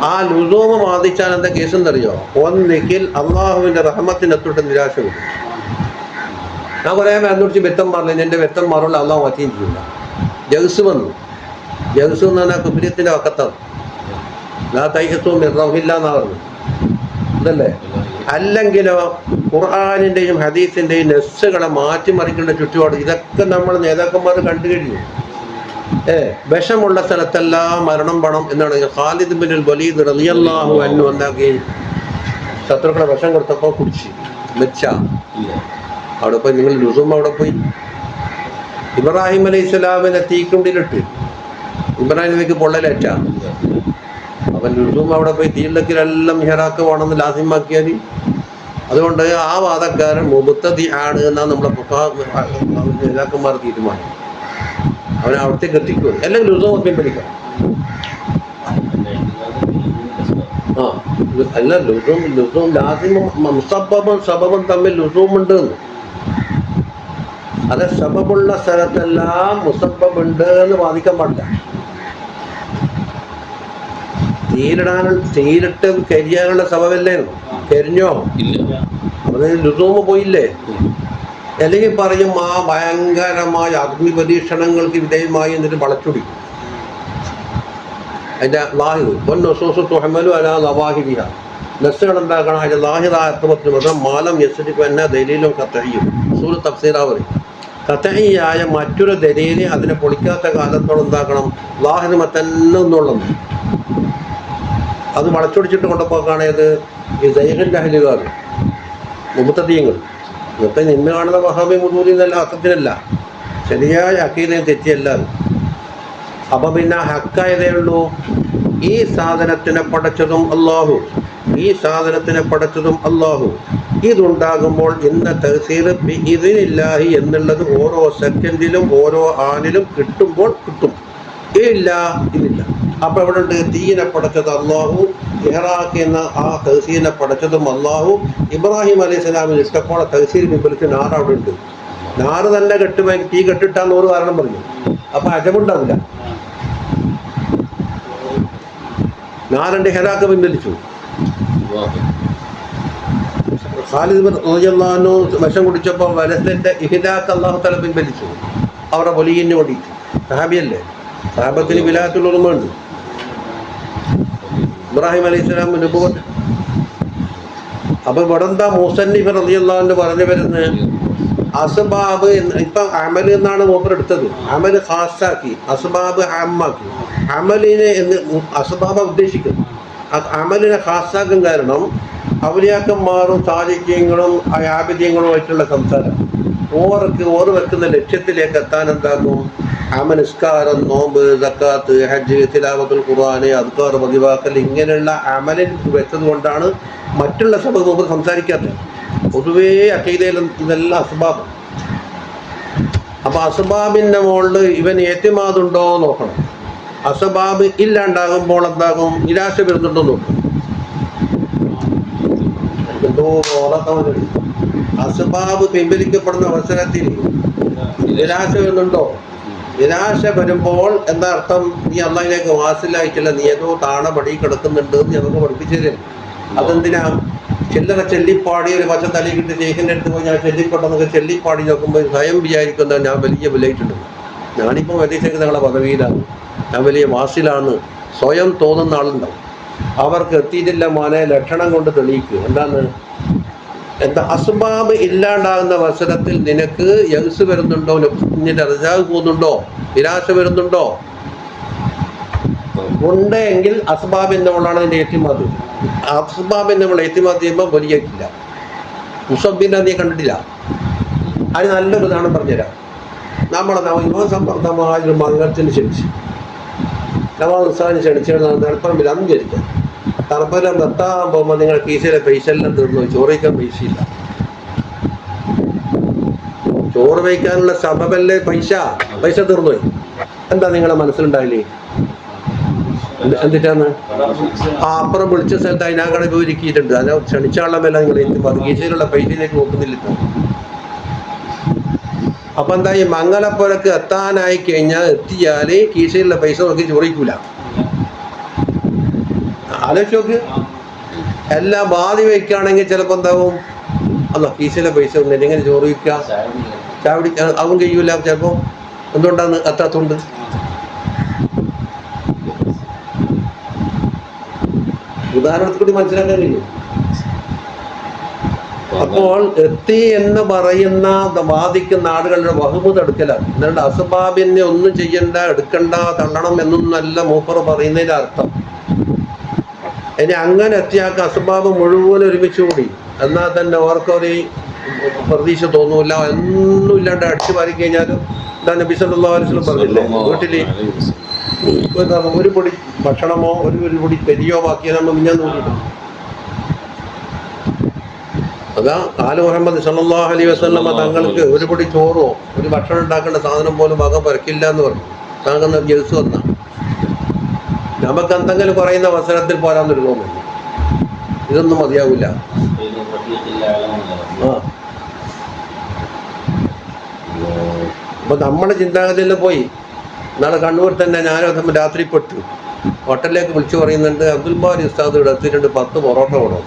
ആ ലുസൂമ് ബാധിച്ചാൽ എന്താ കേസ് എന്നറിയോ? ഒന്നിക്കിൽ അള്ളാഹുവിൻ്റെ റഹ്മത്തിനെത്തൊട്ട് നിരാശ വരും. ഞാൻ കുറേ മരുന്ന് കുടിച്ച് വ്യക്തം മാറില്ല, എൻ്റെ വ്യക്തം മാറുള്ള അള്ളാഹു മാറ്റിയും ചെയ്യില്ല. ജഗ്സ് വന്നു. ജഗ്സ് എന്ന് പറഞ്ഞാൽ കുബിര്യത്തിൻ്റെ വക്കത്താണ്. ലാ തൈഹത്തും റഹില്ല എന്നാ പറഞ്ഞു. ഇതല്ലേ? അല്ലെങ്കിലോ ഖുർആനിൻ്റെയും ഹദീസിൻ്റെയും നെസ്സുകളെ മാറ്റിമറിക്കേണ്ട ചുറ്റുപാട് ഇതൊക്കെ നമ്മൾ നേതാക്കന്മാർ കണ്ടു കഴിഞ്ഞു. വിഷമുള്ള സ്ഥലത്തെല്ലാം മരണം പണം എന്നാണ്. ഖാലിദ് ബിൻ വലീദ് റളിയല്ലാഹു അൻഹു എന്താക്കി? ശത്രുക്കളെ വിഷം കൊടുത്തപ്പോൾ കുടിച്ച് മെച്ച. അവിടെ പോയി നിങ്ങൾ ലുസൂം അവിടെ പോയി ഇബ്രാഹിം അലൈഹി സ്വലാമിനെ തീക്കുണ്ടിലിട്ട് ഇബ്രാഹിം നബിക്ക് പൊള്ളലേറ്റ. അവൻ ലുസൂം അവിടെ പോയി തീയിലക്കിലെല്ലാം മിഹറാക്ക് വേണമെന്ന് ലാസിമാക്കിയാൽ. അതുകൊണ്ട് ആ വാദക്കാരൻ മുബത്തദി ആണ് എന്നാണ് നമ്മളെ നേതാക്കന്മാർ തീരുമാനം. അവനെ അവിടത്തേക്ക് എത്തിക്കുക, അല്ലെങ്കിൽ ലുസൂം പിൻവലിക്കാം. ആ അല്ല, ലുസൂം ലാസിമും മുസബ്ബബും സബബും തമ്മിൽ ലുസൂമുണ്ട്. അത് സബബുള്ള സ്ഥലത്തെല്ലാം മുസബ്ബബുണ്ട് എന്ന് വാദിക്കാൻ പാടില്ല. തീരിട്ട് കരിയാനുള്ള സബബല്ലായിരുന്നു. കരിഞ്ഞോ? അത് ലുസൂമ് പോയില്ലേ? അല്ലെങ്കിൽ പറയും ആ ഭയങ്കരമായ അഗ്നി പരീക്ഷണങ്ങൾക്ക് വിധേയമായി എന്നിട്ട് വളച്ചൊടിക്കും. അതിൻ്റെ ലാഹിദ് പൊന്നൊസൂസുഹമലു അലാ ലവാഹിദിഹ, നെസ്സുകൾ എന്താക്കണം? അതിൻ്റെ ലാഹിദായ അർത്ഥത്തിന് പറഞ്ഞാൽ മാലം യസ്രിഫ് എന്ന ദലീലും കത്തഴിയും സൂൽ തഫ്സീറാവറി. കത്തഴിയായ മറ്റൊരു ദലീല് അതിനെ പൊളിക്കാത്ത കാലത്തോളം എന്താക്കണം? ലാഹിദ് മത്തന്നെ എന്നുള്ളത്. അത് വളച്ചൊടിച്ചിട്ട് കൊണ്ടുപോക്കാണേത് ഈ ദൈഹിൻ്റെ അഹലുകാർ മുബത്തദീങ്ങൾ. ഇന്നത്തെ നിന്ന് കാണുന്ന വഹാബി മുദൂരി എന്നല്ല അർത്ഥത്തിനല്ല, ശരിയായ അക്കീദയും തെറ്റിയല്ല. അപ്പം പിന്നെ ഹക്കായതേ ഉള്ളൂ. ഈ സാധനത്തിനെ പടച്ചതും അല്ലാഹു, ഈ സാധനത്തിനെ പടച്ചതും അല്ലാഹു. ഇതുണ്ടാകുമ്പോൾ ഇന്ന തഹ്സീർ ഇതിനില്ലാഹി എന്നുള്ളത് ഓരോ സെക്കൻഡിലും ഓരോ ആനിലും കിട്ടുമ്പോൾ കിട്ടും. ഇല്ല ഇതില്ല. അപ്പം എവിടെ ഉണ്ട്? തീയിനെ പടച്ചത് അല്ലാഹു, ഇഹ്റാഖ് എന്ന ആ തഹ്സീനെ പടച്ചതും അല്ലാഹു. ഇബ്രാഹിം അലൈഹി സ്വലാമിന് ഇഷ്ടപ്പോൾ തഹ്സീൽ പിൻവലിച്ച് നാറ് അവിടെ ഉണ്ട്. നാറ് തന്നെ കെട്ടുമ്പോൾ തീ കെട്ടിട്ടാന്ന് ഒരു കാരണം പറഞ്ഞു. അപ്പം അജമുണ്ടാവില്ല. 4 ഹെറാക്ക് പിൻവലിച്ചു. ഖാലിദ് റളിയല്ലാഹു അൻഹു വിഷം കുടിച്ചപ്പോൾ വലത്തിന്റെ ഇഹ്ദാക്ക് അല്ലാഹു തആല പിൻവലിച്ചു, അവരുടെ വലിയന് വേണ്ടിയിട്ട്. സഹാബിയല്ലേ, സഹാബത്തിന് വിലായത്തുള്ള ഓർമ്മയുണ്ട്. ഇബ്രാഹിം അലൈഹിസ്സലാം നബുവത്ത്. അപ്പൊ ഇവിടെ എന്താ മുസന്നിഫ് റളിയല്ലാഹു അൻഹു പറഞ്ഞു വരുന്നത്, അസ്ബാബ് ഇപ്പം അമൽ എന്നാണ് മൂപ്പർ എടുത്തത്. അമൽ ഖാസാക്കി, അസ്ബാബ് ആമാക്കി. അമലിനെ എന്ന് അസ്ബാബ ഉദ്ദേശിക്കുന്നു. അമലിനെ ഖാസാക്കും കാരണം ഔലിയാക്കന്മാരും സാലിഹ്യങ്ങളും ആബിദ്യങ്ങളുമായിട്ടുള്ള സംസാരം ഓർ വെക്കുന്ന ലക്ഷ്യത്തിലേക്ക് എത്താൻ എന്താക്കും, നിസ്കാരം, നോമ്പ്, സക്കാത്ത്, ഹജ്ജ്, തിലാവത്തുൽ ഖുർആൻ, അദ്കാർ, പതിവാക്കൽ, ഇങ്ങനെയുള്ള അമലിൽ വെച്ചത് കൊണ്ടാണ് മറ്റുള്ള സബബ് സംസാരിക്കാത്തത്. പൊതുവേ അഖീദയിൽ ഇതെല്ലാം അസ്ബാബ്. അപ്പൊ അസ്ബാബിന്റെ മുകളിൽ ഇവൻ ഏത്തിമാതുണ്ടോ നോക്കണം. അസ്ബാബ് ഇല്ലാണ്ടാകുമ്പോൾ എന്താകും, നിരാശ വരുന്നുണ്ടോ നോക്കണം. എന്തോ അസ്ബാബ് പിൻവലിക്കപ്പെടുന്ന അവസരത്തിൽ നിരാശ വരുന്നുണ്ടോ? നിരാശ വരുമ്പോൾ എന്താ അർത്ഥം, നീ അള്ളാഹിലേക്ക് വാസിലായിട്ടില്ല, നീ ഏതോ താണപടി കിടക്കുന്നുണ്ട് എന്ന് നമുക്ക് പഠിപ്പിച്ചു തരും. അതെന്തിനാ? ചില്ലറ ചെല്ലിപ്പാടി ഒരു വശം തലയിക്കിട്ട് ശേഖിൻ്റെ അടുത്ത് പോയി ഞാൻ ചെല്ലിക്കൊണ്ടെന്നൊക്കെ ചെല്ലിപ്പാടി നോക്കുമ്പോൾ സ്വയം വിചാരിക്കുന്ന ഞാൻ വലിയ വിലയിട്ടുണ്ട്, ഞാനിപ്പോൾ വലിയ നിങ്ങളെ പദവിയിലാണ്, ഞാൻ വലിയ വാസിലാണ്, സ്വയം തോന്നുന്ന ആളുണ്ടാവും. അവർക്ക് എത്തിയിട്ടില്ല മോനെ, ലക്ഷണം കൊണ്ട് തെളിയിക്കുക. എന്താ അസ്ബാബ് ഇല്ലാണ്ടാകുന്ന അവസരത്തിൽ നിനക്ക് യഗ്സ് വരുന്നുണ്ടോ, നിന്റെ റിജാവ് പോകുന്നുണ്ടോ, നിരാശ വരുന്നുണ്ടോ? ഉണ്ടെങ്കിൽ അസ്ബാബിൻ്റെ മുകളാണ് നിന്റെ ഏത്തിമാത്. അസ്ബാബിൻ്റെ മുകൾ ഏത്തിമാത് ചെയ്യുമ്പോൾ വലിയില്ല. മുസബിനെ നീ കണ്ടിട്ടില്ല. അത് നല്ലൊരു ഉദാഹരണം പറഞ്ഞുതരാം. നമ്മളെ യുവസമ്പർദ്ദമായൊരു മംഗളത്തിന് ക്ഷണിച്ചു, നമ്മൾ ഉത്സാഹം ക്ഷണിച്ചു നെൽപ്പറമ്പിൽ അന്ന് ക്ഷണിക്കാം. തറപ്പലം നിർത്താൻ പോകുമ്പോൾ നിങ്ങൾ കീശയിലെ പൈസ എല്ലാം തീർന്നു, ചോറ് വയ്ക്കാൻ പൈസയില്ല. ചോറ് വയ്ക്കാനുള്ള സബബല്ലേ പൈസ തീർന്നുപോയി. എന്താ നിങ്ങളെ മനസ്സിലുണ്ടായില്ലേ? എന്തിട്ടാന്ന് അപ്പുറം വിളിച്ച സ്ഥലത്ത് അതിനാകണ ഒരുക്കിയിട്ടുണ്ട്, അതിനെ ക്ഷണിച്ചാളുള്ള വില നിങ്ങൾ കീശയിലുള്ള പൈസയിലേക്ക് നോക്കുന്നില്ല. അപ്പൊ എന്താ, ഈ മംഗലപ്പുരക്ക് എത്താനായി കഴിഞ്ഞാൽ എത്തിയാല് കീശയിലുള്ള പൈസ നോക്കി ചോറിക്കൂല. ആലോചിച്ച് നോക്ക്. എല്ലാം ബാധി വയ്ക്കുകയാണെങ്കിൽ ചിലപ്പോൾ എന്താവും, അല്ല കീശയിലെ പൈസ ഒന്നും എങ്ങനെ ചോറ് വയ്ക്കുക, ചാവടി അതും കഴിയൂല. ചിലപ്പോൾ എന്തുകൊണ്ടാണ് എത്താത്തോണ്ട്. ഉദാഹരണത്തിൽ മനസ്സിലാക്കാൻ കഴിയും. അപ്പോൾ എത്തി എന്ന് പറയുന്ന ബാധിക്കുന്ന ആളുകളുടെ വഹുമത് എടുക്കലാണ്. എന്നിട്ട് അസ്ബാബിനെ ഒന്നും ചെയ്യണ്ട, എടുക്കണ്ട, തള്ളണം എന്നൊന്നല്ല മൂപ്പർ പറയുന്നതിന്റെ അർത്ഥം. ഇനി അങ്ങനെ എത്തിയാൽ അസ്ബാബ് മുഴുവൻ ഒരുമിച്ച് കൂടി എന്നാൽ തന്നെ ഓർക്കൊരു പ്രതീക്ഷ തോന്നൂല. ഒന്നും ഇല്ലാണ്ട് അടിച്ചു മാറി കഴിഞ്ഞാലും നബി സല്ലല്ലാഹു അലൈഹി വസല്ലം പറഞ്ഞില്ലേ, വീട്ടില് ഒരു പൊടി ഭക്ഷണമോ ഒരു പൊടി പെരിയോ ബാക്കിയാകുമ്പോൾ ഞാൻ നോക്കിയിട്ടു. അതാ മുഹമ്മദ് സല്ലല്ലാഹു അലൈഹി വസല്ലം തങ്ങൾക്ക് ഒരു പൊടി ചോറോ ഒരു ഭക്ഷണം ഉണ്ടാക്കേണ്ട സാധനം പോലും വക പരക്കില്ല എന്ന് പറഞ്ഞു. താങ്കൾ ജൽസ് വന്ന നമുക്ക് എന്തെങ്കിലും പറയുന്ന അവസരത്തിൽ പോരാന്നൊരു തോന്നുന്നു. ഇതൊന്നും മതിയാവില്ല. അപ്പൊ നമ്മുടെ ചിന്താഗതിയിൽ പോയി. നാളെ കണ്ണൂർ തന്നെ ഞാനും രാത്രി പെട്ടു ഹോട്ടലിലേക്ക് വിളിച്ചു പറയുന്നുണ്ട്, അബ്ദുൽ ബാരി ഉസ്താദ് ഇവിടെ എത്തിയിട്ടുണ്ട്, 10 പൊറോട്ട വേണം.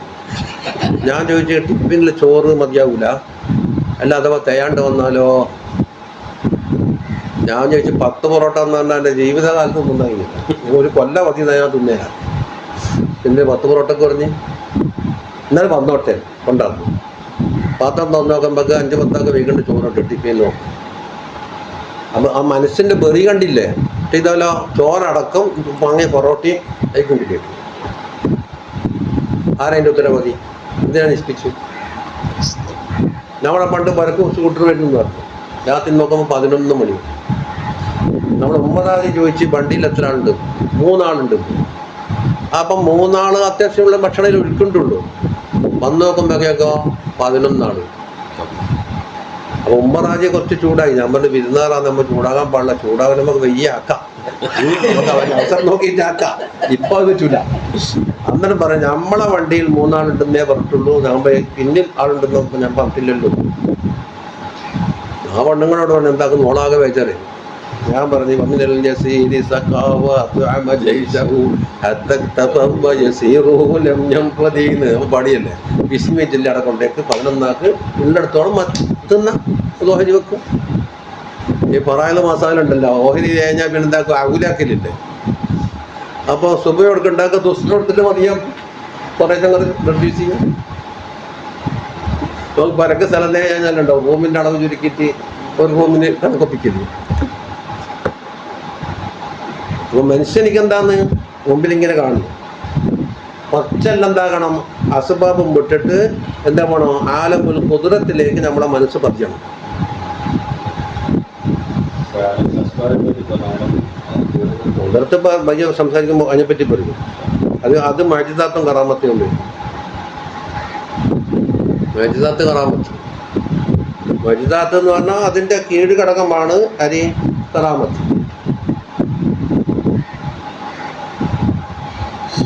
ഞാൻ ചോദിച്ചു, ടിഫിനിൽ ചോറ് മതിയാവൂല, അല്ല അഥവാ തയ്യാണ്ട് വന്നാലോ? ഞാൻ ചോദിച്ചു, 10 പൊറോട്ട എന്ന് പറഞ്ഞാൽ എൻ്റെ ജീവിതകാലത്ത് തിന്നായില്ല, ഒരു കൊല്ല മതി ഞാൻ തിന്നേരാ. പിന്നെ 10 പൊറോട്ടക്ക് പറഞ്ഞ് എന്നാലും വന്നോട്ടെ കൊണ്ടാക്കും. പാത്രം തന്നു നോക്കുമ്പോൾ 5-10 വീക്കണ്ട് ചോറുണ്ട് ടിഫിനിൽ നോക്കും. അപ്പം ആ മനസ്സിൻ്റെ ബെറി കണ്ടില്ലേ? ഇതല്ലോ ചോറടക്കം വാങ്ങിയ പൊറോട്ടയും അതിക്കും കിട്ടിയിട്ട് ആരതിൻ്റെ ഉത്തരവാദി? എന്തിനാണ് നിഷ്പിച്ചു? നമ്മളെ പണ്ട് പരക്ക് കൂട്ടർ വരുന്നെന്ന് പറഞ്ഞു. രാത്രി നോക്കുമ്പോൾ 11 മണി. നമ്മൾ 9 ചോദിച്ച് വണ്ടിയിൽ എത്ര ആളുണ്ട്? 3 ആളുണ്ട്. അപ്പം 3 ആൾ അത്യാവശ്യമുള്ള ഭക്ഷണം ഒരുക്കുന്നുള്ളൂ. വന്ന് നോക്കുമ്പോഴേക്കോ 11 ആള്. അപ്പൊ ഉമ്മറാജെ കുറച്ച് ചൂടായി. നമ്മൾ വിരുന്നാറാ, നമ്മൾ ചൂടാകാൻ പാടില്ല, ചൂടാകാൻ നമുക്ക് വലിയ ആക്കാം, അവസരം നോക്കിയിട്ട് ആക്കാം. ഇപ്പൊ അത് പറ്റൂല. അന്നേരം പറയാം, നമ്മളെ വണ്ടിയിൽ 3 ആളുണ്ടെന്നേ പറഞ്ഞിട്ടുള്ളൂ, ഞാൻ പിന്നിൽ ആളുണ്ടെന്ന് ഞാൻ പറഞ്ഞില്ലല്ലോ. ആ പെണ്ണുങ്ങളോട് പറഞ്ഞു എന്താക്കും, ഓളാകെ വെച്ചാലേ ഞാൻ പറഞ്ഞു വമിനൽ യസീരി സഖാവ അത്അമ ജൈസഹു ഹത്ത തഫവ യസീറുഹു ലം യംഫദീന് പാടിയല്ലേ. ബിസ്മി ജില്ലയുടെ കൊണ്ടേക്ക് 11 ഉള്ളിടത്തോളം തിന്ന ഓഹരി വെക്കും. ഈ പറയുള്ള മസാല ഉണ്ടല്ലോ, ഓഹരി കഴിഞ്ഞാൽ പിന്നെ എന്താക്കും, അകുലാക്കലില്ലേ. അപ്പോൾ സുബയോടൊക്കെ ഉണ്ടാക്കുക ദുസ്റ്റിനോടത്തിട്ട് മതിയാം, കുറേ സംഗതി റെഡ്യൂസ് ചെയ്യും. നമുക്ക് പരക്ക് സ്ഥലം കഴിഞ്ഞാലുണ്ടാവും റൂമിൻ്റെ അളവ് ചുരുക്കിയിട്ട് ഒരു റൂമിന് കണക്കൊപ്പിക്കരുത്. അപ്പോൾ മനുഷ്യനിക്ക് എന്താന്ന് മുമ്പിലിങ്ങനെ കാണുന്നു. കുറച്ചെല്ലാം എന്താകണം, അസ്ബാബും വിട്ടിട്ട് എന്താ വേണോ, ആലമുൽ ഖുദ്റത്തിലേക്ക് നമ്മളെ മനസ്സ് പതിയണം. ഖുദ്റത്ത് വലിയ സംസാരിക്കുമ്പോൾ അതിനെപ്പറ്റി പറയും. അത് മഅ്ജിസാത്തും കറാമത്തും ഉണ്ട്. മഅ്ജിസാത്ത് കറാമത്ത്, മഅ്ജിസാത്ത് എന്ന് പറഞ്ഞാൽ അതിൻ്റെ കീഴ് ഘടകമാണ് അരി കറാമത്ത്.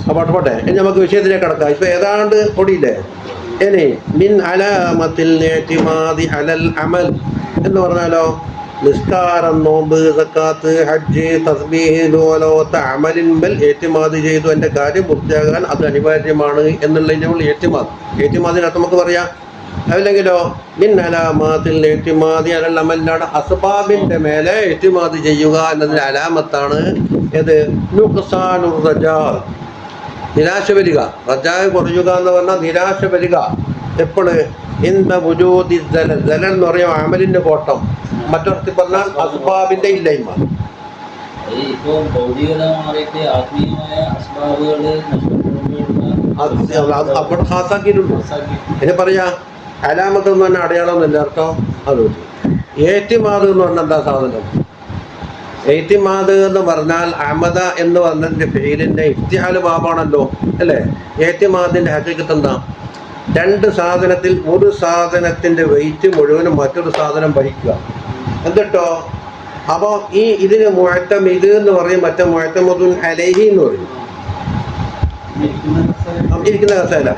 അപ്പോൾ പോട്ടെ, ഇനി നമുക്ക് വിഷയത്തിലേക്ക് കടക്കാം. ഇപ്പൊ ഏതാണ്ട് പൊടിയില്ലേ. ഇനി മിൻ അലാമത്തിൽ ഇഅ്തിമാദി അലൽ അമൽ എന്ന് പറഞ്ഞാലോ, നിസ്കാരം, നോമ്പ്, സക്കാത്ത്, ഹജ്ജ്, തസ്ബീഹ്, ലോലോത്ത അമലിന്മേൽ ഏറ്റുമാദ് ചെയ്തു എൻ്റെ കാര്യം പൂർത്തിയാകാൻ അത് അനിവാര്യമാണ് എന്നുള്ളതിനുള്ള ഏറ്റുമാദ്. ഏറ്റുമാദിനകത്ത് നമുക്ക് പറയാം. അതില്ലെങ്കിലോ മിൻ അലാമാത്തിൽ ഏറ്റുമാദി അലൽ അമലിനാണ് അസ്ബാബിൻ്റെ മേലെ ഏറ്റുമാദ് ചെയ്യുക എന്നതിൻ്റെ അലാമത്താണ് ഏത്, നുഖ്സാനുർ റജാ, നിരാശ വരിക. റജാ കുറയുക എന്ന് പറഞ്ഞാൽ നിരാശ വരിക. എപ്പോഴ് ഇന്ത വുജൂദി സലൽ, സലൽ എന്ന് പറയും അമലിൻ്റെ കോട്ടം, മറ്റൊരുത്തി പറഞ്ഞാൽ അസ്ബാബിന്റെ ഇല്ലായ്മ. അപ്പോൾ ഖാസാക്കിയിട്ടുണ്ട്. ഇനി പറയാ അലാമത്ത് എന്ന് പറഞ്ഞാൽ അടയാളം എന്നല്ല അർത്ഥം. അത് ഏറ്റിമാദ് എന്ന് പറഞ്ഞാൽ എന്താ സാധനം? ഏറ്റിമാദ് എന്ന് പറഞ്ഞാൽ അമദ എന്ന് പറഞ്ഞതിന്റെ ഫീലിന്റെ ഇഫ്തിഹാല് ബാബാണല്ലോ അല്ലേ. ഏറ്റിമാദിന്റെ ഹഖീഖത്ത് എന്താ? രണ്ട് സാധനത്തിൽ ഒരു സാധനത്തിന്റെ വെയിറ്റ് മുഴുവനും മറ്റൊരു സാധനം വഹിക്കുക. എന്നിട്ടോ അപ്പോൾ ഇതിന് മുഅ്തമിദ് എന്ന് പറയും, മറ്റേ മുഅ്തമദുൻ അലൈഹി എന്ന് പറയും. ഇരിക്കുന്ന കസേല,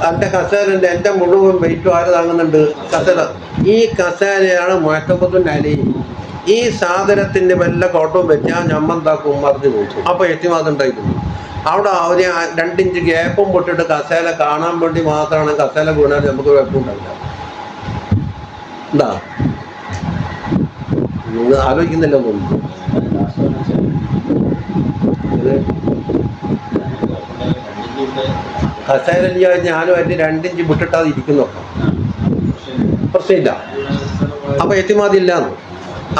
എൻ്റെ കസേരൻ്റെ എൻ്റെ മുഴുവൻ വെയിറ്റും ആര് താങ്ങുന്നുണ്ട്? കസേര. ഈ കസേരയാണ് മുഅ്തമദുൻ അലൈഹി. ഈ സാധനത്തിൻ്റെ വല്ല കോട്ടവും വെച്ചാൽ ഞമ്മന്താക്കും, മറിഞ്ഞു പോകും. അപ്പോൾ എത്തിമാത് ഉണ്ടായിരുന്നു. അവിടെ അവർ 2 ഇഞ്ച് ഗ്യാപ്പും പൊട്ടിട്ട് കസേല കാണാൻ വേണ്ടി മാത്രമാണ് കസേല വീണാൽ നമുക്ക് കുഴപ്പമുണ്ടാവില്ല. എന്താ നിങ്ങൾ ആലോചിക്കുന്നില്ല തോന്നുന്നു. കസേര ഞാനും അതിന് 2 ഇഞ്ച് വിട്ടിട്ടാതെ ഇരിക്കുന്നു, പ്രശ്നമില്ല. അപ്പൊ എത്തിമാതില്ലാന്ന്.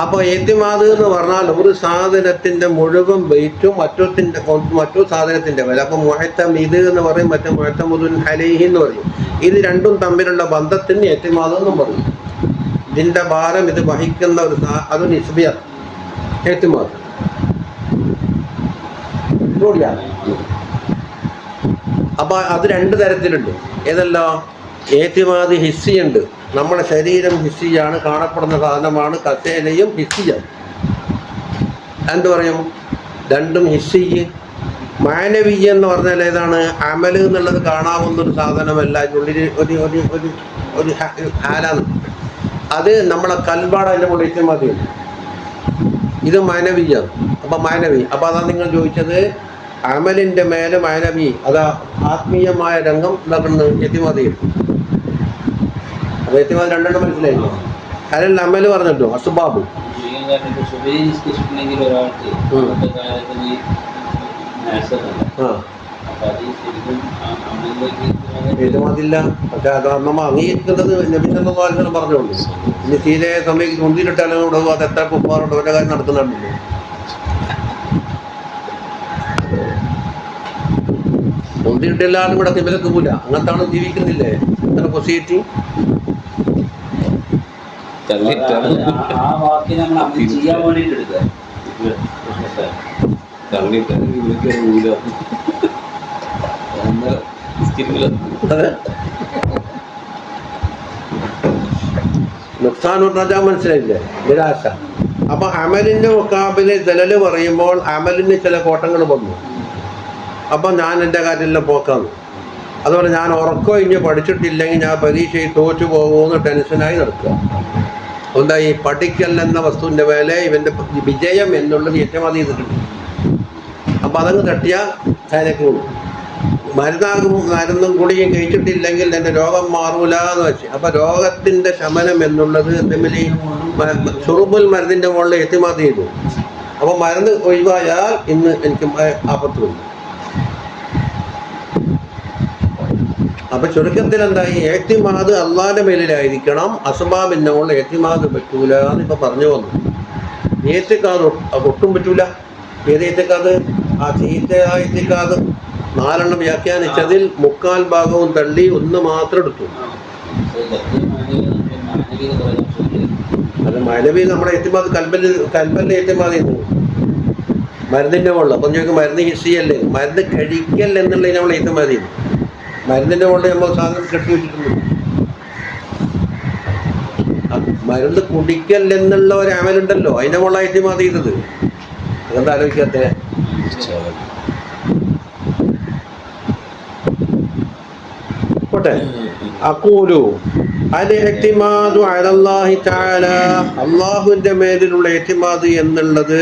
അപ്പൊ എത്തിമാത് എന്ന് പറഞ്ഞാൽ ഒരു സാധനത്തിന്റെ മുഴുവൻ വെയിറ്റും മറ്റൊരു സാധനത്തിന്റെ വില. അപ്പൊ മുഅ്തമിദ് എന്ന് പറയും, മറ്റേ മുഅ്തമദുൻ അലൈഹി എന്ന് പറയും. ഇത് രണ്ടും തമ്മിലുള്ള ബന്ധത്തിന് എത്തിമാത് എന്നും പറയും. ഇതിന്റെ ഭാരം ഇത് വഹിക്കുന്ന ഒരു അത് നിസ്ബിയാണ് എത്തിമാത്. അപ്പൊ അത് 2 തരത്തിലുണ്ട്. ഏതെല്ലാം? ഏത്തിമാദ് ഹിസ്സിയുണ്ട്. നമ്മുടെ ശരീരം ഹിസ്സിയാണ്, കാണപ്പെടുന്ന സാധനമാണ്. കസേലയും ഹിസ്സിയാണ്. എന്ത് പറയും? രണ്ടും ഹിസ്സി. മാനവീയ എന്ന് പറഞ്ഞാൽ ഏതാണ്? അമല് എന്നുള്ളത് കാണാവുന്നൊരു സാധനമല്ല, അതിനുള്ളിൽ ഒരു ഹാലാണ്. അത് നമ്മളെ കൽബാണ്, അതിൻ്റെ മുകളിൽ ഏത്തിമാദിയുണ്ട്. ഇത് മാനവീയാണ്. അപ്പം മാനവി. അപ്പം അതാണ് നിങ്ങൾ ചോദിച്ചത്, അമലിൻ്റെ മേലെ മാനവി, അതാ ആത്മീയമായ രംഗം എന്താക്കുന്നത്? ഏത്തിമാദിയിൽ. അപ്പോൾ ഏത്തിമാദ് 2 മനസ്സിലായില്ലോ. അതിൽ അമല് പറഞ്ഞല്ലോ, അസ്ബാബ്. ഏറ്റുമാതില്ല. പക്ഷെ അത് നമ്മൾ അംഗീകരിക്കുന്നത് നബി സല്ലല്ലാഹു അലൈഹി വസല്ലം പറഞ്ഞോളൂ. ഇനി തീരെ സമയത്ത് മുന്തിരിട്ടാലും കൂടെ അത് എത്ര കുപ്പാറുണ്ട് ഓരോ കാര്യം നടക്കുന്നുണ്ടല്ലോ. മുന്തിരിട്ടെല്ലാവരും കൂടെ കിബിലക്ക് പോല അങ്ങനത്താണ് ജീവിക്കുന്നില്ലേ എത്ര സൊസൈറ്റി. നുക്സാനുർ റജാ മനസ്സിലായില്ലേ? നിരാശ. അപ്പൊ അമലിന്റെ മുക്കാബിലെ ജലല് പറയുമ്പോൾ അമലിന് ചില കോട്ടങ്ങൾ വന്നു. അപ്പം ഞാൻ എൻ്റെ കാര്യമെല്ലാം പോക്കാന്ന്. അതുപോലെ ഞാൻ ഉറക്കം കഴിഞ്ഞ് പഠിച്ചിട്ടില്ലെങ്കിൽ ഞാൻ പരീക്ഷയിൽ തോറ്റു പോകുമെന്ന് ടെൻഷനായി നടക്കുക. എന്തായി പഠിക്കൽ എന്ന വസ്തുവിൻ്റെ മേലെ ഇവൻ്റെ വിജയം എന്നുള്ളത് ഏറ്റവും ചെയ്തിട്ടുണ്ട്. അപ്പം അതങ്ങ് തട്ടിയ അതിനൊക്കെ ഉള്ളൂ. മരുന്നും ഗുളികയും കഴിച്ചിട്ടില്ലെങ്കിൽ എൻ്റെ രോഗം മാറൂല എന്ന് വെച്ച്. അപ്പം രോഗത്തിൻ്റെ ശമനം എന്നുള്ളത് എന്തെങ്കിലും ഷുറുബുൽ മരുന്നിൻ്റെ മുകളിൽ എത്തിമാതി ചെയ്തു. അപ്പം മരുന്ന് ഒഴിവായാൽ ഇന്ന് എനിക്ക് ആപത്ത് വന്നു. അപ്പൊ ചുരുക്കത്തിൽ എന്തായി, എത്തിമാദ് അള്ളാന്റെ മേലിലായിരിക്കണം, അസ്ബാബിന്റെ മുകളിൽ എത്തിമാദ് പറ്റൂല എന്ന് ഇപ്പൊ പറഞ്ഞു വന്നു. ഏത്തിക്കാത് ഒട്ടും പറ്റൂല. ഏത് ഏത്തിക്കാത്? ആ ചീത്തയായ ഏത്തിക്കാത് 4 വ്യാഖ്യാനിച്ചതിൽ 3/4 ഭാഗവും തള്ളി 1 മാത്രം എടുത്തു. അത് മൗലവി നമ്മുടെ എത്തിമാദ് കൽബലിന്റെ എത്തിമാദ് ചെയ്യുന്നു മരുന്നിന്റെ മുകളിൽ. അപ്പം ചോദിക്കും മരുന്ന് ഹിസ്സിയല്ലേ, മരുന്ന് കഴിക്കൽ എന്നുള്ളതിന് നമ്മൾ എത്തിമാദ് ചെയ്യുന്നു. മരുന്നിന്റെ മുകളിൽ നമ്മൾ സാധനം കെട്ടി വെച്ചിട്ടുണ്ട്. മരുന്ന് കുടിക്കൽ എന്നുള്ള ഒരു അമലുണ്ടല്ലോ, അതിന്റെ മുകളിൽ എത്തിമാദ് ചെയ്തത്. അതെന്താ ആലോചിക്കാത്തെ? പോട്ടെ. അഖൂലു അൽ ഇഅ്തിമാദു അലല്ലാഹി തആല, അല്ലാഹുവിന്റെ മേലിലുള്ള ഇഅ്തിമാദ് എന്നുള്ളത്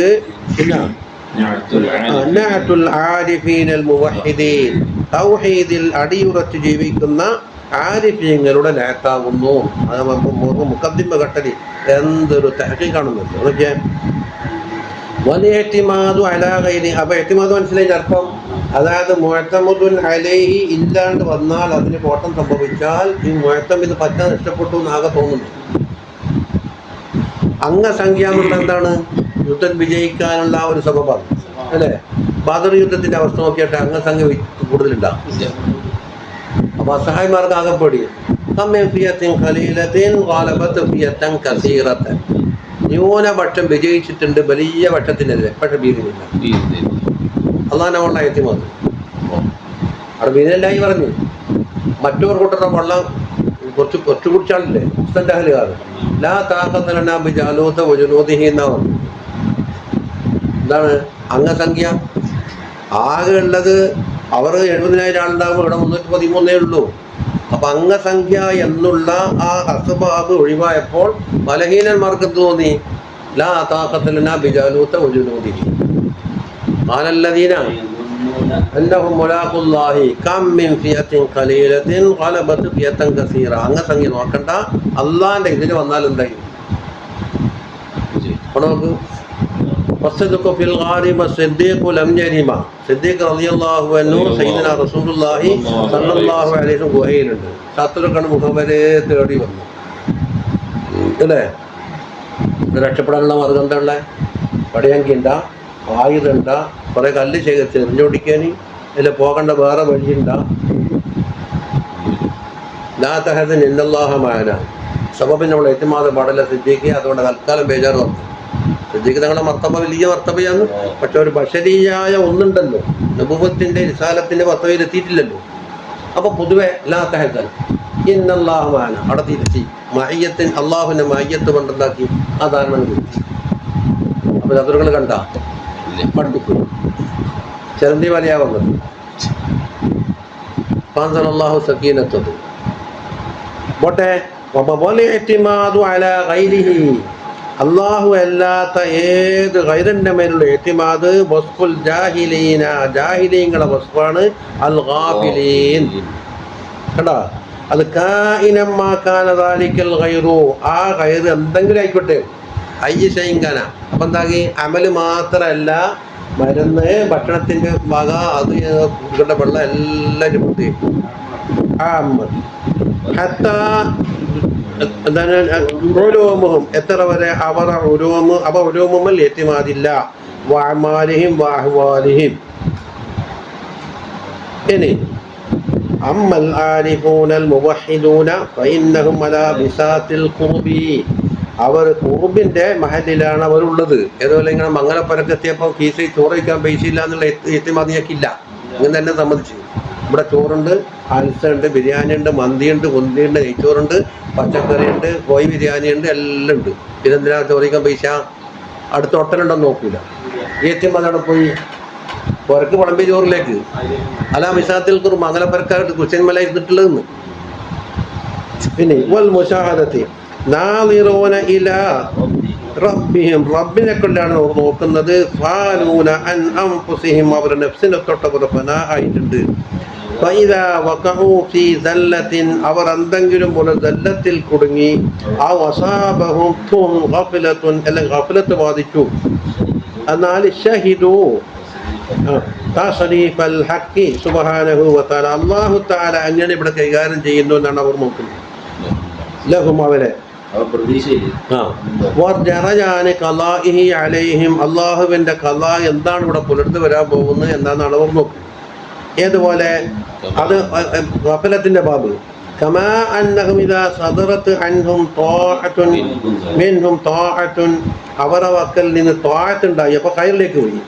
നഅ്തുൽ ആരിഫീനൽ മുവഹ്ഹിദീൻ, തൗഹീദിൽ അടിയുറച്ച് ജീവിക്കുന്ന ആരിഫീങ്ങളുടെ നഅത്താകുന്നു. അത് മുഖദ്ദിമ ഘട്ടത്തിൽ എന്തൊരു തഹ്ഖീഖാണെന്നുണ്ട്. നോക്കിയേ, വൽ ഇഅ്തിമാദു അലാ ഗൈരി. അപ്പോൾ ഇഅ്തിമാദ് മനസ്സിലായി അർത്ഥം? അതായത് മുഅ്തമദുൻ അലൈഹി ഇല്ലാണ്ട് വന്നാൽ, അതിന് കോട്ടം സംഭവിച്ചാൽ ഈ മുഅ്തമിദ് പറ്റാൻ ഇഷ്ടപ്പെട്ടു എന്നാകെ തോന്നുന്നു. അംഗസംഖ്യ എന്നുള്ളത് എന്താണ്? യുദ്ധം വിജയിക്കാനുള്ള ഒരു സബബാണ് അല്ലേ? ബദർ യുദ്ധത്തിന്റെ അവസ്ഥ നോക്കിയിട്ട് അംഗസംഖ്യ കൂടുതലുണ്ടാകും. അപ്പൊ അസഹായിമാർക്ക് ആകെ പേടി. ന്യൂനപക്ഷം വിജയിച്ചിട്ടുണ്ട് വലിയ പക്ഷത്തിനെതിരെ, പക്ഷെ ഭീതിയില്ല. അള്ളാഹുവിന്റെ എത്തിമാദ് അവിടെ ഭീതിയില്ലായി പറഞ്ഞു. മറ്റൊരു കൂട്ടരുടെ വെള്ളം കുറച്ച് കുടിച്ചാളില്ലേ അഹ്ലുകാർ, ലാ താഖത ലനാ ബിജാലൂത വജുനൂദിഹി എന്നാ പറഞ്ഞു. എന്താണ് അംഗസംഖ്യ? ആകെ ഉള്ളത് അവർ 70,000 ആളുണ്ടാകുമ്പോൾ ഇവിടെ 313 ഉള്ളൂ. അപ്പൊ അംഗസംഖ്യ എന്നുള്ള ആ അസ്ബാബ് ഒഴിവായപ്പോൾ ബലഹീനന്മാർക്ക് എന്ത് തോന്നി? ലാ താഖത ലനാ ബിജാലൂത വജുനൂദിഹി ഖാലല്ലദീന അന്നഹും മുലാഖുല്ലാഹി കം മിൻ ഫിയത്തിൻ ഖലീലത്തിൻ ഗലബത് ഫിയത്തൻ കസീറ. അംഗസംഖ്യ നോക്കണ്ട, അള്ളാന്റെ ഇതിന് വന്നാൽ എന്തായി നോക്ക്. സിദ്ദീഖ് റളിയല്ലാഹു അൻഹു സയ്യിദുനാ റസൂലുള്ളാഹി സ്വല്ലല്ലാഹു അലൈഹി വസല്ലം ഗുഹയിലുണ്ട്. ശത്രുക്കളുടെ മുഖം വരെ തേടി വന്നു അല്ലേ? രക്ഷപ്പെടാനുള്ള മാർഗം എന്താ ഉള്ളത്? പടയങ്കിണ്ട, ആയുധണ്ട, കുറെ കല്ല് ചെറിഞ്ഞോടിക്കാൻ, അതിൽ പോകേണ്ട വേറെ വഴിയുണ്ട. ലാ തഹസൻ ഇന്നല്ലാഹ മഅനാ. സബബിന് നമ്മൾ എത്തിമാദ് പാടില്ല സിദ്ദീഖ്. അതുകൊണ്ട് തൽക്കാലം ബേജാറ് വന്നു. സിദ്ദീഖ് തങ്ങളുടെ മർത്തബ വലിയ മർത്തബയാണ്. പക്ഷെ ഒരു ബശരീയായ ഒന്നുണ്ടല്ലോ, നബുവത്തിന്റെ റിസാലത്തിന്റെ മർത്തബയിൽ എത്തിയിട്ടില്ലല്ലോ. അപ്പൊ പൊതുവെ ലാ തഹസൻ ഇന്നല്ലാഹ മഅനാ അവിടെ തിരിച്ച് മഅയ്യത്തിന് അള്ളാഹുവിന്റെ മഅയ്യത്ത് കൊണ്ടുണ്ടാക്കി ആ ധാരണ തിരിച്ചു. അപ്പൊ ശത്രുക്കൾ കണ്ട പഠിപ്പിക്കും ചെറുന്തി വലയാ വന്നത്. ഫഅൻസലല്ലാഹു സക്കീനത്തഹു. പോട്ടെ. അള്ളാഹു അല്ലാത്ത ഏത് ഗൈറിന്റെ മേലുള്ള എത്തിമാദ് വസ്ഫുൽ ജാഹിലീന, ജാഹിലീങ്ങളുടെ വസ്ഫാണ്. അൽ ഗാഫിലീൻ കണ്ടാ, അത് കാഇനമ്മാ കാന ദാലിക്കൽ ഗൈറു, ആ ഗൈർ എന്തെങ്കിലും ആയിക്കോട്ടെ, അയ്യ ശൈങ്കാന. അപ്പം എന്താക്കി? അമല് മാത്രമല്ല, മരുന്ന്, ഭക്ഷണത്തിന്റെ വക, അത് കുടിക്കേണ്ട വെള്ളം എല്ലാവരും പ്രത്യേകം എത്ര വരെ അവർ ഉലൂമുൽ എത്തിമാദില്ല വഅമാലിഹിം വഅഹ്വാലിഹിം. ഇനി അമ്മൽ ആരിഫൂനൽ മുവഹിദൂന ഫഇന്നഹും അലാ ബിസാത്തിൽ ഖുർബി, അവർ ഖുർബിന്റെ മഹലിലാണ് അവരുള്ളത്. ഏതുപോലെ ഇങ്ങനെ മംഗലപ്പുരക്കെത്തിയപ്പോൾ കീസിൽ ചോറ് വയ്ക്കാൻ പൈസ ഇല്ല എന്നുള്ള എത്തിമാദിയാക്കില്ല. ഇങ്ങനെ തന്നെ സമ്മതിച്ചു. ഇവിടെ ചോറുണ്ട്, അൽസുണ്ട്, ബിരിയാണി ഉണ്ട്, മന്തിയുണ്ട്, കുന്തിയുണ്ട്, നെയ്ച്ചോറുണ്ട്, പച്ചക്കറിയുണ്ട്, കോഴി ബിരിയാണി ഉണ്ട്, എല്ലാം ഉണ്ട്. ഇതെന്തിനാ ചോറിക്കാൻ പൈസ? അടുത്ത ഹോട്ടലുണ്ടെന്ന് നോക്കൂല. എത്തിമാദവിടെ പോയി പുറക്ക് വിളമ്പി ചോറിലേക്ക് അലാ മിസാത്തിൽ ഖുർബ്, മംഗലപ്പുരക്കാരുടെ കുച്ചന്മല ഇരുന്നിട്ടുള്ളതെന്ന്. പിന്നെ വൽ മുശാഹദത്തി നാളിറൂന ഇലാ റബ്ബിഹിം, റബ്ബിനെ കൊണ്ടാണ് അവർ നോക്കുന്നത്. ഫാലൂന അൻ അൻഫുസിഹിം, അവരുടെ നഫ്സിനെ തൊട്ടവർ ഫനാ ആയിട്ടുണ്ട്. ഫഇദാ വഖഉ ഫീ സല്ലത്തിൻ, അവർ എന്തെങ്കിലും ഒരു സല്ലത്തിൽ കുടുങ്ങി, ആ വസാബഹും ഗഫലത്തുൻ, അല്ലെങ്കിൽ ഗഫലത്ത് ബാധിച്ചു, എന്നാൽ ഷഹിദു തസ്രീഫൽ ഹഖ് സുബ്ഹാനഹു വ തആല, അല്ലാഹു തആല അങ്ങനെ ഇവിടെ കൈകാര്യം ചെയ്യുന്നു എന്നാണ് അവർ നോക്കുന്നത്. ലഹും, അവരെ അള്ളാഹുവിന്റെ കലാ എന്താണ് ഇവിടെ പുലർന്നു വരാൻ പോകുന്നത് എന്നാണ് അവർ നോക്കുന്നത്. ഏതുപോലെ അത് ഗഫലത്തിന്റെ ബാബ്, കമാ അന്നഹും ഇദാ സദറത് അൻഹും ത്വാഅത്തുൻ മിൻഹും ത്വാഅത്തുൻ, അവരുടെ വക്കൽ നിന്ന് ത്വാഅത്ത് ഉണ്ടായി, അപ്പോൾ ഖൈറിലേക്ക് പോയി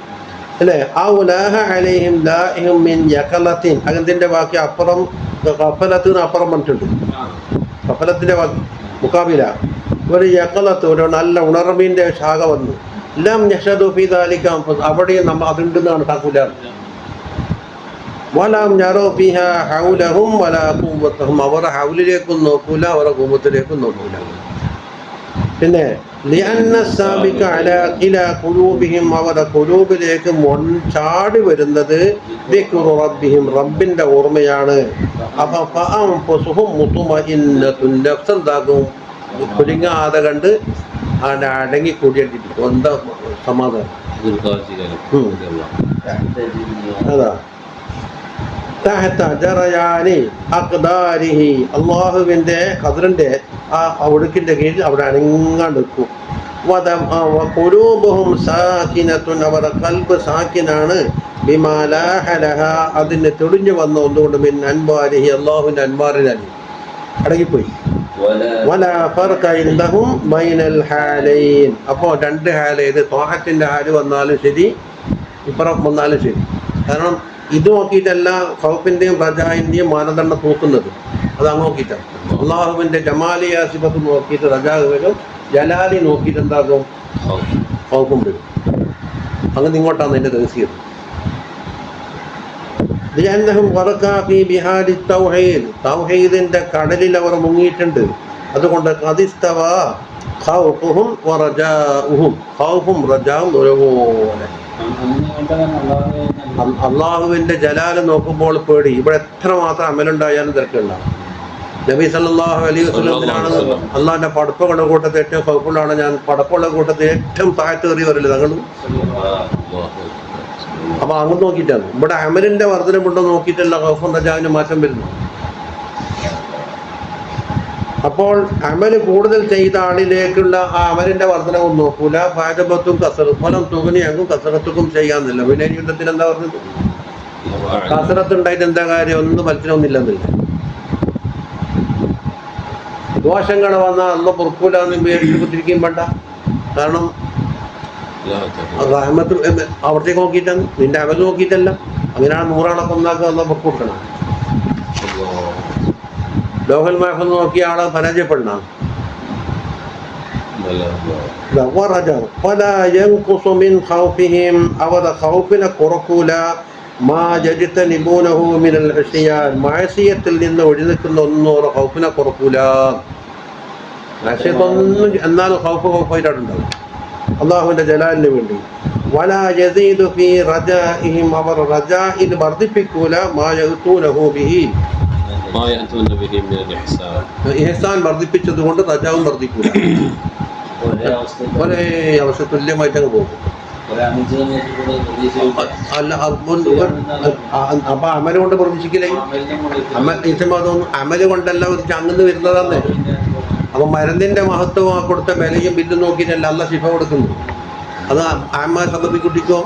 അല്ലേ. ഔലാഹ അലൈഹിം ലാഇഹും മിൻ യഖലത്തിൻ, അതിന്റെ ബാക്കി അപ്പുറം ഗഫലത്തിന് അപ്പുറം പറഞ്ഞിട്ടുണ്ട്. ഗഫലത്തിന്റെ ബാക്കി മുഖാബില ഒരു യഖലത്ത്, ഒരു നല്ല ഉണർവിന്റെ ശാഖ വന്നു. ലം യഷദു ഫീ ദാലിക, അവിടെയും നമ്മൾ അതുണ്ടെന്നാണ് കണക്കൂല. വലം യറൂ ഫീഹാ ഹൗലഹും വലാ ഖുവ്വതഹും, അവരുടെ ഹൗലിലേക്കും നോക്കൂല, അവരുടെ ഖുവ്വത്തിലേക്കും നോക്കൂല. പിന്നെ ലിഅന്ന സാബിക ഇലാ ഖുലൂബിഹിം, അവരുടെ ഖുലൂബിലേക്ക് ചാടി വരുന്നത് ദിക്റു റബ്ബിഹിം, റബ്ബിന്റെ ഓർമ്മയാണ്. അപ്പോൾ ഫഅൻഫുസുഹും മുത്മഇന്നത്തുൻ, നഫ്സ് എന്താകും, കുലുങ്ങാതെ കണ്ട് അടങ്ങി കൂടിയിട്ടിരിക്കും. എന്താ സമാധാനം. അതാ അള്ളാഹുവിന്റെ ഖദറിന്റെ ആ ഒഴുക്കിന്റെ കീഴിൽ അവിടെ അനങ്ങാണ്ട് വെക്കും. അവരുടെ ഖൽബ് സാക്കിനാണ്, അതിന് തെളിഞ്ഞു വന്ന ഒന്നുകൊണ്ട് മിൻ അൻവാരിഹി, അള്ളാഹുവിന്റെ അൻവാറിനാണ് അടങ്ങിപ്പോയി. അപ്പോ രണ്ട് ഹാല്, ഇത് ത്വാഅത്തിന്റെ ഹാല് വന്നാലും ശരി, ഇപ്പുറം വന്നാലും ശരി. കാരണം ഇത് നോക്കിയിട്ടല്ല ഖൗഫിന്റെയും റജാഇന്റെയും മാനദണ്ഡം തൂക്കുന്നത്, അത് അങ്ങ് നോക്കിയിട്ടാണ്. അള്ളാഹുവിന്റെ ജമാലിയ സിഫത്ത് നോക്കിയിട്ട് റജാ വരും, ജലാലി നോക്കിയിട്ട് എന്താകും, ഖൗഫും വരും. അങ്ങനെ ഇങ്ങോട്ടാണ് അതിന്റെ രഹസ്യം. തൗഹീദിന്റെ കടലിൽ അവർ മുങ്ങിയിട്ടുണ്ട്. അതുകൊണ്ട് ഒരുപോലെ അള്ളാഹുവിന്റെ ജലാല് നോക്കുമ്പോൾ പേടി. ഇവിടെ എത്ര മാത്രം അമലുണ്ടായാലും തിരക്കുള്ള നബി സല്ലല്ലാഹു അലൈഹി വസല്ലത്തിനാണ് അള്ളാഹിന്റെ പടപ്പുകളുടെ കൂട്ടത്തിൽ ഏറ്റവും ഖൗഫുള്ളാണ് ഞാൻ, പടപ്പുള്ള കൂട്ടത്തിൽ ഏറ്റവും താഴ്ത്തേറിയവരല്ലേ തങ്ങളും. അപ്പൊ അങ്ങ് നോക്കിയിട്ടാണ്. ഇവിടെ അമലിന്റെ വർധനമുണ്ടോ നോക്കിയിട്ടല്ല ഖൗഫും റജാവിന് മാറ്റം വരുന്നു. അപ്പോൾ അമല് കൂടുതൽ ചെയ്ത ആളിലേക്കുള്ള ആ അമലിന്റെ വർധനവും നോക്കൂല. ഫാജബത്തും ഫലം തുകനിയാകും കസറത്തുക്കും ചെയ്യാന്നില്ല. പിന്നെ യുദ്ധത്തിന് എന്താ പറഞ്ഞത്, കസറത്ത് ഉണ്ടായിട്ട് എന്താ കാര്യം, ഒന്നും ഫലത്തിനൊന്നില്ലെന്നില്ല. ദോഷങ്ങൾ വന്നാൽ അന്ന് പൊറുക്കൂലെന്ന് പേടിച്ചിരിക്കുകയും വേണ്ട. കാരണം റഹ്മത്ത് അവിടത്തേക്ക് നോക്കിയിട്ടാണ്, നിന്റെ അമൽ നോക്കിയിട്ടല്ല. അങ്ങനെയാണ് 100 ആളെ കൊന്നാക്കുക അന്ന് പൊറുക്ക് കൊടുക്കണം. ലോഹൽ മഹഫൂദ് നോക്കിയ ആളെ പരാജയപ്പെടണം. അവരുടെ ഖൗഫിനെ കുറക്കൂല. മഅസിയത്തിൽ നിന്ന് ഒഴിനിൽക്കുന്ന ഒന്നും അവരുടെ ഖൗഫിനെ കുറക്കൂല. മഅസിയത്തൊന്നും എന്നാലും ഖൗഫായിട്ടുണ്ടാവും അള്ളാഹുവിന്റെ ജലാലിന് വേണ്ടി. വലാ യസീദു ഫീ റജാഇഹിം, അവർ റജാഇൽ വർദ്ധിപ്പിക്കൂല. മാ യഅ്തൂനഹു ബിഹി, ഇഹ്സാൻ വർദ്ധിപ്പിച്ചത് കൊണ്ട് റജാവും വർദ്ധിക്കൂല. ഒരേ അവസ്ഥ തുല്യമായിട്ട് അങ്ങ് പോകും. അല്ല അപ്പൊ അമല് കൊണ്ട് പ്രതീക്ഷിക്കില്ലേ, അമല് കൊണ്ടല്ല ഒരു ചങ്ങന്ന് വരുന്നതാന്ന്. അപ്പൊ മരുന്നിന്റെ മഹത്വം കൊടുത്ത വിലയും ബില്ലും നോക്കിയിട്ടല്ല അല്ല ശിഫ കൊടുക്കുന്നു. അത് ആമ്മ സന്ദർഭിക്കുട്ടിക്കോ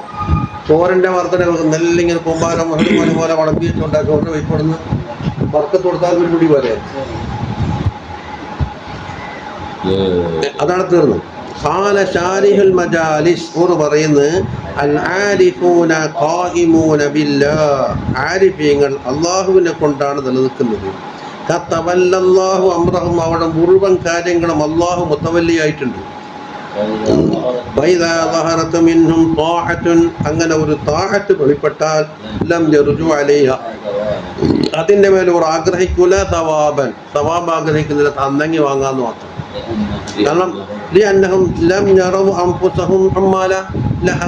ചോറിന്റെ വർധന നെല്ലിങ്ങനെ കൂമ്പാരം പോലെ വളമ്പി വെച്ചോണ്ടാ ചോറിന് വയ്പ്പെടുന്നു വർക്കത്ത് കൊടുത്താൽ ഒരു മുടി പോലെ. അതാണ് തീർന്നു. ഖാല ശാരിഹുൽ മജാലിസ്, പറയുന്നത് അൽ ആരിഫൂന ഖായിമൂന ബില്ലാഹ്, ആരിഫീങ്ങൾ അല്ലാഹുവിനെ കൊണ്ടാണ് നിലനിൽക്കുന്നത്. കതവല്ലല്ലാഹു അംറഹും, അവരുടെ മുഴുവൻ കാര്യങ്ങളും അല്ലാഹു മുതവല്ലിയായിട്ടുണ്ട്. വൈദാ ദഹറത മിൻഹും ത്വാഅത്തുൻ, അങ്ങനെ ഒരു ത്വാഅത്ത് വെളിപ്പെട്ടാൽ ലം യർജു അലൈഹ, അതിന്റെ മേലെ അവർ ആഗ്രഹിക്കൂല. സവാബൻ, സവാബ് ആഗ്രഹിക്കുന്നില്ല, തന്നങ്ങി വാങ്ങാന്ന് മാത്രം. കാരണം ലിഅന്നഹും ലം യറൗ അൻഫുസഹും അമ്മാല ലഹ,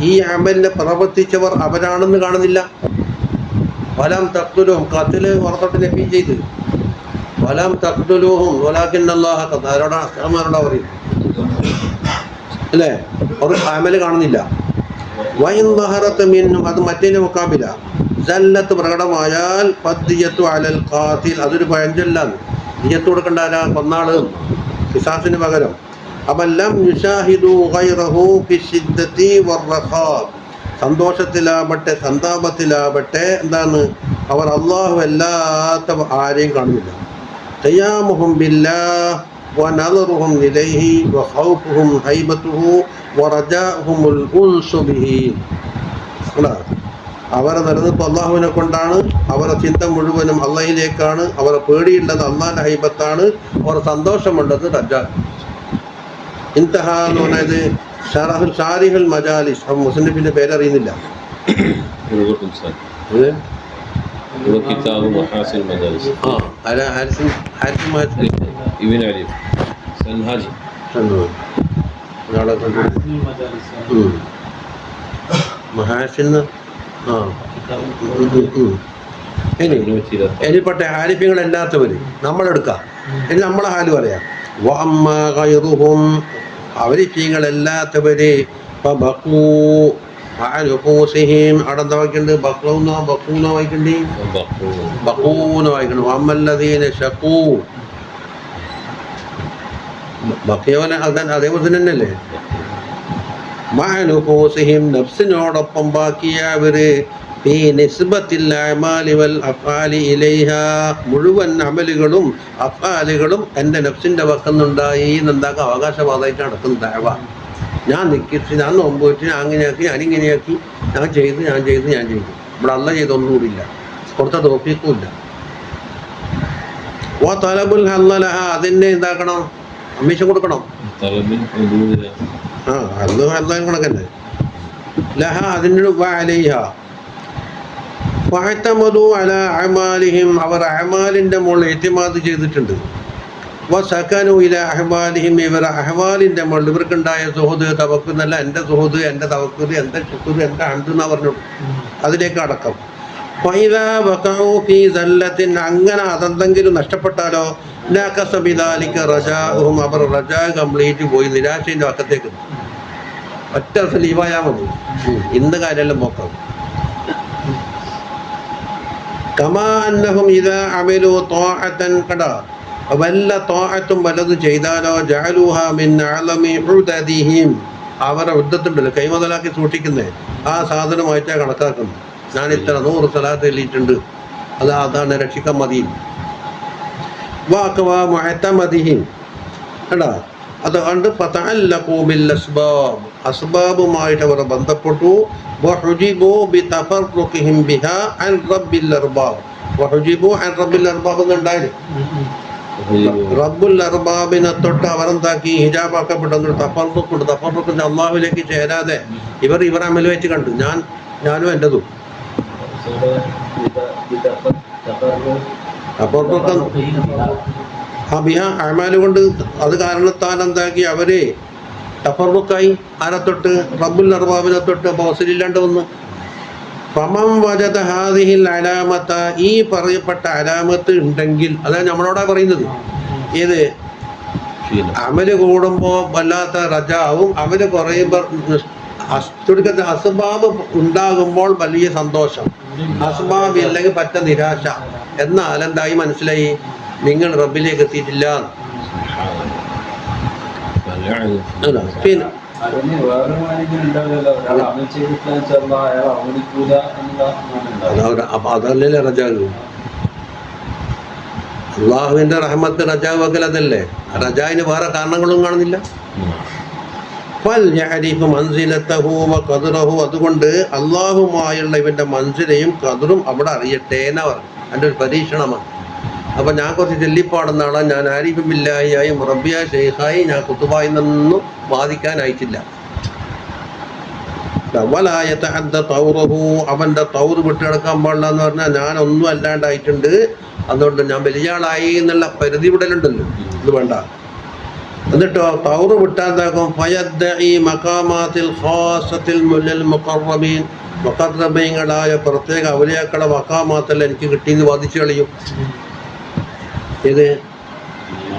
ഈ അമലിനെ പ്രവർത്തിച്ചവർ അവരാണെന്ന് കാണുന്നില്ല. വലം തഖ്തുലുഹും, ഖത്ല് പുറത്തോട്ട് നഫി ചെയ്ത്, വലം തഖ്തുലുഹും വലാകിന്നല്ലാഹ ഖതല, ആരോടാ പറയും അല്ലേ? അവർ അമല് കാണുന്നില്ല. വഇൻ ദഹറത മിൻഹും, അത് മറ്റേതിന്റെ മുക്കാബില, സല്ലത്ത് പ്രകടമായാൽ ഫദ്ദിയത്തു അലൽ ഖാതിൽ, അതൊരു പഴഞ്ചൊല്ലാണ്. ദിയത്ത് കൊടുക്കേണ്ട ആരാ? കൊന്നാള്, ഖിസാസിന് പകരം. അബല്ലം യുശാഹിദു ഗൈറഹു ഫിശ്ശിദ്ദതി വറഖാ, സന്തോഷത്തിലാവട്ടെ സന്താപത്തിലാവട്ടെ എന്താണ് അവർ അല്ലാഹു അല്ലാത്ത ആരെയും കാണുന്നില്ല. ഖിയാമുഹും ബില്ലാഹ് വനദറുഹും ഇലൈഹി വഖൗഫുഹും ഹൈബത്തുഹു വറജാഉഹുൽ ഉൻസു ബിഹി. അവരെ നിലനിൽപ്പ് അള്ളാഹുവിനെ കൊണ്ടാണ്, അവരുടെ ചിന്ത മുഴുവനും അള്ളാഹിലേക്കാണ്, അവരെ പേടിയുള്ളത് അള്ളാഹിന്റെ ഹൈബത്താണ്, അവരുടെ സന്തോഷമുള്ളത് റജാ. ഇൻതഹ എന്ന് പറഞ്ഞത് ഷാരിഹുൽ മജാലിസ്. മുസ്ലിമിന്റെ പേരറിയുന്നില്ല. ഇനിപ്പെട്ട ഹാരിഫ്യങ്ങളല്ലാത്തവര് നമ്മളെടുക്കാം. ഇനി നമ്മളെ ഹാല് പറയാം. അവരിഫ്യങ്ങളല്ലാത്തവര് അടന്ത വായിക്കണ്ട്, ബക്കൂന്ന് വായിക്കണ്ടി, ബക്കൂന്ന് വായിക്കണ്ട്. അമ്മല്ലദീന ഷഖൂ, ബക്കിയവനെ അതേപോലെ തന്നെയല്ലേ. മഅനുഫൂസിഹിം, നഫ്സിനോടൊപ്പം ബാക്കിയവര്, ഫീ നിസ്ബത്തിൽ അഅമാലി വൽ അഫ്ആലി ഇലൈഹാ, മുഴുവൻ അമലുകളും അഫ്ആലുകളും എൻ്റെ നഫ്സിൻ്റെ വക്കുന്നുണ്ടായി എന്നെന്താക്കുക അവകാശവാദമായിട്ട് നടക്കുന്ന ദഅവ. ഞാൻ നിൽക്കിച്ച്, ഞാൻ നോമ്പ് വെച്ച്, ഞാൻ അങ്ങനെയാക്കി, ഞാനിങ്ങനെയാക്കി, ഞാൻ ചെയ്തു. ഇവിടെ അല്ല ചെയ്തൊന്നുകൂടിയില്ല, കൊടുത്ത തോഫീക്കുമില്ല. ഓ തലബുൽ ഹല്ലലഹ, അതിനെ എന്താക്കണം? കമ്മീഷൻ കൊടുക്കണം. അത് ഹല്ലാൻ കണക്കന്നെ. ലഹ, അതിന് വഅലൈഹ ഫഅതമദു അലാ അഅമാലിഹിം, അവർ അഅമാലിൻ്റെ മുകളിൽ ഇത്തിമാദ് ചെയ്തിട്ടുണ്ട്. വസകനു ഇലാ അഹ്വാലിഹിം, ഇവർ അഹ്വാലിൻ്റെ മുകളിൽ ഇവർക്കുണ്ടായ സുഹൂദ് തവക്കുൽ എന്നല്ല, എൻ്റെ സുഹൂദ്, എൻ്റെ തവക്കുൽ, എൻ്റെ ശുക്ർ, എൻ്റെ ഹംദ് എന്നാ പറഞ്ഞു, അതിലേക്ക് അടക്കം. ഫഇദാ വഖഉ ഫീ സല്ലത്തിൻ, അങ്ങനെ അതെന്തെങ്കിലും നഷ്ടപ്പെട്ടാലോ, നഖസ ബിദാലിക റജാഉഹും, അവർ റജാ കംപ്ലീറ്റ് പോയി, നിരാശയുടെ വക്കത്തേക്ക്. ഒറ്റ ദിവസം ലീവായാൽ മതി, ഇന്ന് കാര്യമെല്ലാം നോക്കാം. കമാ അന്നഹും ഇദാ അമിലു ത്വാഅതൻ, കടാ വല്ല ത്വാഅത്തും വല്ലത് ചെയ്താലോ, ജഅലൂഹാ മിൻ അഅലമി ഉദദിഹിം, അവരെ ഉദ്ദത്തുണ്ടല്ലോ കൈ മുതലാക്കി സൂക്ഷിക്കുന്നേ, ആ സാധനമായിട്ടാണ് കണക്കാക്കുന്നത്. ഞാൻ ഇത്ര 100 സ്വലാത്ത് ചൊല്ലിയിട്ടുണ്ട്, അതാണ് രക്ഷിക്കാൻ മതി. വാക്കവാ മുഅതമദിഹിം, കടാ അതുകൊണ്ട് ഫതഅല്ലഖൂ ബിൽ അസ്ബാബ്, അസ്ബാബുമായിട്ട് അവർ ബന്ധപ്പെട്ടു. വഹുജിബു ബിതഫർറുഖിഹിം ബിഹാ അൻ റബ്ബിൽ അർബാബ്, വഹുജിബു അൻ റബ്ബിൽ അർബാബ് എന്നുണ്ടായിരുന്നു. റബ്ബുൽ അർബാബിനെ തൊട്ട് അവരെന്താക്കി? ഹിജാബാക്കപ്പെട്ടു. തഫർറുഖ് അള്ളാഹുവിലേക്ക് ചേരാതെ ഇവർ അമൽ വെച്ച് കണ്ടു, ഞാനും എൻ്റെതും. അമാല് കൊണ്ട് അത് കാരണത്താൽ എന്താക്കി? അവര് തഫർറുഖായി. ആരെ തൊട്ട്? റബ്ബുൽ അർബാബിനെ തൊട്ട്. ബോസിലില്ലാണ്ട് വന്നു. ഫമൻ വജദ ഹാദിഹിൽ അലാമത്ത, ഈ പറയപ്പെട്ട അലാമത്ത് ഉണ്ടെങ്കിൽ, അതാണ് നമ്മളോടാ പറയുന്നത്. ഏത്? അമല് കൂടുമ്പോൾ വല്ലാത്ത റജാവും, അമല് കുറയുമ്പോൾ ചുരുക്കത്തിൽ അസ്ബാബ് ഉണ്ടാകുമ്പോൾ വലിയ സന്തോഷം, അസ്ബാബ് ഇല്ലെങ്കിൽ പറ്റ നിരാശ. എന്നാൽ എന്തായി മനസ്സിലായി? നിങ്ങൾ റബ്ബിലേക്ക് എത്തിയിട്ടില്ല. പിന്നെ അപ്പൊ അതല്ലേ റജാവ്? അള്ളാഹുവിന്റെ റഹ്മത്ത് റജാവ് വകൽ അതല്ലേ. റജാവിന് വേറെ കാരണങ്ങളും കാണുന്നില്ല. അതുകൊണ്ട് അള്ളാഹുമായുള്ള ഇവന്റെ മൻസിലയും ഖദറും അവിടെ അറിയട്ടെ എന്നാ പറഞ്ഞു. എൻ്റെ ഒരു പരീക്ഷണമാണ്. അപ്പൊ ഞാൻ കുറച്ച് ചെല്ലിപ്പാടുന്ന ആളാ, ഞാൻ ആരിഫും ബില്ലാഹിയായി മുറബിയ ഷെയ്ഖായി, ഞാൻ കുത്തുബായി നിന്നും വാദിക്കാനായിട്ടില്ല. അവന്റെ തൗറ് വിട്ടെടുക്കാൻ പാടില്ല എന്ന് പറഞ്ഞാൽ ഞാൻ ഒന്നും അല്ലാണ്ടായിട്ടുണ്ട്, അതുകൊണ്ട് ഞാൻ വലിയ ആളായി എന്നുള്ള പരിധി വിടലുണ്ടല്ലോ, ഇത് വേണ്ട. എന്നിട്ടോ തൗറ് വിട്ടാന്താക്കും ഫയദ്ദഈ മഖാമാത്തിൽ ഖാസത്തിൽ മുല്ലൽ മുഖറബീൻ, മുഖറബീങ്ങളായ പ്രത്യേക ഔലിയാക്കളെ മഖാമാത്തല്ല എനിക്ക് കിട്ടിയെന്ന് വാദിച്ചു കളയും. ഇത്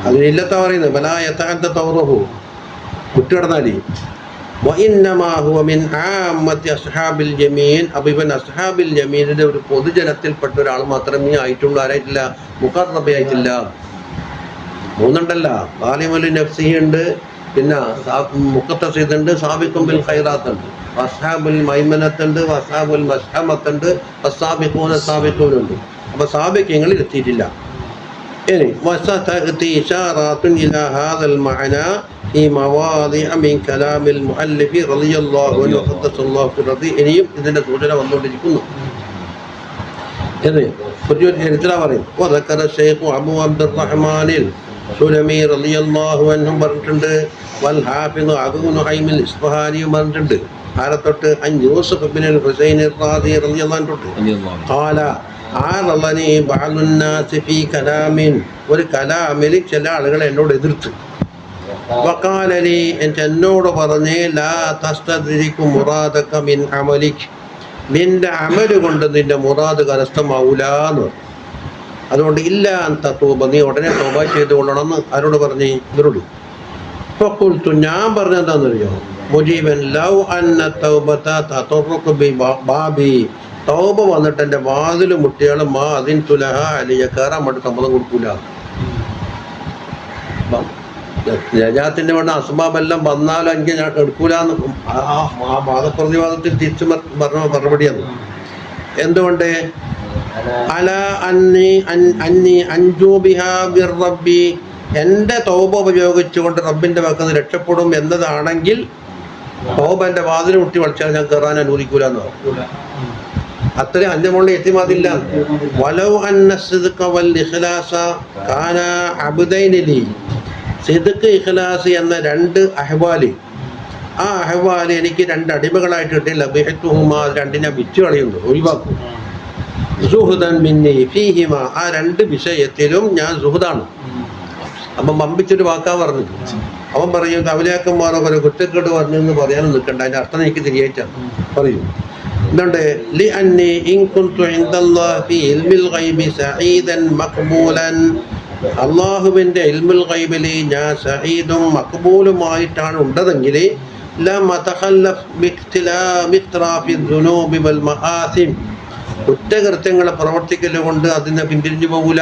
അതിനില്ലത്ത പറയുന്നത് ബലാ യതഅദ്ദ തൗറുഹു വിട്ടുകിടന്നാലി വഇന്നമാ ഹുവ മിൻ ആമ്മത്തി അസ്ഹാബിൽ യമീൻ. അപ്പോൾ ഇവൻ അസ്ഹാബിൽ യമീനിന്റെ ഒരു പൊതുജനത്തിൽപ്പെട്ട ഒരാൾ മാത്രമേ ആയിട്ടുള്ളൂ. ആരായിട്ടില്ല? മുഖറബി ആയിട്ടില്ല. മൂന്നുണ്ടല്ല, ളാലിമുൽ നഫ്സിഹി ഉണ്ട്, പിന്നെ മുഖത്തസീദ് ഉണ്ട്, സാബിഖും ബിൽ ഖൈറാത്ത് ഉണ്ട്, അസ്ഹാബുൽ മൈമനത്തുണ്ട്, അസ്ഹാബുൽ മസ്ഹമത്തുണ്ട്, അസ്സാബിഖൂന സാബിഖൂനുണ്ട്. അപ്പോൾ സാബിഖ്യങ്ങളിൽ എത്തിയിട്ടില്ല. ഇനി വസതഅതി ഇശാറാത്തുൻ ഇലാ ഹാദൽ മഅനാ ഈ മവാദിഅ മിൻ കലാമിൽ മുഅല്ലിഫി റളിയല്ലാഹു അൻഹു ഖദ്ദസല്ലാഹു ഫിർറദി. ഇനിയും ഇതിന്റെ സൂചന വന്നുകൊണ്ടിരിക്കുന്നു. ഇത് ഒരു ചരിത്ര പറയും. വദക്കറ ശൈഖു അബൂ അബ്ദുർറഹ്മാനിൽ സുലമി റളിയല്ലാഹു അൻഹു പറഞ്ഞിട്ടുണ്ട്. വൽ ഹാഫിദ് അബൂ നുഐമിൽ ഇസ്ഫഹാനി പറഞ്ഞിട്ടുണ്ട്. ആരത്തൊട്ട്? അൻ യൂസുഫ് ഇബ്നുൽ ഹുസൈൻ റാദി റളിയല്ലാഹു അൻഹു ഖാല ആറളനി ബഅദുൻ നാസി ഫീ കലാമിൻ. ഒരു കലാമിൽ ചില ആളുകൾ എന്നോട് എതിർത്ത്. വഖാലലി എന്നോട് പറഞ്ഞ് ലാ തസ്തദ്രികു മുറാദക മിൻ അമലിക്, നിന്റെ അമല് കൊണ്ട് നിന്റെ മുറാദ് കരസ്ഥമാവൂലാന്ന്. അതുകൊണ്ട് ഇല്ല അന്ത തൗബ, നീ ഉടനെ തൗബ ചെയ്തുകൊള്ളണമെന്ന് ആരോട് പറഞ്ഞ്? ഇവരോട്. ഫഖുൽതു, ഞാൻ പറഞ്ഞെന്താണെന്നറിയോ? മുജീബൻ ലൗ അന്ന തൗബത തതറഖു ബി ബാബി, തൗബ വന്നിട്ട് എൻ്റെ വാതിൽ മുട്ടിയാൽ മാ അതിൻ തുലഹ അലിയ, കയറാൻ വേണ്ടി സമ്മതം കൊടുക്കൂല. നജാത്തിൻ്റെ വേണ്ട അസ്ബാബെല്ലാം വന്നാലും എനിക്ക് ഞാൻ എടുക്കൂലെന്ന് ആ വാദപ്രതിവാദത്തിൽ തിരിച്ചു പറഞ്ഞ മറുപടിയാണ്. എന്തുകൊണ്ട്? അല അന്നി അൻജു ബിഹാ ബിർ റബ്ബി, എൻ്റെ തൗബ ഉപയോഗിച്ചുകൊണ്ട് റബ്ബിൻ്റെ പക്കത്ത് രക്ഷപ്പെടും എന്നതാണെങ്കിൽ തൗബ എൻ്റെ വാതിൽ മുട്ടി വിളിച്ചാൽ ഞാൻ കയറാൻ അനുവദിക്കൂലെന്ന് പറഞ്ഞു. അത്രയും അൻ്റെ മുകളിൽ എത്തിമാതില്ല. വലൗ അന്ന സിദ്ഖ വൽ ഇഖ്ലാസ കാന അബ്ദൈനി ലി, സിദ്ഖ് ഇഖ്ലാസ് എന്ന രണ്ട് അഹ്വാല്, ആ അഹ്വാല് എനിക്ക് രണ്ട് അടിമകളായിട്ട് കിട്ടി. ലബിഹത്തുഹുമാ, രണ്ടിനെ വിറ്റ് കളയുന്നു, ഒഴിവാക്കും. സുഹൃദൻ മിന്നി ഫീഹിമ, ആ രണ്ട് വിഷയത്തിലും ഞാൻ സുഹൃദാണ്. അപ്പം വമ്പിച്ചൊരു വാക്കാ പറഞ്ഞു. അവൻ പറയും കവലയാക്കന്മാരോ ഒരു കുറ്റക്കേട് പറഞ്ഞു എന്ന് പറയാനും നിൽക്കണ്ട, അതിൻ്റെ അർത്ഥം എനിക്ക് തിരികേറ്റാണ് പറയും. എന്തുകൊണ്ട്? ലി അന്നി ഇൻ കുൻതു ഇൻദല്ലാഹി ഫീ ഇൽമിൽ ഗൈബി സഈദൻ മഖ്ബൂലൻ, അള്ളാഹുവിൻ്റെ ഇൽമുൽ ഗൈബിൽ ഞാൻ സഈദും മഖ്ബൂലുമായിട്ടാണ് ഉണ്ടതെങ്കിൽ ലം അതഖല്ലഫ് ബിഖ്തിലാഫി ദുനൂബി വൽ മആസിം, കുറ്റകൃത്യങ്ങളെ പ്രവർത്തിക്കൽ കൊണ്ട് അതിനെ പിന്തിരിഞ്ഞു പോകൂല.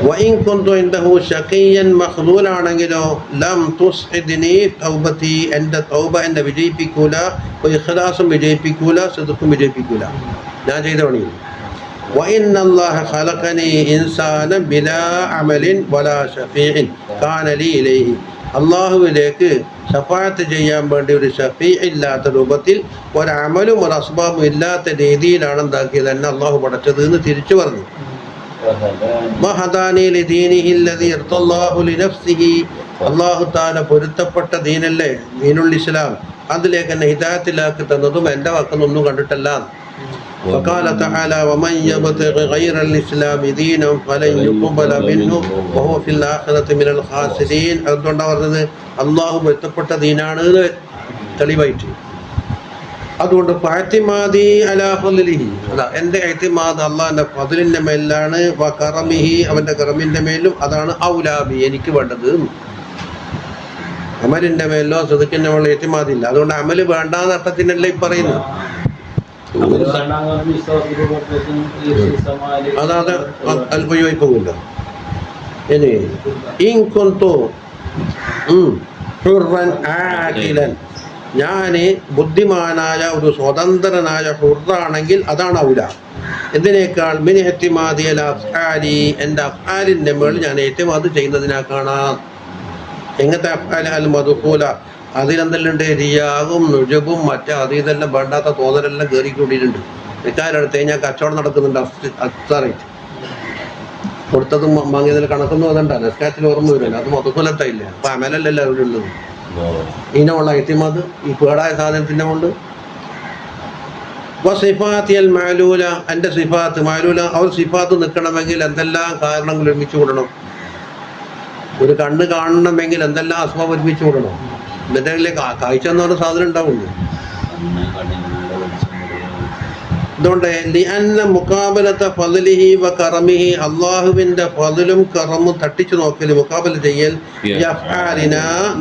വഇൻ കുൻതു ഇൻദഹു ശഖിയ്യൻ മഖ്ദൂലാണെങ്കിലോ ലം തുസ്ഇദ്നി തൗബതി, എൻ്റെ തൗബ എന്നെ വിജയിപ്പിക്കൂല, ഇഖ്ലാസും വിജയിപ്പിക്കൂല, സിദ്ഖും വിജയിപ്പിക്കൂല, ഞാൻ ചെയ്ത പണി. وإن الله خلقني إنسانا بلا عمل ولا شفيع كان لي إليه, അള്ളാഹുവിലേക്ക് ശഫാഅത്ത് ചെയ്യാൻ വേണ്ടി ഒരു ഷഫീ ഇല്ലാത്ത രൂപത്തിൽ ഒരമലും ഒരു അസ്ബാബും ഇല്ലാത്ത രീതിയിലാണ് എന്താക്കിയത് എന്നെ അള്ളാഹു പടച്ചത് എന്ന് തിരിച്ചു പറഞ്ഞു. അള്ളാഹു താല പൊരുത്തപ്പെട്ട ദീനല്ലേ ദീനുൽ ഇസ്ലാം, അതിലേക്ക് എന്നെ ഹിദായത്തിലാക്കി തന്നതും എൻ്റെ വക്കൊന്നും കണ്ടിട്ടല്ല. وقال تعالى ومن يبتغ غير الإسلام دينا فلن يقبل منه وهو في الآخرة من الخاسرين. അതുകൊണ്ടാണ് പറഞ്ഞത് അള്ളാഹു പൊരുത്തപ്പെട്ട ദീനാണ് തെളിവായിട്ട്. അതുകൊണ്ട് ഫഅ്തിമാദി അലാ ഫളിഹി, അതാ എൻ്റെ ഇഅ്തിമാദ് അള്ളാഹിൻ്റെ ഫളിൻ്റെ മേലാണ്, വകറമിഹി അവൻ്റെ കറമിൻ്റെ മേലും, അതാണ് ഔലാബി എനിക്ക് വേണ്ടത്. അമലിൻ്റെ മേലോ സിദ്ഖിൻ്റെ മേലോ ഇഅ്തിമാദില്ല. അതുകൊണ്ട് അമല് വേണ്ടാന്ന് അർത്ഥത്തിനല്ലേ ഈ പറയുന്നത്. അതാത് ഉപയോഗിക്കുന്നില്ല. ഇനി ഇൻകുന്തു ഹുർറൻ ആഖിലൻ, ഞാൻ ബുദ്ധിമാനായ ഒരു സ്വതന്ത്രനായ ഹുറാണെങ്കിൽ അതാണ് ഔല. ഇതിനേക്കാൾ മിൻ ഇഅ്തിമാദി അലാ അഫ്ആലി, എൻ്റെ അഫ്ആലിൻ്റെ മേൽ ഞാൻ ഇഅ്തിമാദ് ചെയ്യുന്നതിനാക്കാണ്. എങ്ങനത്തെ അഫ്ആൽ? അൽ മദ്ഖൂല, അതിലെന്തെല്ലാം ഉണ്ട്? റിയാവും നുജബും മറ്റേ അത് ഇതെല്ലാം വേണ്ടാത്ത തോന്നലെല്ലാം കയറിക്കൂടിയിട്ടുണ്ട്. നിക്കാരെടുത്ത് കഴിഞ്ഞാൽ കച്ചവടം നടക്കുന്നുണ്ട്. അഫ്താറായിട്ട് കൊടുത്തതും വാങ്ങിയതിൽ കണക്കൊന്നും അതുണ്ട നിസ്കാരത്തിൽ ഓർമ്മ വരില്ല. അത് മൊത്തക്കൊലത്തായില്ല. അപ്പം അമലല്ലല്ലോ അവിടെ ഉള്ളത്. ഇതിനുള്ള ഇത്തിമാത് ഈ പേടായ സാധനത്തിൻ്റെ കൊണ്ട് സിഫാത്തിയൽ മാലൂല, എൻ്റെ സിഫാത്ത് മാലൂല, അവർ സിഫാത്ത് നിൽക്കണമെങ്കിൽ എന്തെല്ലാം കാരണങ്ങൾ ഒരുമിച്ച് കൂടണം. ഒരു കണ്ണ് കാണണമെങ്കിൽ എന്തെല്ലാം അസുഖം ഒരുമിച്ച് വിടണം. എന്നിട്ടല്ലേ കാഴ്ച എന്ന് പറഞ്ഞ സാധനം ഉണ്ടാവുള്ളൂ. അതുകൊണ്ട് മുഖാബലത്തെ ഫളിഹി വ കറമിഹി, അള്ളാഹുവിന്റെ ഫളിലും കറമും തട്ടിച്ചു നോക്കൽ, മുഖാബല ചെയ്യൽ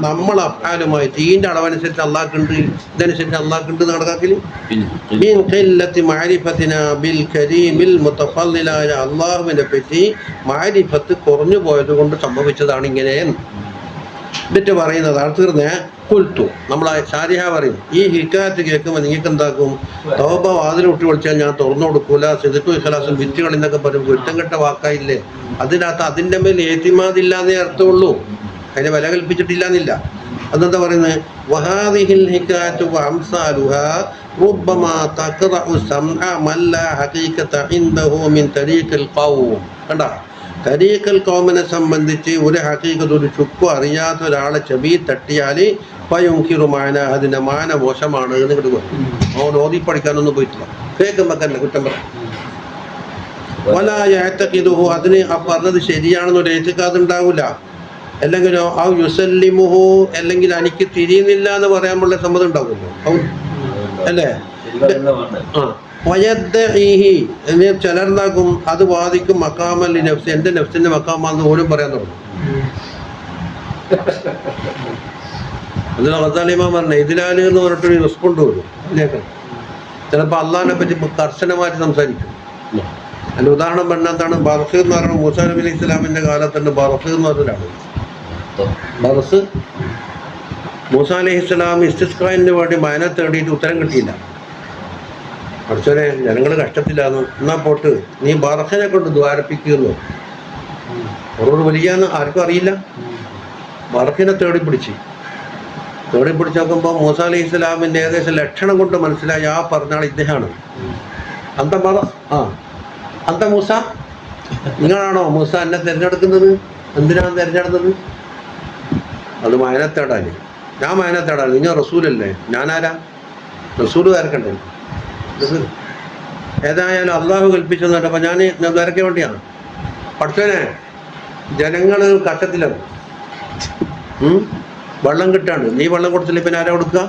നമ്മൾ അഫ്ആലുമായി തീന്റെ അളവനുസരിച്ച് അള്ളാഹ്ക്കുണ്ട്, ഇതനുസരിച്ച് അള്ളാഹ്ക്കുണ്ട് കണക്കാക്കല്. ബിൽ കരീമിൽ മുതഫള്ളിലായ അള്ളാഹുവിനെ പറ്റി മാരിഫത്ത് കുറഞ്ഞു പോയത് കൊണ്ട് സംഭവിച്ചതാണ് ഇങ്ങനെ. എന്നിട്ട് പറയുന്നതാണ് തീർന്നേ. കുൽത്തു, നമ്മളെ ഷാരിഹ പറയും, ഈ ഹിക്കായത്ത് കേൾക്കുമ്പോൾ നിങ്ങൾക്ക് എന്താക്കും? തൗബ വാതിൽ വിട്ട് വിളിച്ചാൽ ഞാൻ തുറന്നു കൊടുക്കൂല, സിദ്ഖു ഇഖ്ലാസും വിറ്റുകൾ എന്നൊക്കെ പറയും, കുറ്റം കെട്ട വാക്കായില്ലേ. അതിനകത്ത് അതിൻ്റെ മേൽ ഏത്തിമാദില്ലാന്നേ അർത്ഥമുള്ളൂ, അതിനെ വില കൽപ്പിച്ചിട്ടില്ല എന്നില്ല. അതെന്താ പറയുന്നത്? വഹാദിഹിൽ ഹിക്കായത്തു വഅംസാലുഹാ റുബ്ബമാ തഖറഉ സമഅ മൻ ലാ ഹഖീഖത ഇൻദഹു മിൻ തരീഖിൽ ഖൗം. കണ്ടാ, തരീഖൽ ഖൗമിനെ സംബന്ധിച്ച് ഒരു ഹഖീഖത്ത്, ഒരു ചുക്കു അറിയാത്ത ഒരാളെ ചെവി തട്ടിയാൽ പയുങ്കിറുമാന, അതിൻ്റെ മാന മോശമാണ് എന്ന് കിട്ടുക. അവൻ ഓതി പഠിക്കാനൊന്നും പോയിട്ടില്ല, കേൾക്കുമ്പോൾ തന്നെ കുറ്റം പറയാം. വലായത്തക്കിതുഹു, അതിന് ആ പറഞ്ഞത് ശരിയാണെന്നൊരു ഏറ്റിക്കാത് ഉണ്ടാവില്ല. അല്ലെങ്കിലോ ആ യുസല്ലിമുഹു, അല്ലെങ്കിൽ എനിക്ക് തിരിയുന്നില്ല എന്ന് പറയാനുള്ള സമ്മതം ഉണ്ടാവുമല്ലോ, അല്ലേ? ആ വയദ്ദഈഹി, ചിലർന്നാക്കും അത് വാദിക്കും മഖാമൽ നഫ്സ്, എൻ്റെ നഫ്സിൻ്റെ മഖാമാന്ന് പോലും പറയാൻ തുടങ്ങും. അതിൽ ഗസാലിമാൻ പറഞ്ഞ ഇതിലാല് എന്ന് പറഞ്ഞിട്ടൊരു റെസ്പോണ്ട് വരും അതിലേക്ക്. ചിലപ്പോൾ അള്ളാഹിനെ പറ്റി കർശനമായിട്ട് സംസാരിക്കും. അതിൻ്റെ ഉദാഹരണം പറഞ്ഞാൽ എന്താണ്? ബർസ് എന്ന് പറയുന്നത് മൂസാ നബി അലൈഹി ഇസ്ലാമിൻ്റെ കാലത്തുണ്ട്. ബർസ് എന്ന് പറഞ്ഞൊരാണ്. ബർസ് മൂസാ അലൈഹി ഇസ്ലാം ഇസ്തിസ്ഖായിന് വേണ്ടി മയന തേടിയിട്ട് ഉത്തരം കിട്ടിയില്ല. പഠിച്ചോനെ, ജനങ്ങൾ കഷ്ടത്തിലാന്ന്, എന്നാ പോട്ട് നീ ബർസിനെ കൊണ്ട് ദ്വാരപ്പിക്കുന്നു. അവരോട് വലിയാന്ന് ആർക്കും അറിയില്ല. ബർസിനെ തേടി പിടിച്ച് നോക്കുമ്പോൾ മൂസാ അലൈഹി ഇസ്ലാമിൻ്റെ ഏകദേശം ലക്ഷണം കൊണ്ട് മനസ്സിലായി ആ പറഞ്ഞാൽ ഇദ്ദേഹമാണ്. അന്ത ബറ, അന്ത മൂസ, നിങ്ങളാണോ മൂസ എന്നെ തിരഞ്ഞെടുക്കുന്നത്? എന്തിനാണ് തിരഞ്ഞെടുത്തത്? അത് മയനത്തേടാല്. ഞാൻ മയനത്തേടാല്, നിങ്ങൾ റസൂലല്ലേ, ഞാനാരാ? റസൂല് വരക്കണ്ടേ? ഏതായാലും അള്ളാഹു കൽപ്പിച്ചെന്ന് കേട്ടപ്പോൾ ഞാൻ വരയ്ക്കാൻ വേണ്ടിയാണ്. പഠിച്ചോനെ, ജനങ്ങൾ കഷ്ടത്തിലാണ്, വെള്ളം കിട്ടാണ്. നീ വെള്ളം കൊടുത്തില്ല പിന്നെ ആരാ കൊടുക്കുക?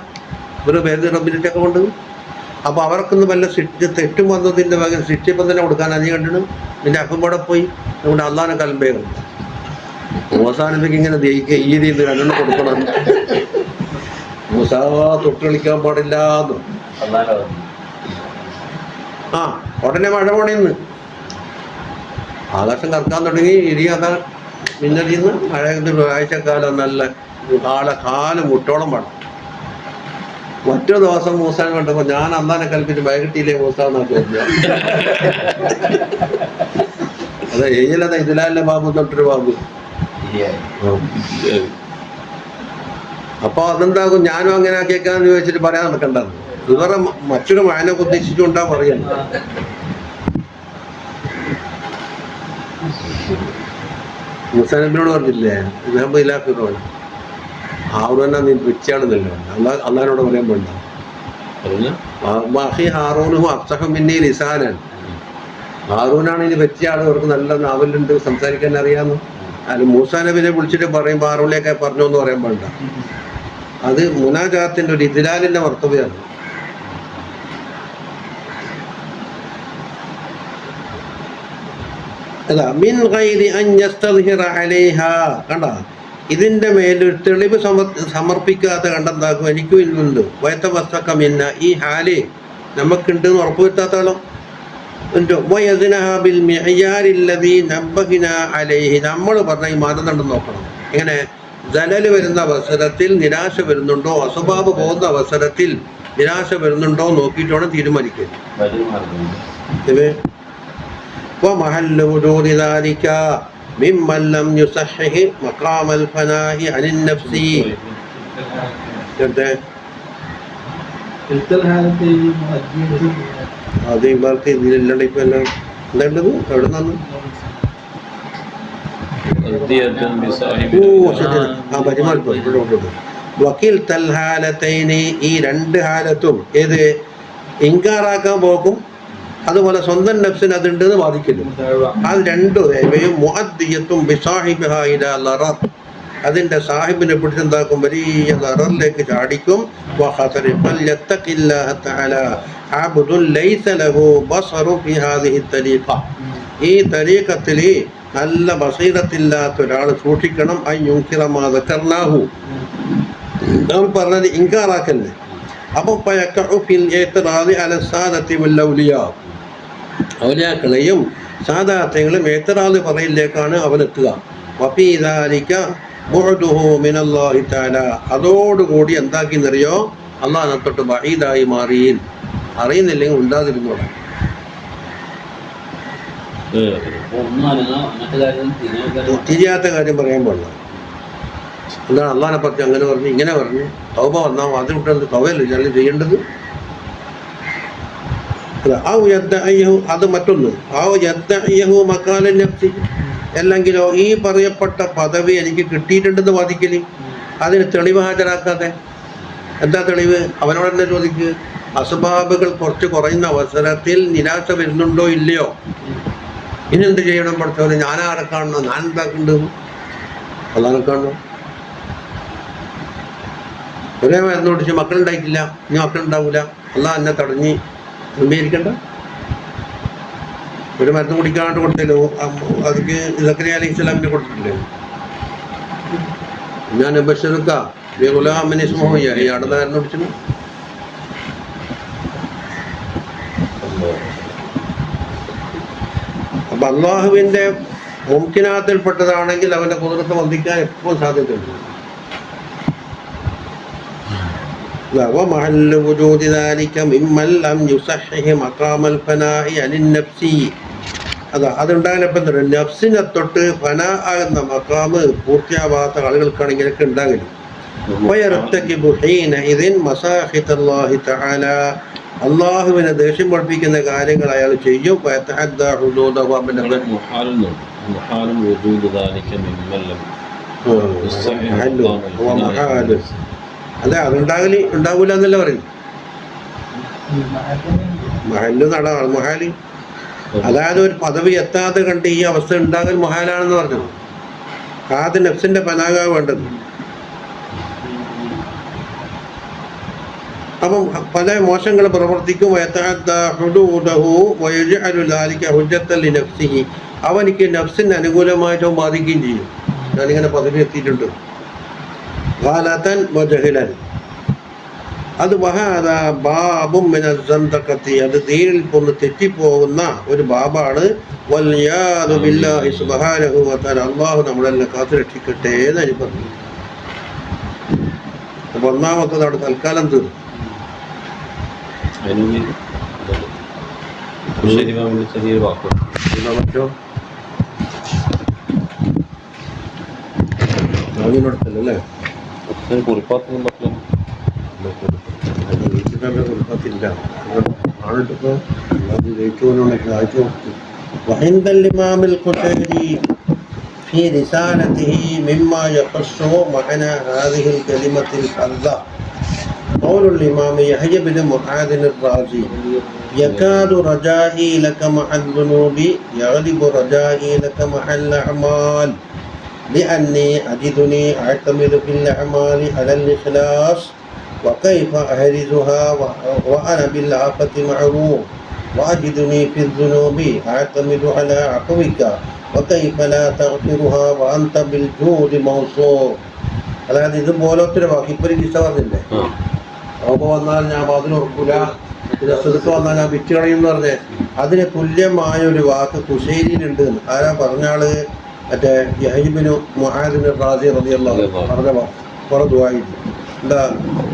ഒരു പേര് റബ്ബിലിറ്റൊക്കെ കൊണ്ട്. അപ്പോൾ അവർക്കൊന്ന് വല്ല തെറ്റും വന്നതിൻ്റെ പകരം ശിക്ഷപ്പം തന്നെ കൊടുക്കാൻ നീ കണ്ടിട്ട് നിന്റെ അപ്പും പോയി. അതുകൊണ്ട് അള്ളാഹിനെ കലമ്പേറും മൂസാനബിക്ക് ഇങ്ങനെ ദഹിക്കുക, ഈ രീതിയിൽ രണ്ടെണ്ണം കൊടുക്കണം. മൂസാ തൊട്ട് കളിക്കാൻ പാടില്ല എന്ന്. ഉടനെ മഴ പോണേന്ന് ആകാശം കറക്കാൻ തുടങ്ങി. ഇരിയാതാ മിന്നലിന്ന് മഴ ഒരാഴ്ചക്കാലം നല്ല കാലം മുട്ടോളം വേണം. മറ്റൊരു ദിവസം മൂസാൻ കണ്ടപ്പോൾ ഞാൻ അന്നാനെ കൽപ്പിച്ച് മഴ കിട്ടിയില്ലേ മൂസാന്നാ ചോദിക്കുക. അതെ, ഏലതാ ഇതിലാല്ലേ ബാബു തൊട്ടൊരു ബാബു. അപ്പൊ അതെന്താകും? ഞാനും അങ്ങനെ ആക്കിയേക്കാന്ന് ചോദിച്ചിട്ട് പറയാൻ നടക്കണ്ടെന്ന്. ഇവരെ മറ്റൊരു മഴനെ ഉദ്ദേശിച്ചുകൊണ്ടാ പറയുന്നത്. മൂസാനബിനോട് പറഞ്ഞില്ലേ, ഇല്ലാത്ത ഹാറൂനാ നീ പിച്ചാണെന്നല്ലോ, അള്ളാഹിനോട് പറയാൻ വേണ്ട. ഹാറൂനും അഫ്സഹും പിന്നെ ലിസാനാൻ. ഹാറൂനാണ് ഇനി പറ്റിയ ആൾ, അവർക്ക് നല്ല നാവലുണ്ട്, സംസാരിക്കാൻ അറിയാമെന്ന്. അത് മൂസാ നബിനെ വിളിച്ചിട്ട് പറയുമ്പോൾ ഹാറൂനിലേക്ക് പറഞ്ഞു എന്ന് പറയാൻ വേണ്ട. അത് മുനാജാത്തിന്റെ ഒരു ഇദ്ലാലിന്റെ മർത്തവയാണ്. അല്ല മിൻ ഗൈരി അൻ യസ്തദ്ഹിറ അലൈഹാ. കണ്ട, ഇതിന്റെ മേലൊരു തെളിവ് സമർപ്പിക്കാതെ കണ്ടെന്താക്കും? എനിക്കും ഇന്നുണ്ട്. വയത്തവസ്തക്ക മിന്ന, ഈ ഹാല് നമുക്കുണ്ട് എന്ന് ഉറപ്പുവരുത്താത്താളോ. നമ്മൾ പറഞ്ഞ ഈ മാനദണ്ഡം നോക്കണം. എങ്ങനെ? ജലല് വരുന്ന അവസരത്തിൽ നിരാശ വരുന്നുണ്ടോ, അസുബാബ് പോകുന്ന അവസരത്തിൽ നിരാശ വരുന്നുണ്ടോ നോക്കിയിട്ട് വേണം തീരുമാനിക്കുക. ومحل وجود ذلك ممن لم يصحح مقام الفناء عن النفس. അത് ഇവർക്ക് ഇതിലല്ല. ഇപ്പൊ എല്ലാം എന്താണ്ടത് എവിടെ നിന്നു? വക്കീൽ തൽഹാലത്തൈനി, ഈ രണ്ട് ഹാലത്തും ഏത് ഇൻകാറാക്കാൻ പോക്കും, അതുപോലെ സ്വന്തം നഫ്സിന് അതുണ്ടെന്ന് വാദിക്കുന്നു. അത് രണ്ടും മുഅദ്ദിയത്തും ബിസാഹിബിഹാ ഇലാ ലറർ, അതിൻ്റെ സാഹിബിനെ പിടിച്ചെന്താക്കും, വലിയ ദററിലേക്ക് ചാടിക്കും. ഈ തരീഖത്തിൽ നല്ല ബസീറത്തില്ലാത്ത ഒരാൾ സൂക്ഷിക്കണം. അയ്യുങ്കിറമാഹു നാം പറഞ്ഞത് ഇൻകാറാക്കല്ലേ. അപ്പോൾ ഔലിയാക്കളെയും സാദാത്യങ്ങളും ഏത്തറാദ് പറയിലേക്കാണ് അവനെത്തുക. അതോടുകൂടി എന്താക്കിയെന്നറിയോ, അള്ളാഹിനെ തൊട്ട് ബഈദായി മാറി. അറിയുന്നില്ലെങ്കിൽ ഉണ്ടാതിരുന്നോളാം. തിരിയാത്ത കാര്യം പറയാൻ പാടില്ല. എന്താണ് അള്ളാഹിനെ പറ്റി അങ്ങനെ പറഞ്ഞു ഇങ്ങനെ പറഞ്ഞു. തൗബ വന്നാൽ അതിൽ വിട്ടത് തൗബയല്ലേ ഞാൻ ചെയ്യേണ്ടത്. അത് മറ്റൊന്ന്. അല്ലെങ്കിലോ ഈ പറയപ്പെട്ട പദവി എനിക്ക് കിട്ടിയിട്ടുണ്ടെന്ന് വാദിക്കല്, അതിന് തെളിവ് ഹാജരാക്കാതെ. എന്താ തെളിവ്? അവനോട് തന്നെ ചോദിക്കുക. അസ്ബാബുകൾ കുറച്ച് കുറയുന്ന അവസരത്തിൽ നിരാശ വരുന്നുണ്ടോ ഇല്ലയോ? ഇനെന്ത് ചെയ്യണം പഠിച്ചവന്? ഞാനാരെ കാണണം? ഞാൻ എന്താക്കുന്നുണ്ട്? അള്ളാനെ കാണണം. ഒരേ മരുന്ന് പിടിച്ച് മക്കളുണ്ടായിട്ടില്ല, ഇനി മക്കളുണ്ടാവില്ല, അള്ളാഹ് എന്നെ തടഞ്ഞ് അംഗീകരിക്കണ്ട. ഒരു മരുന്ന് കുടിക്കാണ്ട് കൊടുത്തല്ലോ, അതിക്ക് സക്കറിയ അലൈഹി സ്വലാമിന് കൊടുത്തിട്ടില്ലേ? ഞാൻ ബഷറുക്ക ഗുലാമിനെ സ്മോഹിയ ഈ അടുത്ത മരുന്ന് കുടിച്ചു. അപ്പൊ അള്ളാഹുവിൻ്റെ മുംകിനാത്തിൽപ്പെട്ടതാണെങ്കിൽ അവൻ്റെ കുതിരത്ത് വന്ദിക്കാൻ എപ്പോഴും സാധ്യതയുണ്ട്. ومحل وجود ذلك ممن لم يصحح مقام الفناء عن النفس. അതുണ്ടാകലപ്പം തന്നെ നഫ്സിനെ തൊട്ട് ഫന ആകുന്ന മക്കാമ് പൂർത്തിയാവാത്ത ആളുകൾക്കാണെങ്കിലൊക്കെ ഉണ്ടാകില്ല. അള്ളാഹുവിനെ ദേഷ്യം പഠിപ്പിക്കുന്ന കാര്യങ്ങൾ അയാൾ ചെയ്യും. അതെ, ഉണ്ടാവൂല എന്നല്ല പറയും. മഹല് മഹാലി, അതായത് ഒരു പദവി എത്താതെ കണ്ട് ഈ അവസ്ഥ ഉണ്ടാകൽ മഹാലാണെന്ന് പറഞ്ഞു. ആദ്യം നഫ്സിന്റെ പനാക വേണ്ടത്. അപ്പം പല മോശങ്ങൾ പ്രവർത്തിക്കും. അവനിക്ക് നഫ്സിന് അനുകൂലമായിട്ടും ബാധിക്കുകയും ചെയ്യും. ഞാനിങ്ങനെ പദവി എത്തിയിട്ടുണ്ട്. അത് ബാബും അത് ദീനിൽ പോന്ന് തെറ്റിപ്പോകുന്ന ഒരു ബാബാണ്. അള്ളാഹു നമ്മളെല്ലാം കാത്തു രക്ഷിക്കട്ടെ എന്ന് എനിക്ക് പറഞ്ഞു. അപ്പൊ ഒന്നാമത്തത് അവിടെ തൽക്കാലം തീർന്നു. അതിനോടത്തല്ലേ കുറിപ്പാത്തൊന്നും പറ്റില്ല. കുറിപ്പത്തില്ല ആണിട്ടിപ്പോ അത് ജയിച്ചുകൊണ്ടുള്ള കാഴ്ച കൊടുത്തു. وعند الإمام القشيري في رسالته مما يخص معنى هذه الكلمة الفذة قول الإمام يحيى بن معاذ الرازي يكاد رجائي لك مع الذنوب يغلب رجائي لك مع الأعمال لأني أجدني أعتمد في الأعمال على الإخلاص وكيف أحرزها وأنا بالعافة معروف وأجدني في الذنوب أعتمد على عفوك وكيف لا تغفرها وأنت بالجود موصوف. അതായത് ഇത് പോലൊത്തിരി വാക്ക് ഇപ്പൊ ഒരു പറഞ്ഞില്ലേ, അപ്പോൾ വന്നാൽ ഞാൻ അതിന് ഉറപ്പില്ല, രസത്ത് വന്നാൽ ഞാൻ വിറ്റ് കളയും എന്ന് പറഞ്ഞേ, അതിന് തുല്യമായ ഒരു വാക്ക് കുശൈലിയിലുണ്ട്. ആരാ പറഞ്ഞാള്? മറ്റേ യഹ്യ മുആദ് റാസി റളിയല്ലാഹു പറഞ്ഞ കുറെ ദുആയില്ല. എന്താ?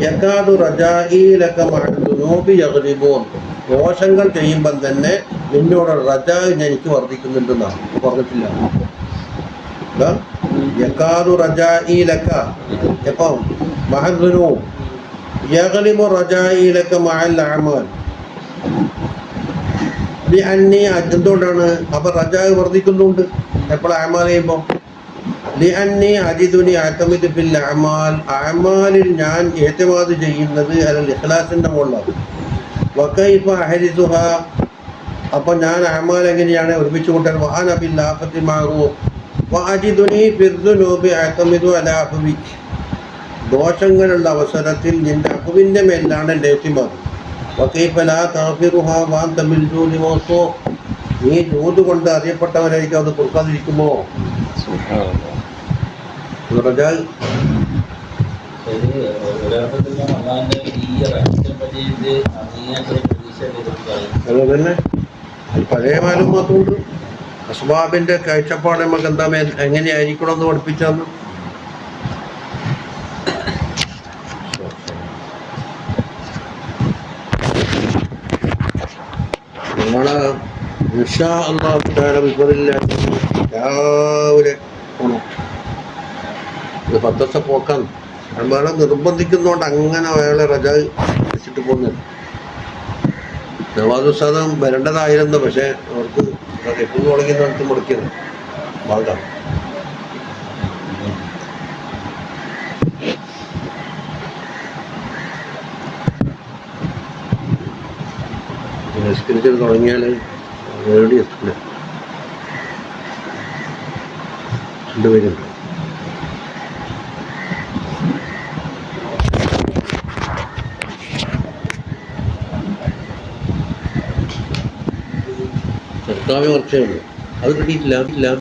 യകാദു റജാഇ ലക മഅ ദുനൂബി യഗ്ലിബൂൻ. ദോഷങ്ങൾ ചെയ്യുമ്പം തന്നെ നിന്നോട് റജാ എനിക്ക് വർദ്ധിക്കുന്നുണ്ടെന്നാണ് പറഞ്ഞിട്ടില്ല. എന്താ? യകാദു റജാഇ ലക എപ്പം മഅ ദുനൂബ് യഗ്ലിബു റജാഇ ലക മഅൽ അഅമാൽ. എന്തുകൊണ്ടാണ്? അപ്പൊ റജാ വർദ്ധിക്കുന്നുണ്ട് എപ്പോഴും അഅമാൽ ചെയ്യുമ്പോൾ. ലിഅന്നി അജിദുനി അഅ്തമിദു ഫിൽ അഅമാൽ, അഅമാലിൽ ഞാൻ ഇഅ്തിമാദ് ചെയ്യുന്നത് അലൽ ഇഖ്ലാസിന്റെ മുകളിലാണ്. വകൈഫ അഹ്രിസുഹ, അപ്പോൾ ഞാൻ അഅമാൽ എങ്ങനെയാണ് ഒരുമിച്ച് കൂട്ടാൻ? വഅന ബിൽ ആഫത്തി മഅറൂഫ്, വാജിദുനി ഫിർദുനൂബി അഅ്തമിദു അലാ അഫ്വിക്. ദോഷങ്ങളുള്ള അവസരത്തിൽ നിന്റെ അഫുവിൻ്റെ മേലാണ് എൻ്റെ എത്തിമാദ്. വകൈഫ ലാ തഗ്ഫിറുഹാ വഅൻത ബിൽ ജൂദി മൗസൂഫ്. നീ ജൂദ് കൊണ്ട് അറിയപ്പെട്ടവനായിരിക്കും, അത് കൊടുക്കാതിരിക്കുമോ? റജാൽ അതുതന്നെ പഴയ മാലുമാത്തുകൊണ്ട് അസ്ബാബിന്റെ കാഴ്ചപ്പാട് നമുക്ക് എന്താ എങ്ങനെയായിരിക്കണം എന്ന് പഠിപ്പിച്ചാന്ന്. നമ്മളെ ഇൻഷാ അല്ലാഹു തആല രാവിലെ പോണം. ഇത് 10 ദിവസം പോക്കാന്ന് നമ്മളെ നിർബന്ധിക്കുന്നതുകൊണ്ട് അങ്ങനെ അയാളെ റജാ വെച്ചിട്ട് പോകുന്നത്. നവാസ് ഉസ്താദും വരേണ്ടതായിരുന്നു, പക്ഷേ അവർക്ക് എപ്പോൾ തുടങ്ങി നടത്തി മുടക്കിയത് ഭാഗം. നിസ്കരിച്ചത് തുടങ്ങിയാൽ എവിടെ എത്തില്ല. രണ്ടുപേരുണ്ട്. സർക്കാർ കുറച്ചേ ഉള്ളൂ, അത് കിട്ടിയിട്ടില്ല.